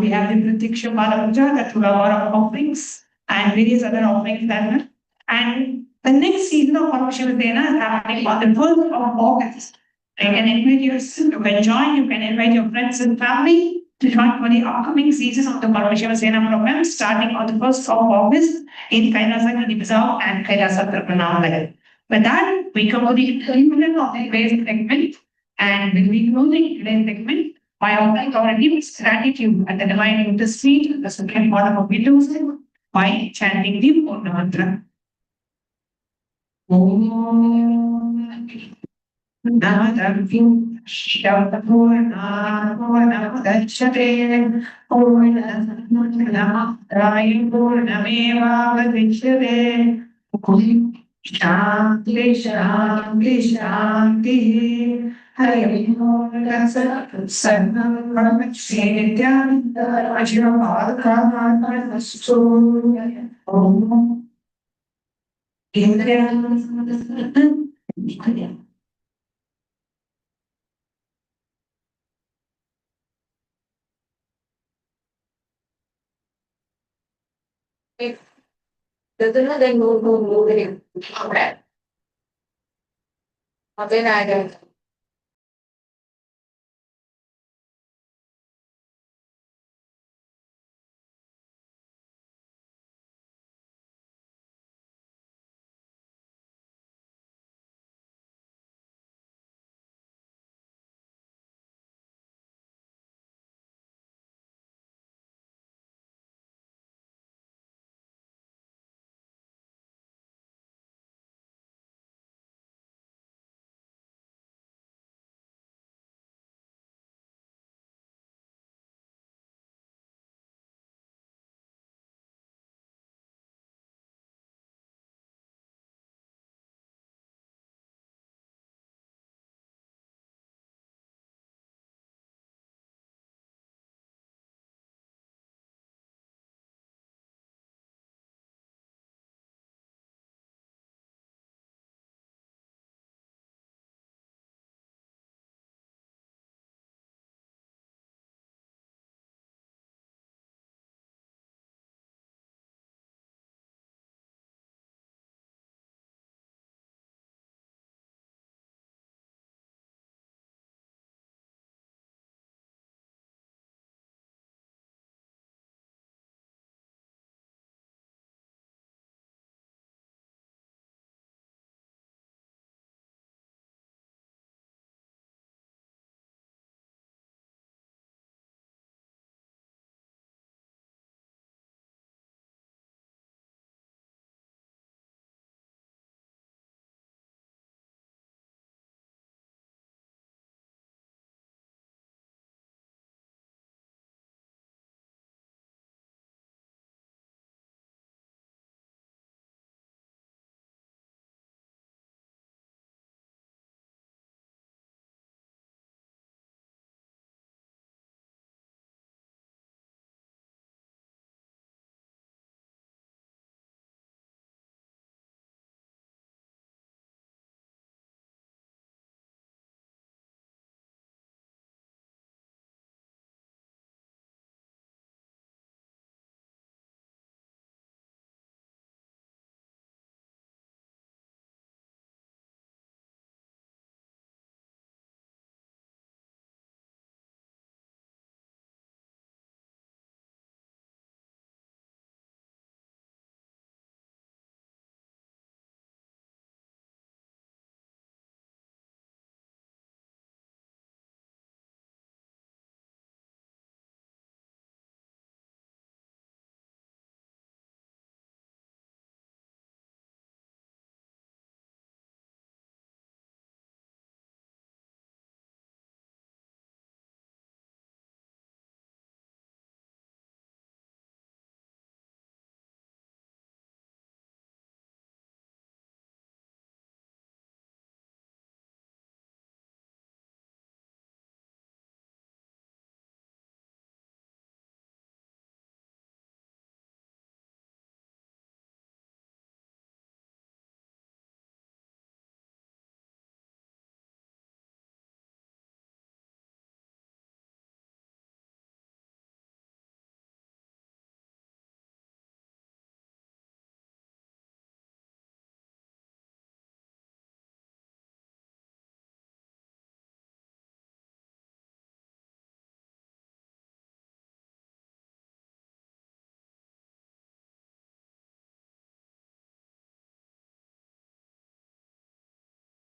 We have the Pratiksha Bala Puja, that will have a lot of offerings and various other offerings as well. And the next season of Paramashivam is happening on the 1st of August. You can invite you can join, you can invite your friends and family to join for the upcoming season of the Paramashivam program starting on the 1st of August in Kailasa, Hinduism and Kailasa Tripuranamalai. With that, we come to the conclusion of today's segment and we'll be closing today's segment by offering our deepest gratitude at the divine lotus feet, the supreme order of Hindus, by chanting the Purna mantra. Om Nadam Shivapurna Purnamudachyate Purnamadayi Purnameva Vadichyate Shanti Shanti Shanti Hari Om Sarvam Paramashivam Nithyananda Ashirvadkamastu Om Indriya then move it. Okay. Then I don't.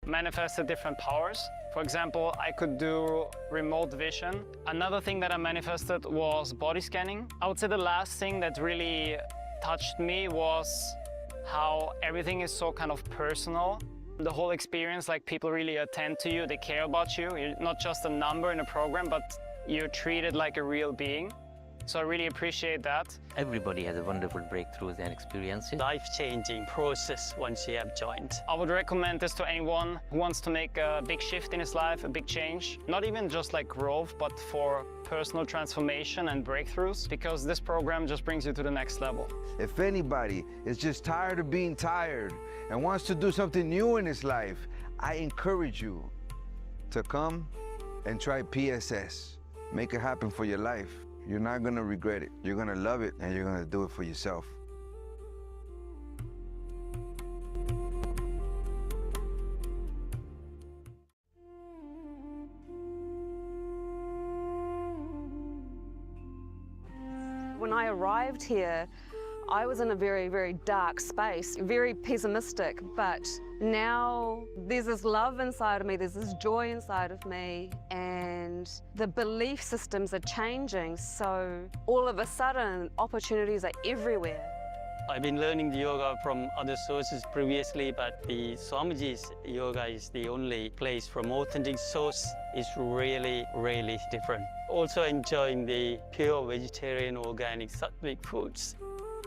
manifested different powers. For example, I could do remote vision. Another thing that I manifested was body scanning. I would say the last thing that really touched me was how everything is so kind of personal. The whole experience, like people really attend to you, they care about you. You're not just a number in a program, but you're treated like a real being. So I really appreciate that. Everybody has a wonderful breakthroughs and experiences. Life-changing process once you have joined. I would recommend this to anyone who wants to make a big shift in his life, a big change. Not even just like growth, but for personal transformation and breakthroughs, because this program just brings you to the next level. If anybody is just tired of being tired and wants to do something new in his life, I encourage you to come and try PSS. Make it happen for your life. You're not gonna regret it. You're gonna love it, and you're gonna do it for yourself. When I arrived here, I was in a very, very dark space, very pessimistic, but now there's this love inside of me, there's this joy inside of me, and the belief systems are changing, so all of a sudden opportunities are everywhere. I've been learning the yoga from other sources previously, but the Swamiji's yoga is the only place from authentic source. Is really, really different. Also enjoying the pure vegetarian, organic, sattvic foods.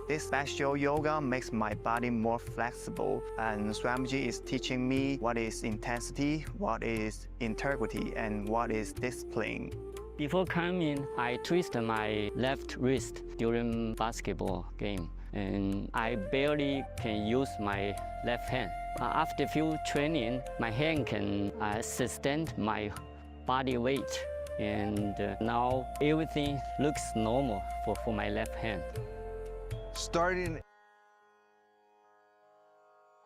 This special yoga makes my body more flexible, and Swamiji is teaching me what is intensity, what is integrity, and what is discipline. Before coming, I twisted my left wrist during basketball game, and I barely can use my left hand. After few training, my hand can sustain my body weight, and now everything looks normal for my left hand. Starting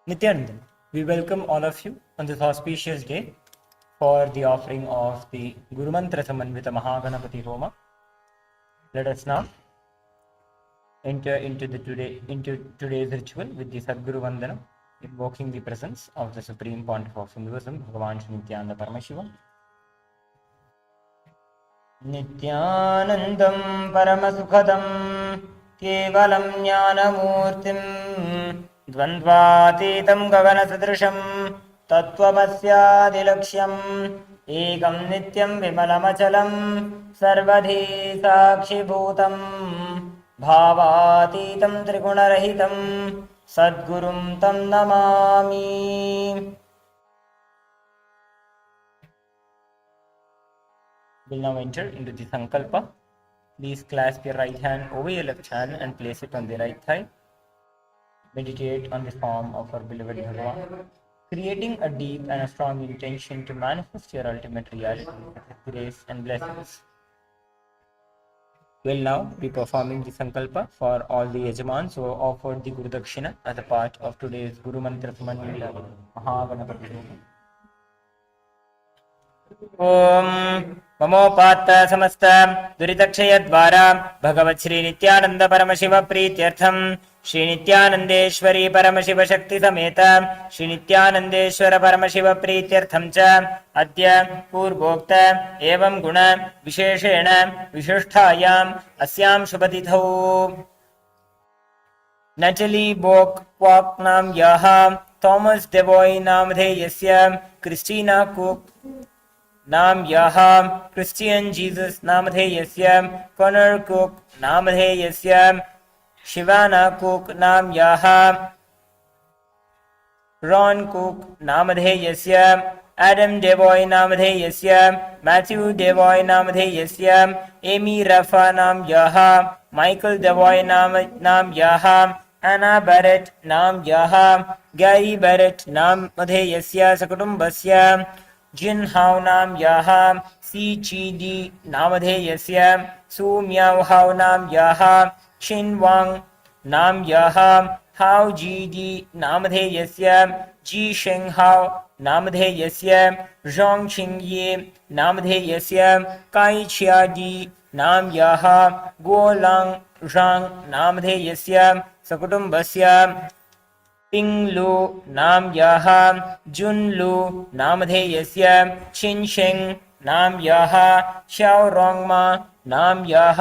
Nithyananda, we welcome all of you on this auspicious day for the offering of the Guru Mantra Samanvita Mahaganapati Homa. Let us now enter into today's ritual with the Sadguru Vandana, invoking the presence of the Supreme Pontiff of Hinduism, BHAGAVAN Nithyananda Paramashivam. Nithyanandam Paramasukhadam केवलं ज्ञानमूर्तिं द्वन्द्वातीतं गगनसदृशं तत्त्वमस्यादिलक्ष्यम् एकं नित्यं विमलमचलं सर्वधी साक्षिभूतं भावातीतं त्रिगुणरहितं सद्गुरुं तं Namami. We'll now enter into the Sankalpa. Please clasp your right hand over your left hand and place it on the right thigh. Meditate on the form of our beloved Bhagavan, creating a deep and a strong intention to manifest your ultimate reality with grace and blessings. We'll now be performing the Sankalpa for all the Yajamans who offered the Guru Dakshina as a part of today's Guru Mantra Samanvita Mahaganapati Homa. Om ममोपात्त समस्त दुरितक्षय द्वारा भगवत् श्री नित्यानंद परमशिव प्रीत्यर्थम श्री नित्यानंदेश्वरी परमशिव शक्ति समेत श्री नित्यानंदेश्वर परमशिव प्रीत्यर्थम च अद्य पूर्वोक्त एवं गुण विशेषेण विशिष्टायाम् अस्यां शुभतिथौ नटली बोक क्वाक नाम यः थॉमस डेवॉय नामधेयस्य क्रिस्टीना कुक नाम यः क्रिस्टियन जीसस नामधेयस्य कॉनर कुक नामधेयस्य शिवाना कुक नाम यः रॉन कुक नामधेयस्य एडम डेवॉय नामधेयस्य मैथ्यू डेवॉय नामधेयस्य एमी रफा नाम यः माइकल डेवॉय नाम यः एना बैरेट नाम यः गैरी बैरेट नामधेयस्य सकुटुम्बस्य जिन हाउ नाम यः सी ची डी नामधेयस्य सु म्याओ हाउ नाम यः छिन वांग नाम यः हाउ जी डी नामधेयस्य जी शेंग हाउ नामधेयस्य जोंग छिंग ये नामधेयस्य काई छिया डी नाम यः गो लांग रांग नामधेयस्य सकुटुम्बस्य पिङ्लु नाम्यः जुन्लु नामधेयस्य छिन्शेङ् नाम्यः xiaorongma नाम्यः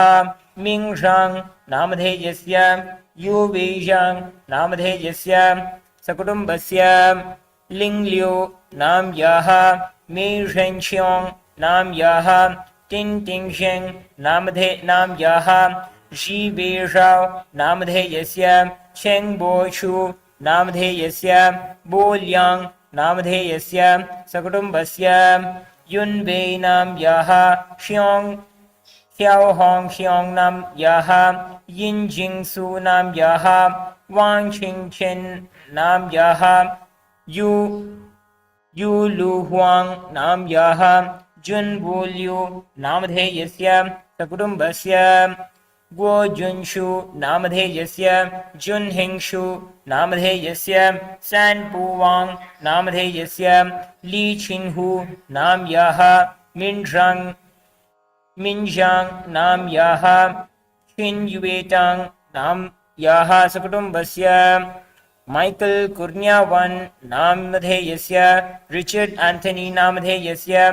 मिङ्झाङ् नामधेयस्य युवेझाङ् नामधेयस्य सकुटुम्बस्य लिङ्ग्ल्यु नाम्यः मेझेङ्क्ष्योङ् नाम्यः टिङ्टिङ्क्षेङ् नाम्यः जीवेषाव् नामधेयस्य छेङ्बोषु नामधेयस्य बोल्याङ् नामधेयस्य सकुटुम्बस्य युन्वै नाम्यः ह्योङ् ह्याओहोङ् ह्योङ् नाम्यः यिञ्जिङ्सु नाम्यः वाङ्छिङ्छेन् नाम्यः युलुह्वाङ् नाम्यः जुन्वुल्यु नामधेयस्य सकुटुम्बस्य गोजुन्षु नामधेयस्य जुन्हिङ्षु नामधेयस्य सैन्पुवाङ् नामधेयस्य लीछिन्हु नाम्यः मिञ्झाङ् नाम्यः छिन्युवेटाङ् नाम्यः सकुटुम्बस्य माइकल् कुर्नियावान् नामधेयस्य रिचर्ड् एन्थनी नामधेयस्य